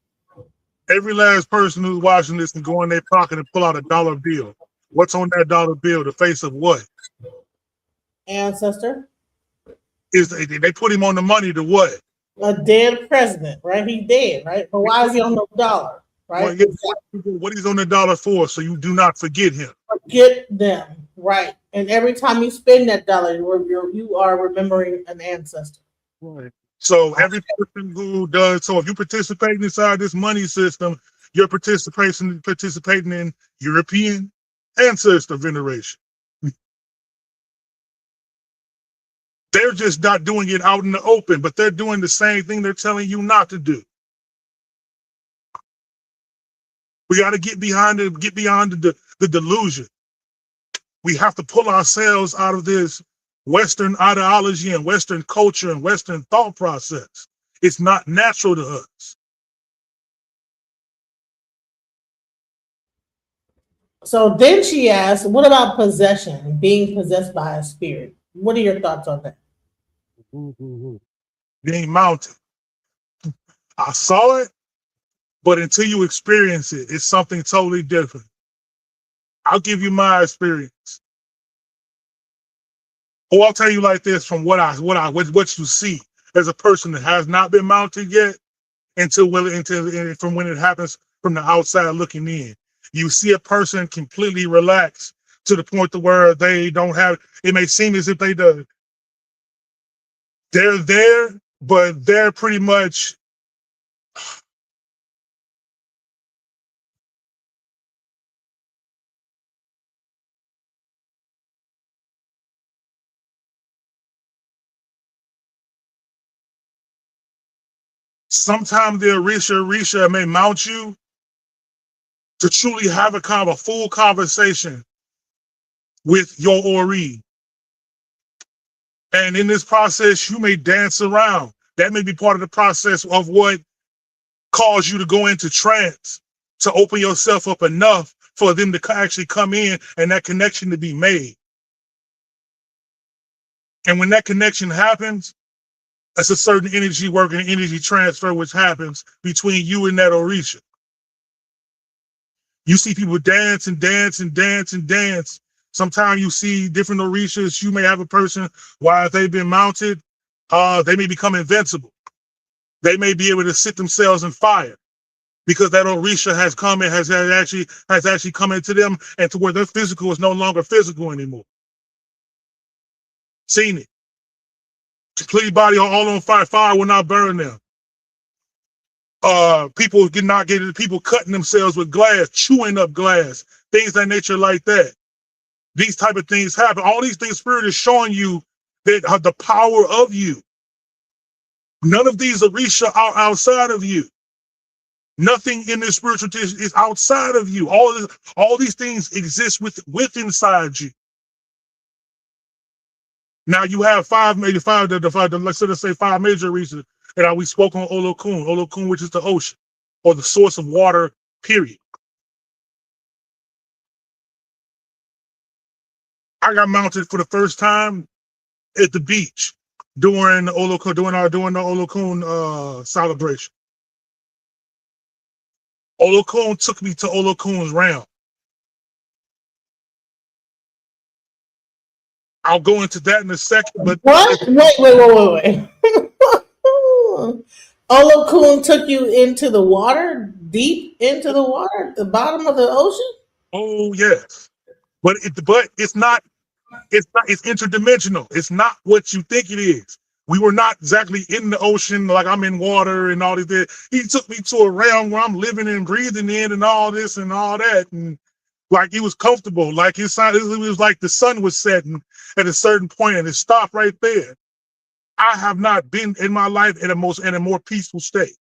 Every last person who's watching this can go in their pocket and pull out a dollar bill. What's on that dollar bill? The face of what? Ancestor. They put him on the money to what? A dead president, right? He's dead, right? But why is he on the dollar? Right? What he's on the dollar for, so you do not forget him. Forget them, right? And every time you spend that dollar, you are remembering an ancestor. Right. So every person who does, so if you participate inside this money system, you're participating in European ancestor veneration. They're just not doing it out in the open, but they're doing the same thing they're telling you not to do. We got to get beyond the delusion. We have to pull ourselves out of this Western ideology and Western culture and Western thought process. It's not natural to us. So then she asked, what about possession, being possessed by a spirit? What are your thoughts on that? Being mounted. I saw it, but until you experience it, it's something totally different. I'll give you my experience. Or I'll tell you like this from what you see as a person that has not been mounted yet until from when it happens from the outside looking in. You see a person completely relaxed to the point to where they don't have, it may seem as if they do. They're there, but they're pretty much sometimes the Orisha may mount you to truly have a full conversation with your Ori. And in this process, you may dance around. That may be part of the process of what caused you to go into trance, to open yourself up enough for them to actually come in and that connection to be made. And when that connection happens, that's a certain energy work and energy transfer which happens between you and that Orisha. You see people dance and dance and dance and dance. Sometimes you see different Orishas. You may have a person, while they've been mounted, they may become invincible. They may be able to sit themselves in fire because that Orisha has come and has actually come into them, and to where their physical is no longer physical anymore. Seen it. Complete body all on fire. Fire will not burn them. People people cutting themselves with glass, chewing up glass, things of that nature like that. These type of things happen. All these things, Spirit is showing you that the power of you. None of these Orisha are outside of you. Nothing in this spiritual tradition is outside of you. All these things exist with inside you. Now you have let's say five major Orishas. And we spoke on Olokun, which is the ocean or the source of water, period. I got mounted for the first time at the beach during the Olokun celebration. Olokun took me to Olokun's realm. I'll go into that in a second. But what? Wait. Olokun took you into the water, deep into the water, the bottom of the ocean? Oh yes. But it's not. It's interdimensional. It's not what you think it is. We were not exactly in the ocean like I'm in water and all this. He took me to a realm where I'm living and breathing in and all this and all that. And like he was comfortable. Like it was like the sun was setting at a certain point and it stopped right there. I have not been in my life in a more peaceful state.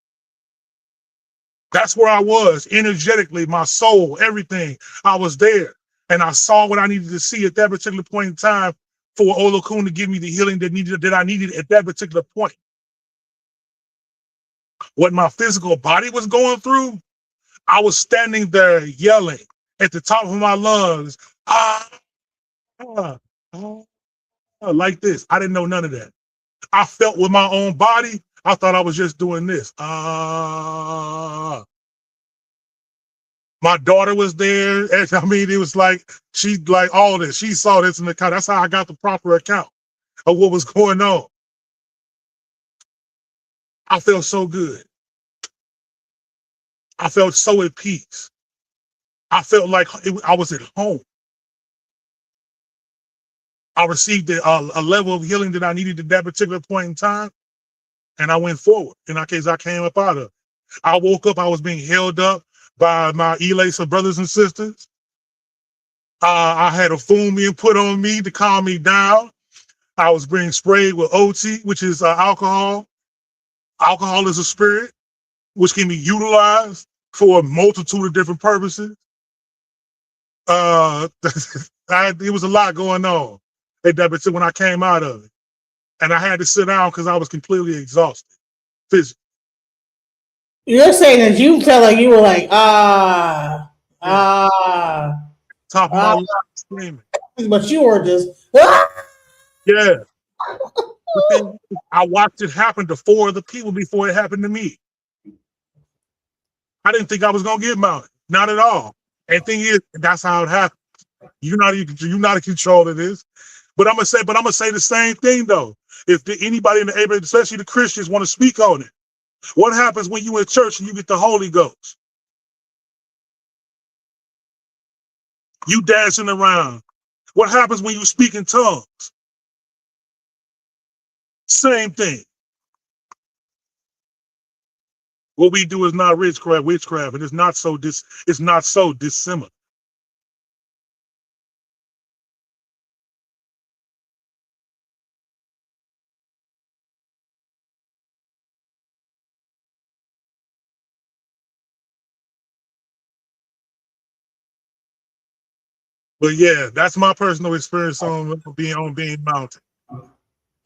That's where I was energetically, my soul, everything. I was there. And I saw what I needed to see at that particular point in time for Olokun to give me the healing that I needed at that particular point. What my physical body was going through, I was standing there yelling at the top of my lungs, like this. I didn't know none of that. I felt with my own body. I thought I was just doing this. My daughter was there. And, I mean, it was like, she like all this. She saw this in the account. That's how I got the proper account of what was going on. I felt so good. I felt so at peace. I felt like I was at home. I received a level of healing that I needed at that particular point in time. And I went forward. In that case, I came up out of it. I woke up, I was being held up by my Elasa brothers and sisters. I had a foam being put on me to calm me down. I was being sprayed with OT, which is alcohol. Alcohol is a spirit, which can be utilized for a multitude of different purposes. It was a lot going on at that particular when I came out of it. And I had to sit down because I was completely exhausted physically. You're saying that you felt like you were like, Top of my lungs screaming. But you were just, Yeah. The thing is, I watched it happen to 4 other people before it happened to me. I didn't think I was gonna get mounted, not at all. And thing is, that's how it happened. You're not in control of this. But I'm gonna say the same thing though. If anybody in the neighborhood, especially the Christians, want to speak on it, what happens when you in church and you get the Holy Ghost? You dancing around. What happens when you speak in tongues? Same thing. What we do is not witchcraft, and it's not so dissimilar. But yeah, that's my personal experience on being mounted.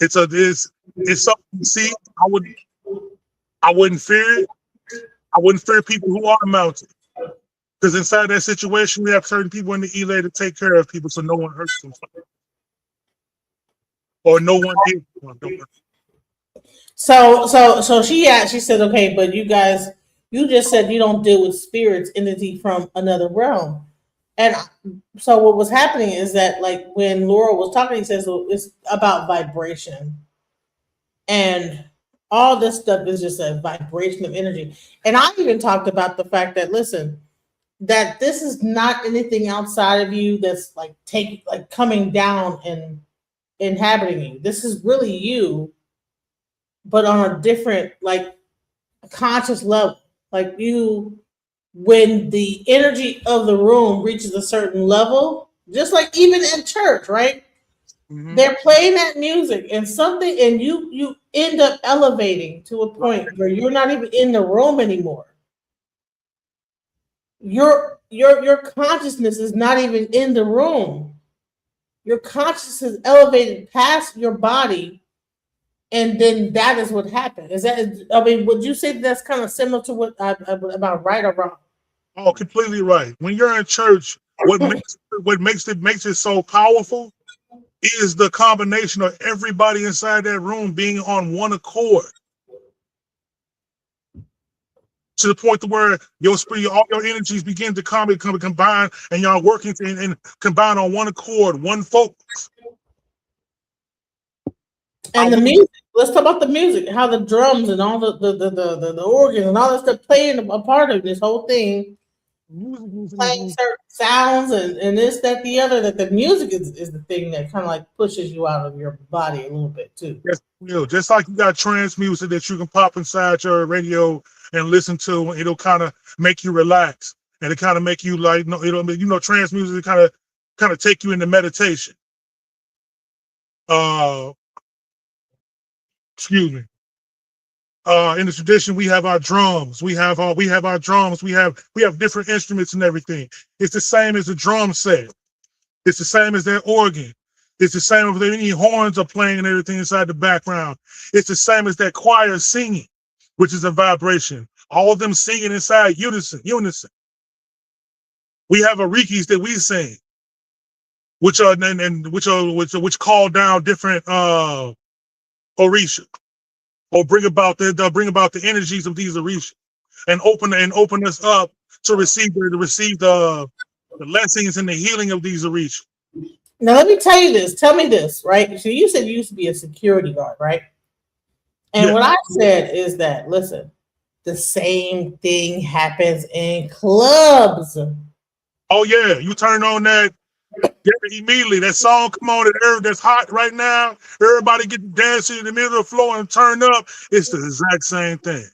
It's something. See, I wouldn't fear it. I wouldn't fear people who are mounted, because inside that situation, we have certain people in the ELA to take care of people, so no one hurts them, or no one is. So she said, okay, but you guys, you just said you don't deal with spirits, entity from another realm. And so what was happening is that, like, when Laura was talking, he says, well, it's about vibration. And all this stuff is just a vibration of energy. And I even talked about the fact that, listen, that this is not anything outside of you that's like coming down and inhabiting you. This is really you, but on a different, like, conscious level. Like, you, when the energy of the room reaches a certain level, just like even in church, right? Mm-hmm. They're playing that music and you end up elevating to a point where you're not even in the room anymore. Your consciousness is not even in the room. Your consciousness is elevated past your body, and then that is what happened. Would you say that's kind of similar to what about right or wrong? Oh, completely right. When you're in church, what makes it so powerful is the combination of everybody inside that room being on one accord, to the point to where all your energies begin to combine, and y'all working and combine on one accord, one focus. And the music. Let's talk about the music. How the drums and all the organs and all that stuff playing a part of this whole thing. Playing certain sounds and this, that, the other. That the music is the thing that kind of like pushes you out of your body a little bit too. Yes, just like you got trance music that you can pop inside your radio and listen to. It'll kind of make you relax, and it kind of make you like trance music kind of take you into meditation. Excuse me. In the tradition, we have our drums. We have our drums. We have different instruments and everything. It's the same as a drum set. It's the same as their organ. It's the same if any horns are playing and everything inside the background. It's the same as that choir singing, which is a vibration. All of them singing inside unison. We have arikis that we sing, which call down different orisha, or bring about the energies of these orisha, and open us up to receive the blessings and the healing of these orisha. Now let me tell you this. Tell me this, right? So you said you used to be a security guard, right? And what I said is that, listen, the same thing happens in clubs. Oh yeah, you turn on that immediately. That song come on that's hot right now. Everybody get dancing in the middle of the floor and turn up. It's the exact same thing.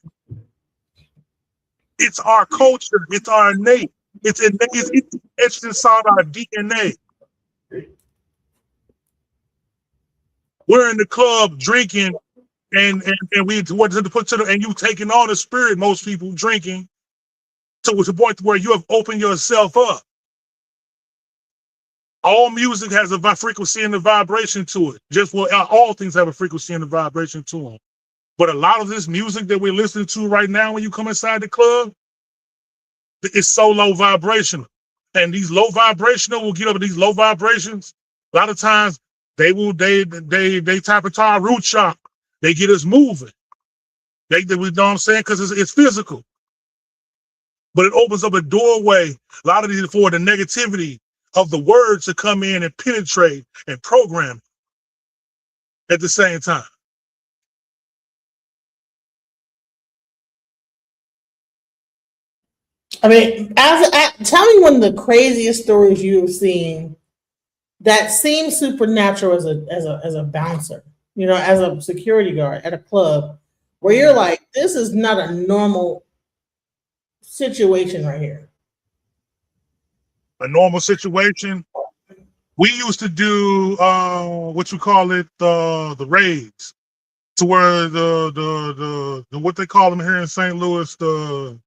It's our culture. It's our innate. It's etched inside our DNA. We're in the club drinking, and we what to put to the, and you taking on the spirit. Most people drinking to the point where you have opened yourself up. All music has a frequency and a vibration to it. All things have a frequency and a vibration to them. But a lot of this music that we're listening to right now, when you come inside the club, it's so low vibrational. And these low vibrational will get up at these low vibrations. A lot of times They tap into our root chakra. They get us moving. You know what I'm saying? Because it's physical. But it opens up a doorway, a lot of these for the negativity of the words to come in and penetrate and program at the same time. I mean, tell me one of the craziest stories you have seen that seems supernatural as a bouncer, you know, as a security guard at a club, where you're like, this is not a normal situation right here. A normal situation. We used to do what you call it, the raids, to where the what they call them here in St. Louis, the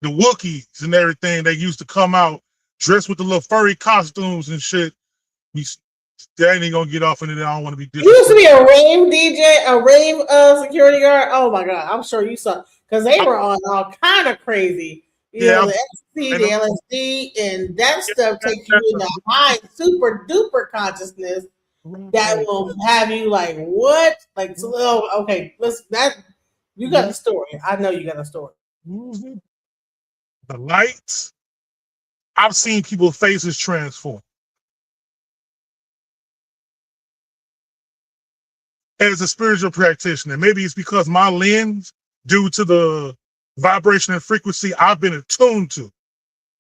Wookiees and everything. They used to come out dressed with the little furry costumes and shit. They ain't gonna get off into that. I don't want to be You used to be a rave DJ, a rave security guard. Oh my god, I'm sure you saw, because they were on all kind of crazy. You know, the ecstasy, the LSD, and that stuff takes you into high, super duper consciousness that will have you like, what? Like, so, okay, listen, that you got a story. I know you got a story. The lights. I've seen people's faces transform. As a spiritual practitioner, maybe it's because my lens, due to the vibration and frequency I've been attuned to,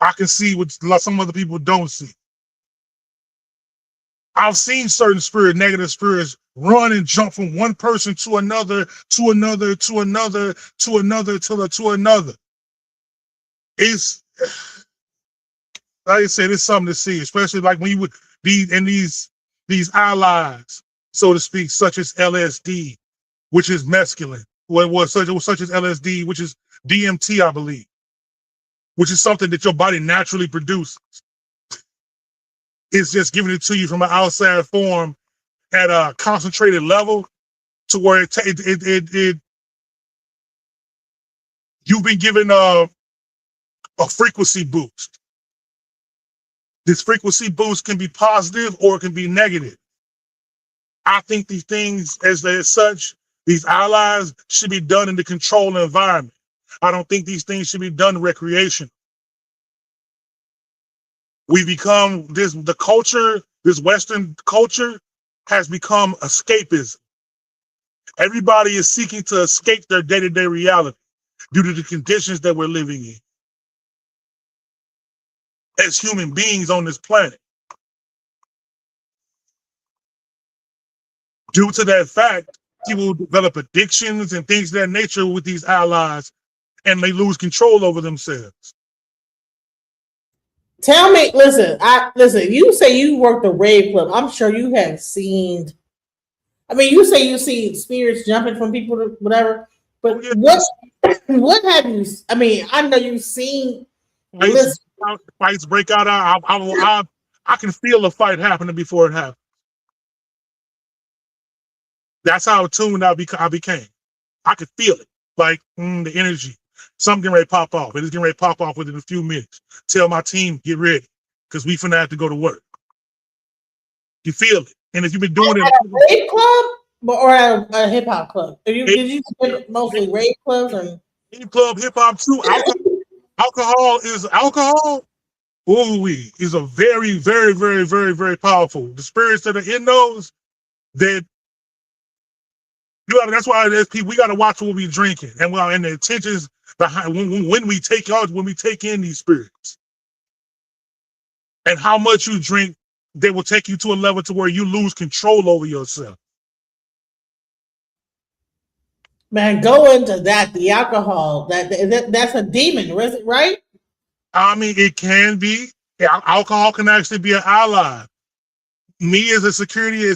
I can see what some other people don't see. I've seen certain negative spirits run and jump from one person to another, to another, to another, to another, to another. It's, like I said, it's something to see, especially like when you would be in these allies, so to speak, such as LSD, which is mescaline, such as LSD, which is DMT, I believe, which is something that your body naturally produces. It's just giving it to you from an outside form at a concentrated level, to where you've been given a frequency boost. This frequency boost can be positive or it can be negative. I think these things, as such, these allies should be done in the controlled environment. I don't think these things should be done recreation. We become the culture, this Western culture has become escapism. Everybody is seeking to escape their day-to-day reality due to the conditions that we're living in as human beings on this planet. Due to that fact, people develop addictions and things of that nature with these allies, and they lose control over themselves. Tell me, listen, you say you worked the rave club. I'm sure you have seen, I mean, you say you see spirits jumping from people to whatever, but what have you, I mean, I know you've seen fights break out. I can feel the fight happening before it happens. That's how attuned I became. I could feel it, like the energy. Something getting ready to pop off. It is getting ready to pop off within a few minutes. Tell my team, get ready, because we finna have to go to work. You feel it. And if you've been doing it at a rave club or at a hip hop club, did you spend mostly rave clubs and rave club, hip hop too? Alcohol. Ooh, is a very, very, very, very, very powerful. The spirits that are in those, that that's why there's people. We got to watch what we drinking, and the intentions behind when we take in these spirits, and how much you drink, they will take you to a level to where you lose control over yourself. Man, go into that. The alcohol, that's a demon, right? I mean, it can be. Alcohol can actually be an ally. Me as a security,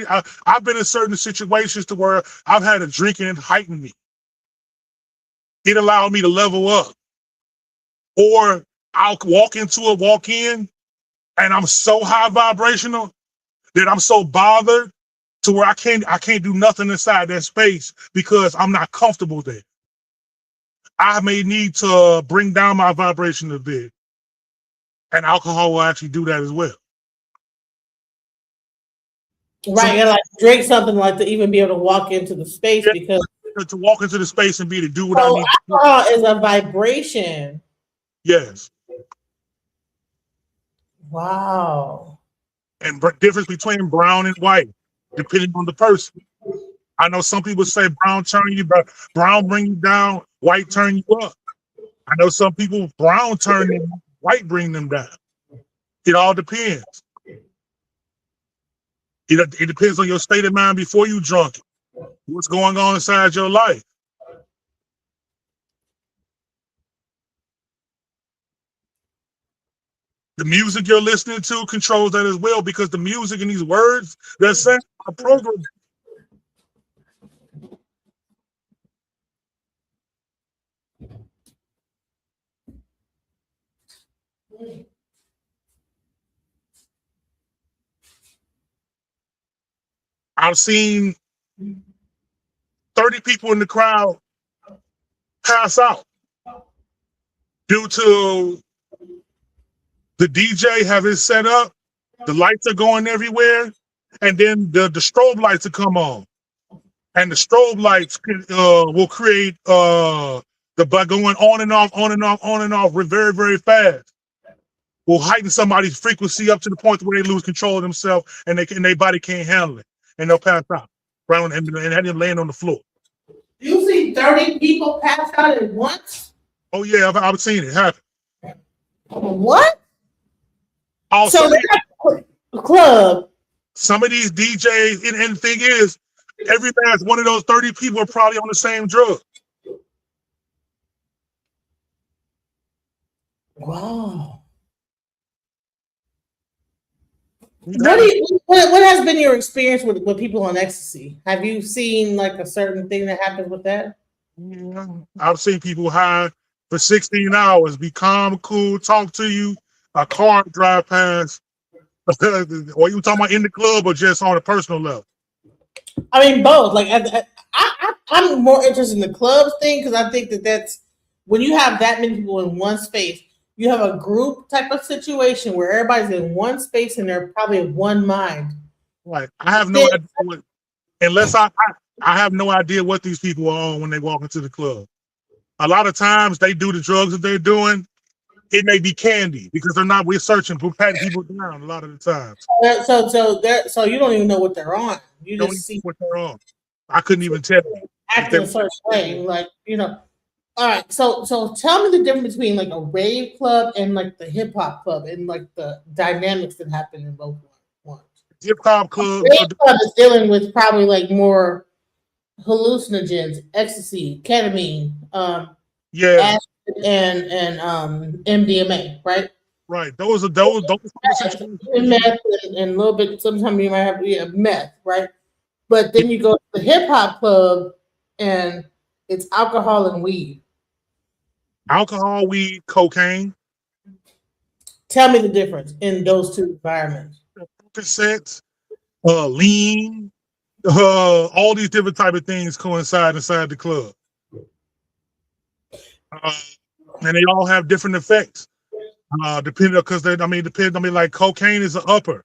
I've been in certain situations to where I've had a drink and it heightened me. It allowed me to level up. Or I'll walk in, and I'm so high vibrational that I'm so bothered to where I can't do nothing inside that space because I'm not comfortable there. I may need to bring down my vibration a bit. And alcohol will actually do that as well. Right, and like drink something like to even be able to walk into the space because to walk into the space and be to do what I so need to do. alcohol is a vibration. Yes. Wow. And difference between brown and white, depending on the person. I know some people say brown turn you, but brown bring you down, white turn you up. I know some people brown turn them, white bring them down. It all depends. It depends on your state of mind before you drunk. What's going on inside your life? The music you're listening to controls that as well, because the music and these words that say are programmed. I've seen 30 people in the crowd pass out due to the DJ have it set up, the lights are going everywhere, and then the strobe lights will come on. And the strobe lights will create by going on and off, on and off, on and off very, very fast. Will heighten somebody's frequency up to the point where they lose control of themselves and their body can't handle it. And they'll pass out and have them laying on the floor. You see 30 people pass out at once? Oh yeah, I've seen it happen. What? Also, So they're a club. Some of these DJs, and the thing is, every last one of those 30 people are probably on the same drug. Wow. What has been your experience with people on ecstasy? Have you seen like a certain thing that happens with that? Yeah, I've seen people high for 16 hours, be calm, cool, talk to you, a car drive past, or you talking about in the club or just on a personal level? I mean, both. Like, I'm more interested in the clubs thing because I think that's when you have that many people in one space, you have a group type of situation where everybody's in one space and they're probably of one mind. Right. I have no idea unless I have no idea what these people are on when they walk into the club. A lot of times they do the drugs that they're doing. It may be candy because we're searching for patting people down a lot of the times. So you don't even know what they're on. You don't just see what they're on. I couldn't even tell you. Acting a certain way, like, you know. All right, so tell me the difference between like a rave club and like the hip hop club and like the dynamics that happen in both ones. Hip hop club. Rave club is dealing with probably like more hallucinogens, ecstasy, ketamine, yeah, and MDMA, right? Right. Those are situations. Meth and a little bit. Sometimes you might have meth, right? But then you go to the hip hop club and it's alcohol and weed. Alcohol, weed, cocaine. Tell me the difference in those two environments. Cassettes, lean, all these different type of things coincide inside the club. And they all have different effects. Depending, like cocaine is an upper.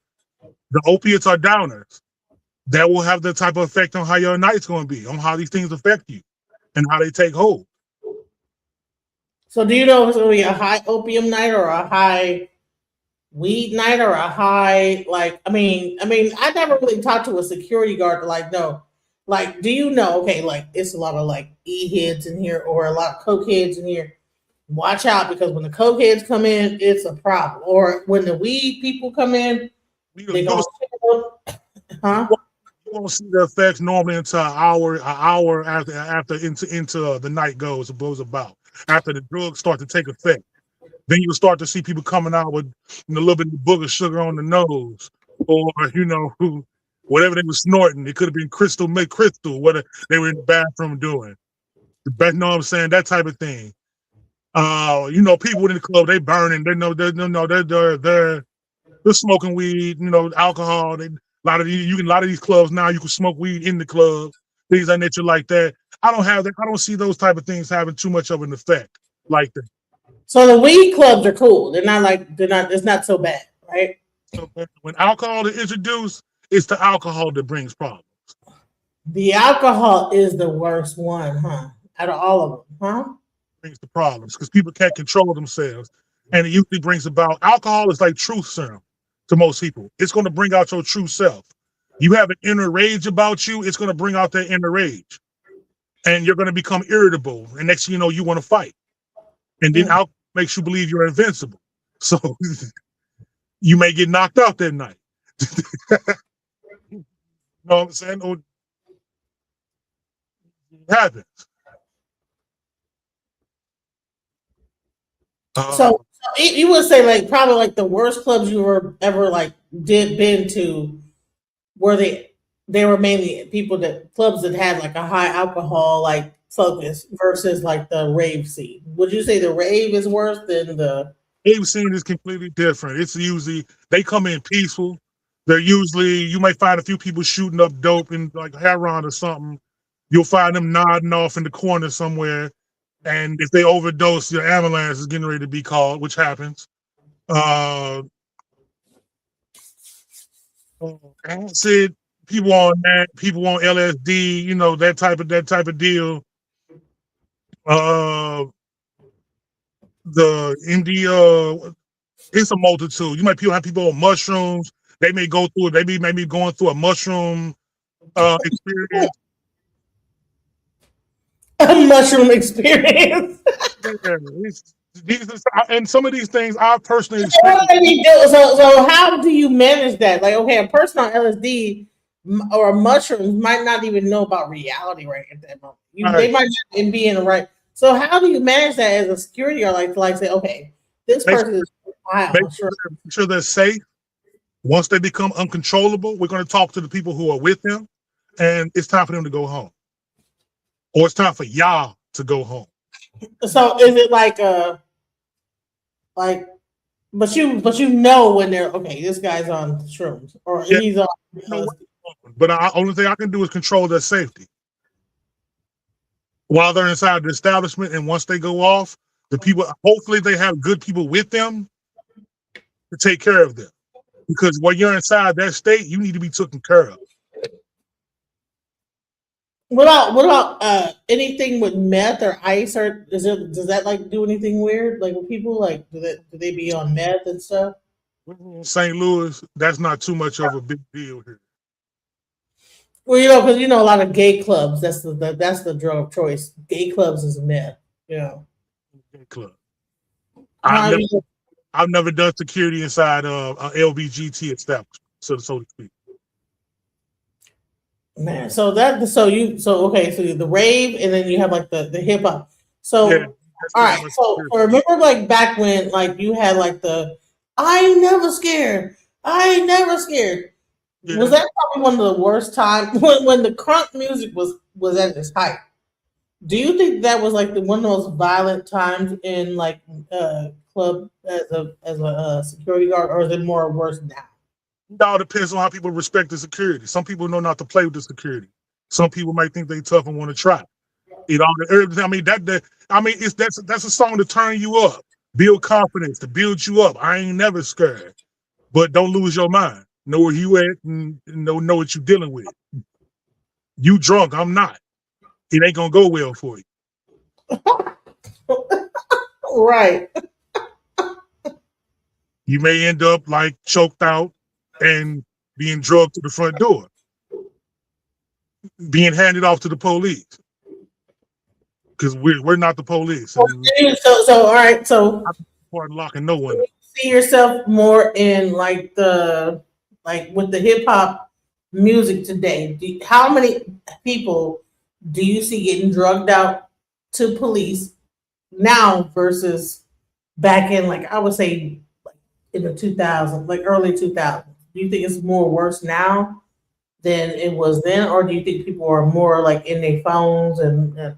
The opiates are downers. That will have the type of effect on how your night's going to be, on how these things affect you and how they take hold. So do you know if it's going to be a high opium night or a high weed night or a high, like, I mean, I never really talked to a security guard to like, no, like, do you know, okay, like, it's a lot of like E-heads in here or a lot of coke heads in here. Watch out, because when the coke heads come in, it's a problem. Or when the weed people come in, they go, huh? You won't see the effects normally until an hour after into the night goes about. After the drugs start to take effect, then you'll start to see people coming out with a little bit of booger sugar on the nose, or whatever they were snorting. It could have been crystal, what they were in the bathroom doing. You know what I'm saying? That type of thing. People in the club, they burning. They're smoking weed. Alcohol. A lot of these clubs now, you can smoke weed in the club. Things of nature like that. I don't have that. I don't see those type of things having too much of an effect like that. So the weed clubs are cool. It's not so bad, right? So when alcohol is introduced, it's the alcohol that brings problems. The alcohol is the worst one, huh? Out of all of them, huh? Brings the problems because people can't control themselves, and it usually brings about alcohol is like truth serum to most people. It's going to bring out your true self. You have an inner rage about you, it's going to bring out that inner rage, and you're going to become irritable. And next thing you know, you want to fight, and then alcohol makes you believe you're invincible. So you may get knocked out that night. You know what I'm saying? Or it happens. So you would say like probably like the worst clubs you were ever like been to were they were mainly clubs that had like a high alcohol like focus versus like the rave scene. Would you say the rave is worse than the rave scene is completely different. It's usually they come in peaceful. They're usually you might find a few people shooting up dope in like heroin or something. You'll find them nodding off in the corner somewhere. And if they overdose, your ambulance is getting ready to be called, which happens. Acid, people on that, people on LSD, you know, that type of deal. The India, it's a multitude. You might have people on mushrooms. They may go through it. They may be going through a mushroom experience. A mushroom experience. And some of these things I personally so how do you manage that? Like, okay, a person on LSD or mushrooms might not even know about reality right at that moment. They might not even be in the right. So how do you manage that as a security or like say, okay, this person is wild. Make sure they're safe. Once they become uncontrollable, we're going to talk to the people who are with them, and it's time for them to go home. Or it's time for y'all to go home. So is it but you know when they're okay, this guy's on shrooms or he's on. But the only thing I can do is control their safety while they're inside the establishment. And once they go off, the people, hopefully they have good people with them to take care of them. Because when you're inside that state, you need to be taken care of. What about anything with meth or ice or does that like do anything weird? Like with people like do they be on meth and stuff? St. Louis, that's not too much of a big deal here. Well, because a lot of gay clubs. That's the drug of choice. Gay clubs is meth. Gay club. I've never done security inside of an LBGT establishment, so to speak. Man, so the rave and then you have like the hip hop. So all right, so remember like back when like you had like the I ain't never scared. Yeah. Was that probably one of the worst times when the crunk music was at its height? Do you think that was like one of the most violent times in like club as a security guard, or is it more worse now? It all depends on how people respect the security. Some people know not to play with the security. Some people might think they tough and want to try. That's a song to turn you up, build confidence, to build you up. I ain't never scared, but don't lose your mind. Know where you at and know what you're dealing with. You drunk, I'm not. It ain't gonna go well for you. Right. You may end up like choked out and being drugged to the front door, being handed off to the police, because we're not the police. So all right. So I'm locking no one. See yourself more in like with the hip hop music today. How many people do you see getting drugged out to police now versus back in like I would say like in the 2000s, like early 2000s? Do you think it's more worse now than it was then, or do you think people are more like in their phones and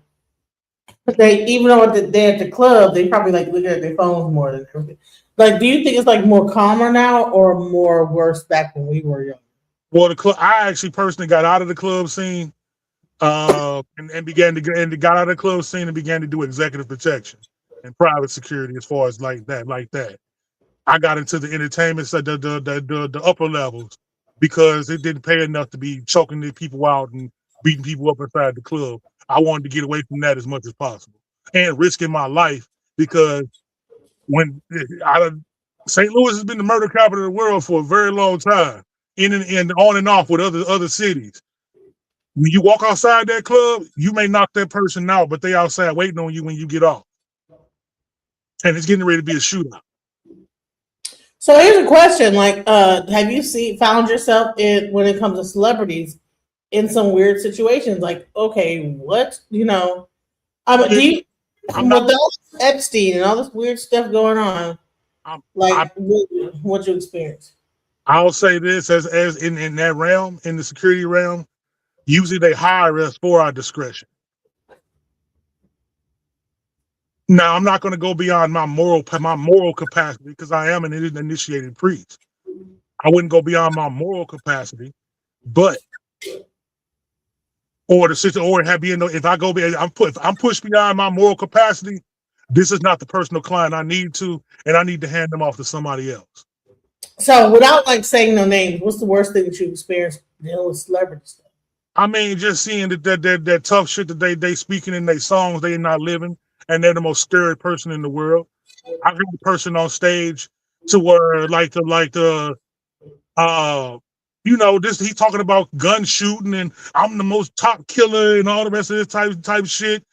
they even though they're at the club, they probably like looking at their phones more than everything? Like, do you think it's like more calmer now or more worse back when we were young? Well, I actually personally got out of the club scene and got out of the club scene and began to do executive protection and private security as far as like that. I got into the entertainment, so the upper levels, because it didn't pay enough to be choking the people out and beating people up inside the club. I wanted to get away from that as much as possible and risking my life because when St. Louis has been the murder capital of the world for a very long time, in and on and off with other cities. When you walk outside that club, you may knock that person out, but they outside waiting on you when you get off. And it's getting ready to be a shootout. So here's a question: like, have you found yourself when it comes to celebrities in some weird situations? Like, okay, what do you with all Epstein and all this weird stuff going on? What you experience? I'll say this as in that realm, in the security realm, usually they hire us for our discretion. Now, I'm not going to go beyond my moral capacity because I am an initiated priest. I wouldn't go beyond my moral capacity, but if I'm pushed beyond my moral capacity, this is not the personal client I need to, and I need to hand them off to somebody else. So, without saying no names, what's the worst thing that you experienced dealing with celebrity stuff? I mean, just seeing that tough shit that they speaking in their songs, they not living, and they're the most scary person in the world. I've had a person on stage to where he's talking about gun shooting and I'm the most top killer and all the rest of this type shit.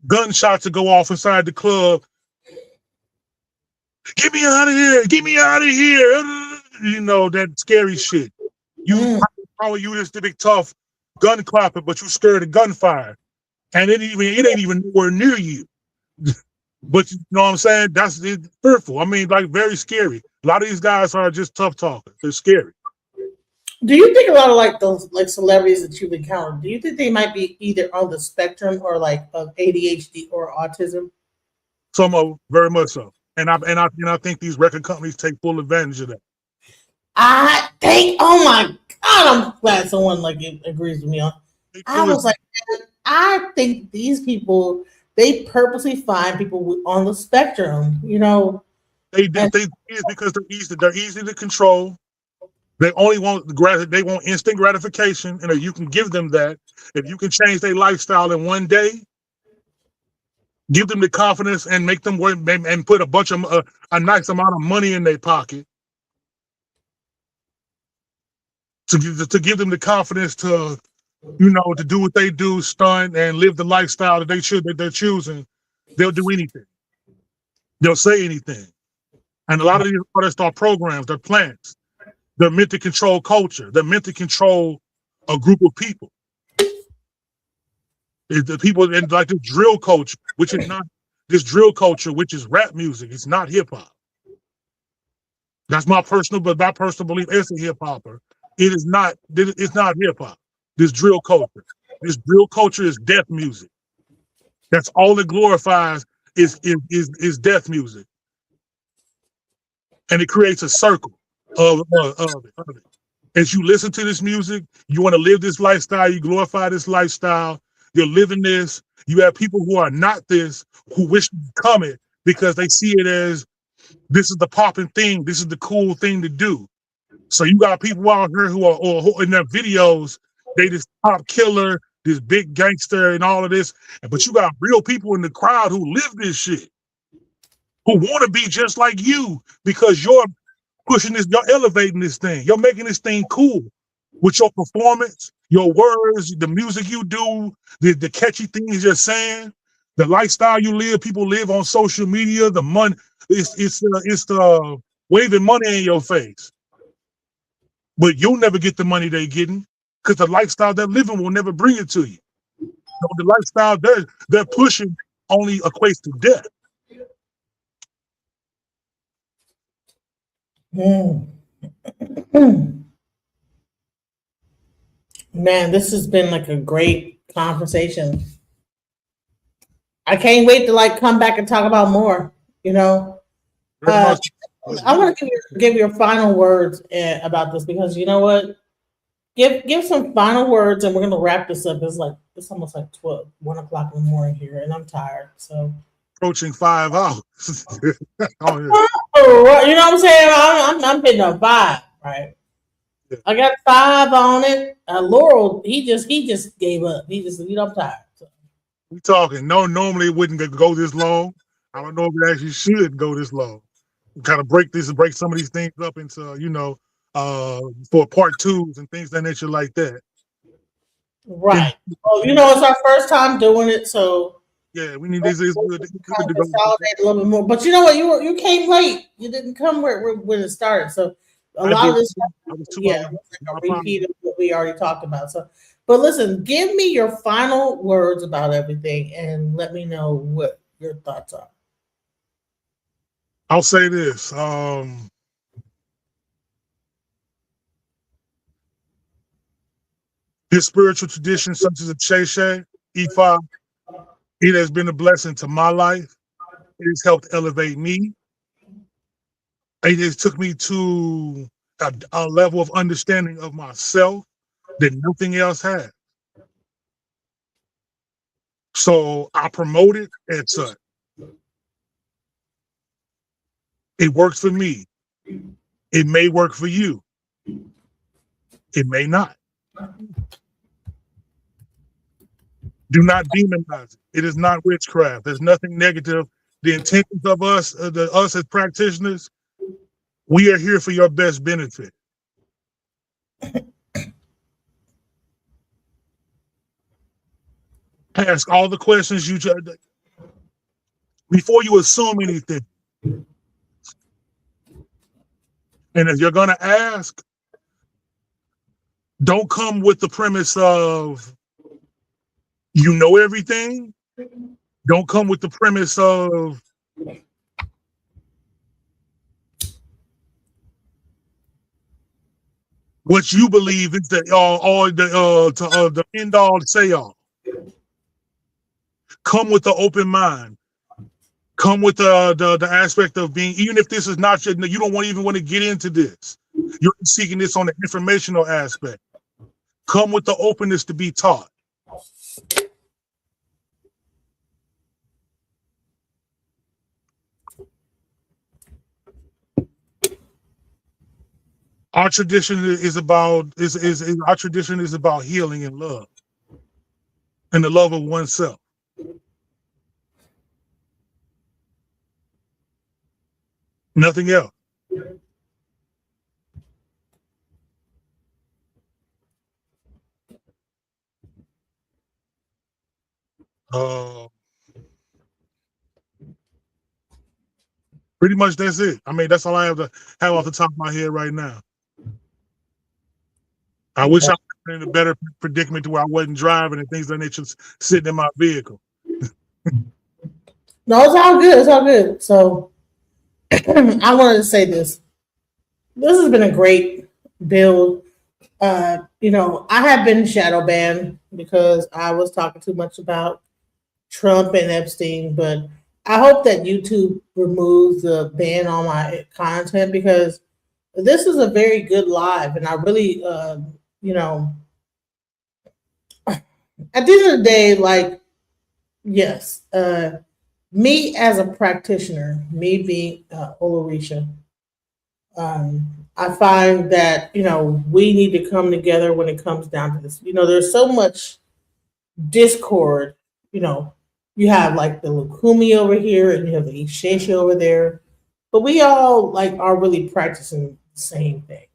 Gunshots to go off inside the club. Get me out of here! Get me out of here! That scary shit. How are you this big tough gun clapper, but you scared of gunfire, and it ain't even nowhere near you. But you know what I'm saying? That's fearful. I mean, very scary. A lot of these guys are just tough talkers. They're scary. Do you think a lot of those celebrities that you've encountered, do you think they might be either on the spectrum or of ADHD or autism? Some of them, very much so. And I think these record companies take full advantage of that. I think, oh my God, I'm glad someone agrees with me on. I think these people, they purposely find people on the spectrum, They because they're easy to control. They only want instant gratification, and if you can give them that, if you can change their lifestyle in one day, give them the confidence and make them work and put a nice amount of money in their pocket to give them the confidence to do what they do, stunt and live the lifestyle that they're choosing. They'll do anything. They'll say anything. And a lot of these artists are programs, they're plants. They're meant to control culture. They're meant to control a group of people. The people in the drill culture, which is not this drill culture, which is rap music. It's not hip hop. That's my personal belief as a hip hopper. It's not hip hop. This drill culture is death music. That's all it glorifies is death music. And it creates a circle of it. As you listen to this music, you want to live this lifestyle, you glorify this lifestyle, you're living this. You have people who are not this, who wish to become it because they see it as this is the popping thing, this is the cool thing to do. So you got people out here who are in their videos, they this top killer, this big gangster and all of this, but you got real people in the crowd who live this shit, who want to be just like you because you're pushing this, you're elevating this thing, you're making this thing cool with your performance, your words, the music you do, the catchy things you're saying, the lifestyle you live, people live on social media, the money, it's the waving money in your face. But you'll never get the money they're getting because the lifestyle they're living will never bring it to you. So the lifestyle they're pushing only equates to death. Man, this has been a great conversation. I can't wait to come back and talk about more. I want to give your final words about this because you know what? Give some final words and we're gonna wrap this up. It's almost 1 o'clock in the morning here, and I'm tired. So approaching 5 hours. Oh, you know what I'm saying? I'm hitting on 5, right? I got 5 on it. Laurel, he just gave up. He just, I'm tired. So. We talking. No, normally it wouldn't go this long. I don't know if it actually should go this long. Kind of break some of these things up into, for part 2s and things that nature like that. Right. Well, it's our first time doing it, so yeah, we need this. It's good to consolidate a little bit more. But you know what? You came late. You didn't come when it started. So a lot of this, yeah, it was like a repeat of what we already talked about. So, but listen, give me your final words about everything, and let me know what your thoughts are. I'll say this. This spiritual tradition, such as a Sheshe, Ifa, it has been a blessing to my life. It has helped elevate me. It has took me to a level of understanding of myself that nothing else has. So I promote it as such. It works for me. It may work for you. It may not. Do not demonize it. It is not witchcraft. There's nothing negative. The intentions of us as practitioners, we are here for your best benefit. Ask all the questions before you assume anything. And if you're going to ask, don't come with the premise of you know everything. Don't come with the premise of what you believe is the end all to say all. Come with the open mind. Come with the aspect of being, even if this is not you don't even want to get into this. You're seeking this on the informational aspect. Come with the openness to be taught. Our tradition is about healing and love, and the love of oneself. Nothing else. Pretty much that's it. I mean, that's all I have off the top of my head right now. I wish I was in a better predicament to where I wasn't driving and things like that, just sitting in my vehicle. No, it's all good. It's all good. So I wanted to say this. This has been a great build. I have been shadow banned because I was talking too much about Trump and Epstein, but I hope that YouTube removes the ban on my content because this is a very good live, and I really, at the end of the day, like, yes, me as a practitioner, me being Olarisha, I find that, we need to come together when it comes down to this. There's so much discord, you have like the Lukumi over here and you have the Ishesha over there, but we all are really practicing the same thing.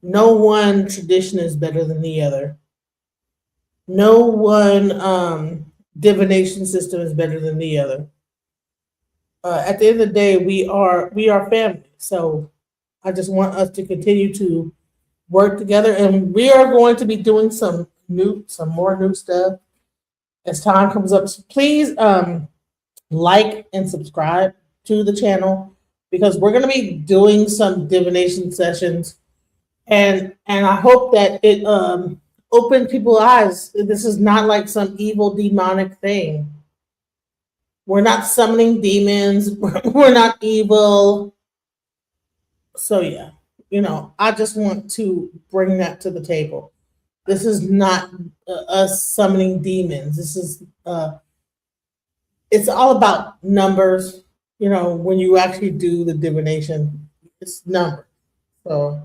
No one tradition is better than the other. No one divination system is better than the other. At the end of the day, we are family. So I just want us to continue to work together, and we are going to be doing some more new stuff as time comes up. So please like and subscribe to the channel because we're going to be doing some divination sessions, and I hope that it open people's eyes. This is not like some evil demonic thing. We're not summoning demons. We're not evil. So yeah, I just want to bring that to the table. This is not us summoning demons. This is it's all about numbers. When you actually do the divination, it's numbers. So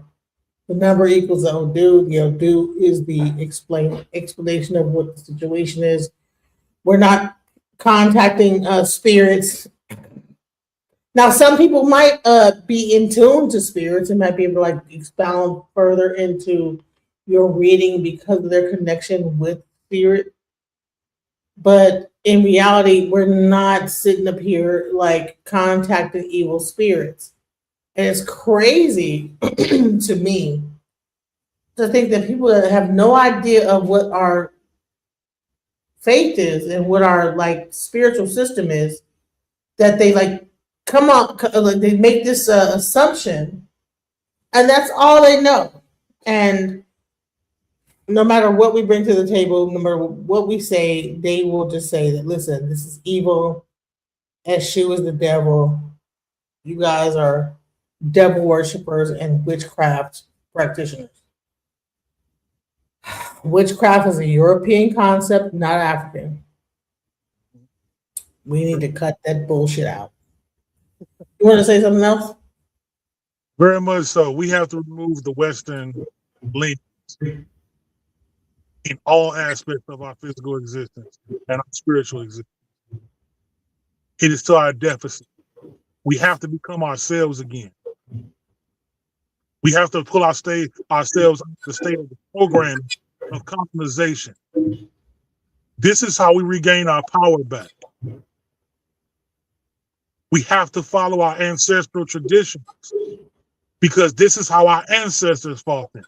The number equals the Odu. The Odu is the explanation of what the situation is. We're not contacting spirits. Now, some people might be in tune to spirits and might be able to like expound further into your reading because of their connection with spirit. But in reality, we're not sitting up here like contacting evil spirits. And it's crazy to me to think that people that have no idea of what our faith is and what our like spiritual system is, that they like come on, like they make this assumption, and that's all they know. And no matter what we bring to the table, no matter what we say, they will just say that, listen, this is evil. Eshu is the devil. You guys are devil worshippers and witchcraft practitioners. Witchcraft is a European concept, not African. We need to cut that bullshit out. You want to say something else? Very much so. We have to remove the Western lens in all aspects of our physical existence and our spiritual existence. It is to our deficit. We have to become ourselves again. We have to pull ourselves out of the state of the program of compromisation. This is how we regain our power back. We have to follow our ancestral traditions because this is how our ancestors fought them.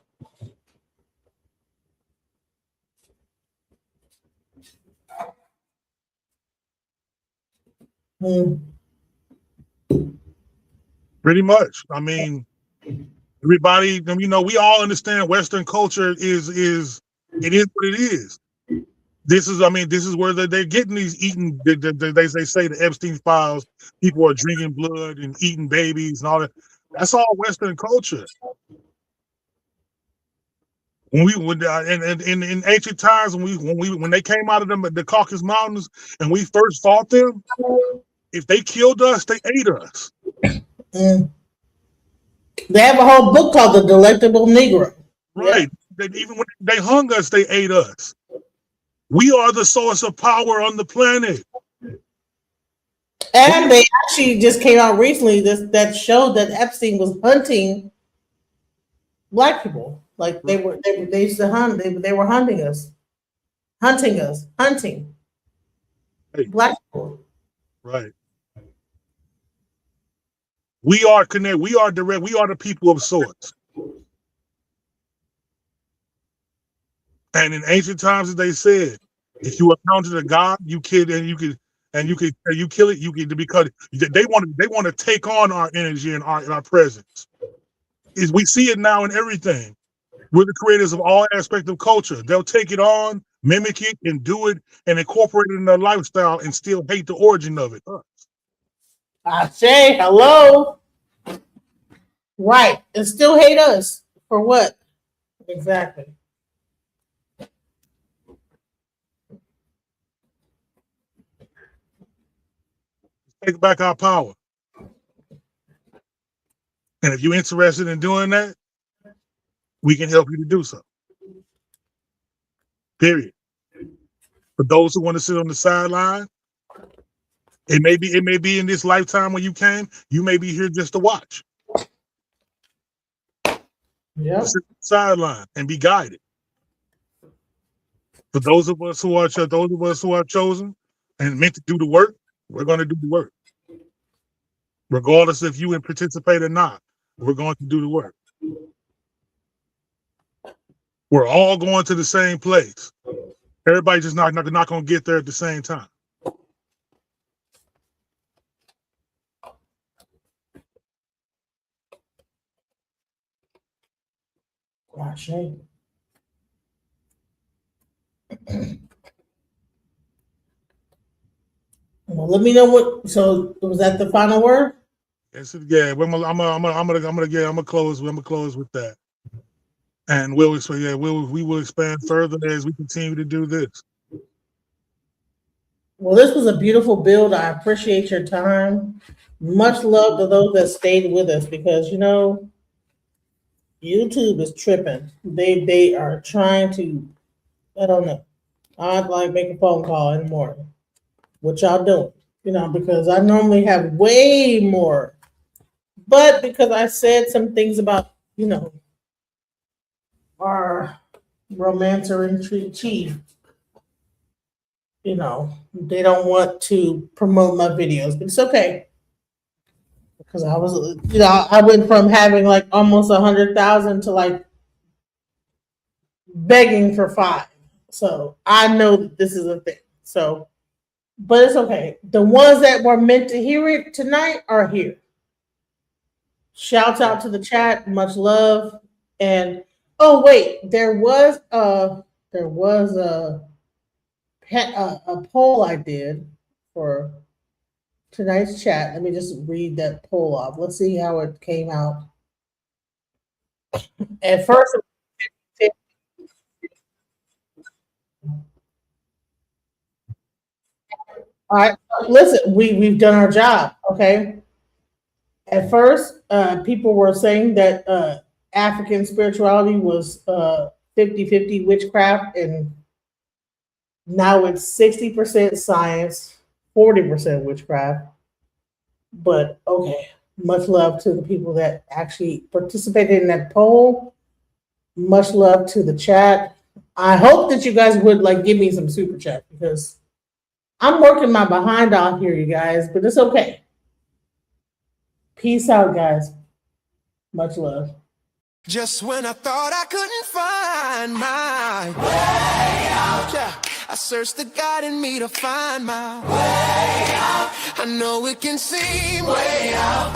Pretty much. I mean, everybody, you know, we all understand Western culture is what it is. This is, I mean, this is where they're getting these eating. They say the Epstein files. People are drinking blood and eating babies and all that. That's all Western culture. When in ancient times, when they came out of the Caucasus Mountains and we first fought them, if they killed us, they ate us. They have a whole book called The Delectable Negro. Right. Yeah. Even when they hung us, they ate us. We are the source of power on the planet. And they actually just came out recently that showed that Epstein was hunting Black people. Like they used to hunt. They were hunting us. Hunting Black people. Right. We are connected. We are direct. We are the people of sorts. And in ancient times, as they said, if you encountered a god, you kill it. Because they want to take on our energy and our presence. We see it now in everything. We're the creators of all aspects of culture. They'll take it on, mimic it, and do it, and incorporate it in their lifestyle, and still hate the origin of it. I say hello. Right, and still hate us for what? Exactly. Take back our power. And if you're interested in doing that, we can help you to do so. Period. For those who want to sit on the sideline, it may be in this lifetime when you came, you may be here just to watch. Yeah. Sit on the sideline and be guided. For those of us who are chosen and meant to do the work, we're going to do the work. Regardless if you participate or not, we're going to do the work. We're all going to the same place. Everybody just not going to get there at the same time. Gosh, well, let me know what. So was that the final word? Yes, yeah. I'm gonna close with that, and we will expand further as we continue to do this. Well, this was a beautiful build. I appreciate your time. Much love to those that stayed with us because YouTube is tripping. They are trying to, I don't know. I'd like make a phone call in the morning. What y'all doing? You know, because I normally have way more. But because I said some things about, you know, our romancer in chief, you know, they don't want to promote my videos, but it's okay. Because I was, you know, I went from having like almost 100,000 to like begging for 5. So I know that this is a thing. So, but it's okay. The ones that were meant to hear it tonight are here. Shouts out to the chat. Much love. And oh wait, there was a poll I did for tonight's chat. Let me just read that poll off. Let's see how it came out. At first, all right, listen, we've done our job, okay? At first, people were saying that African spirituality was 50-50 witchcraft, and now it's 60% science, 40% witchcraft. But okay, much love to the people that actually participated in that poll. Much love to the chat. I hope that you guys would like give me some super chat because I'm working my behind off here, you guys, but it's okay. Peace out, guys. Much love. Just when I thought I couldn't find my way out, yeah, I searched the God in me to find my way out. I know it can seem way out,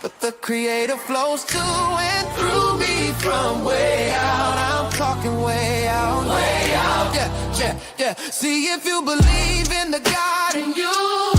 but the Creator flows to and through me from way out. I'm talking way out, yeah, yeah, yeah. See if you believe in the God in you.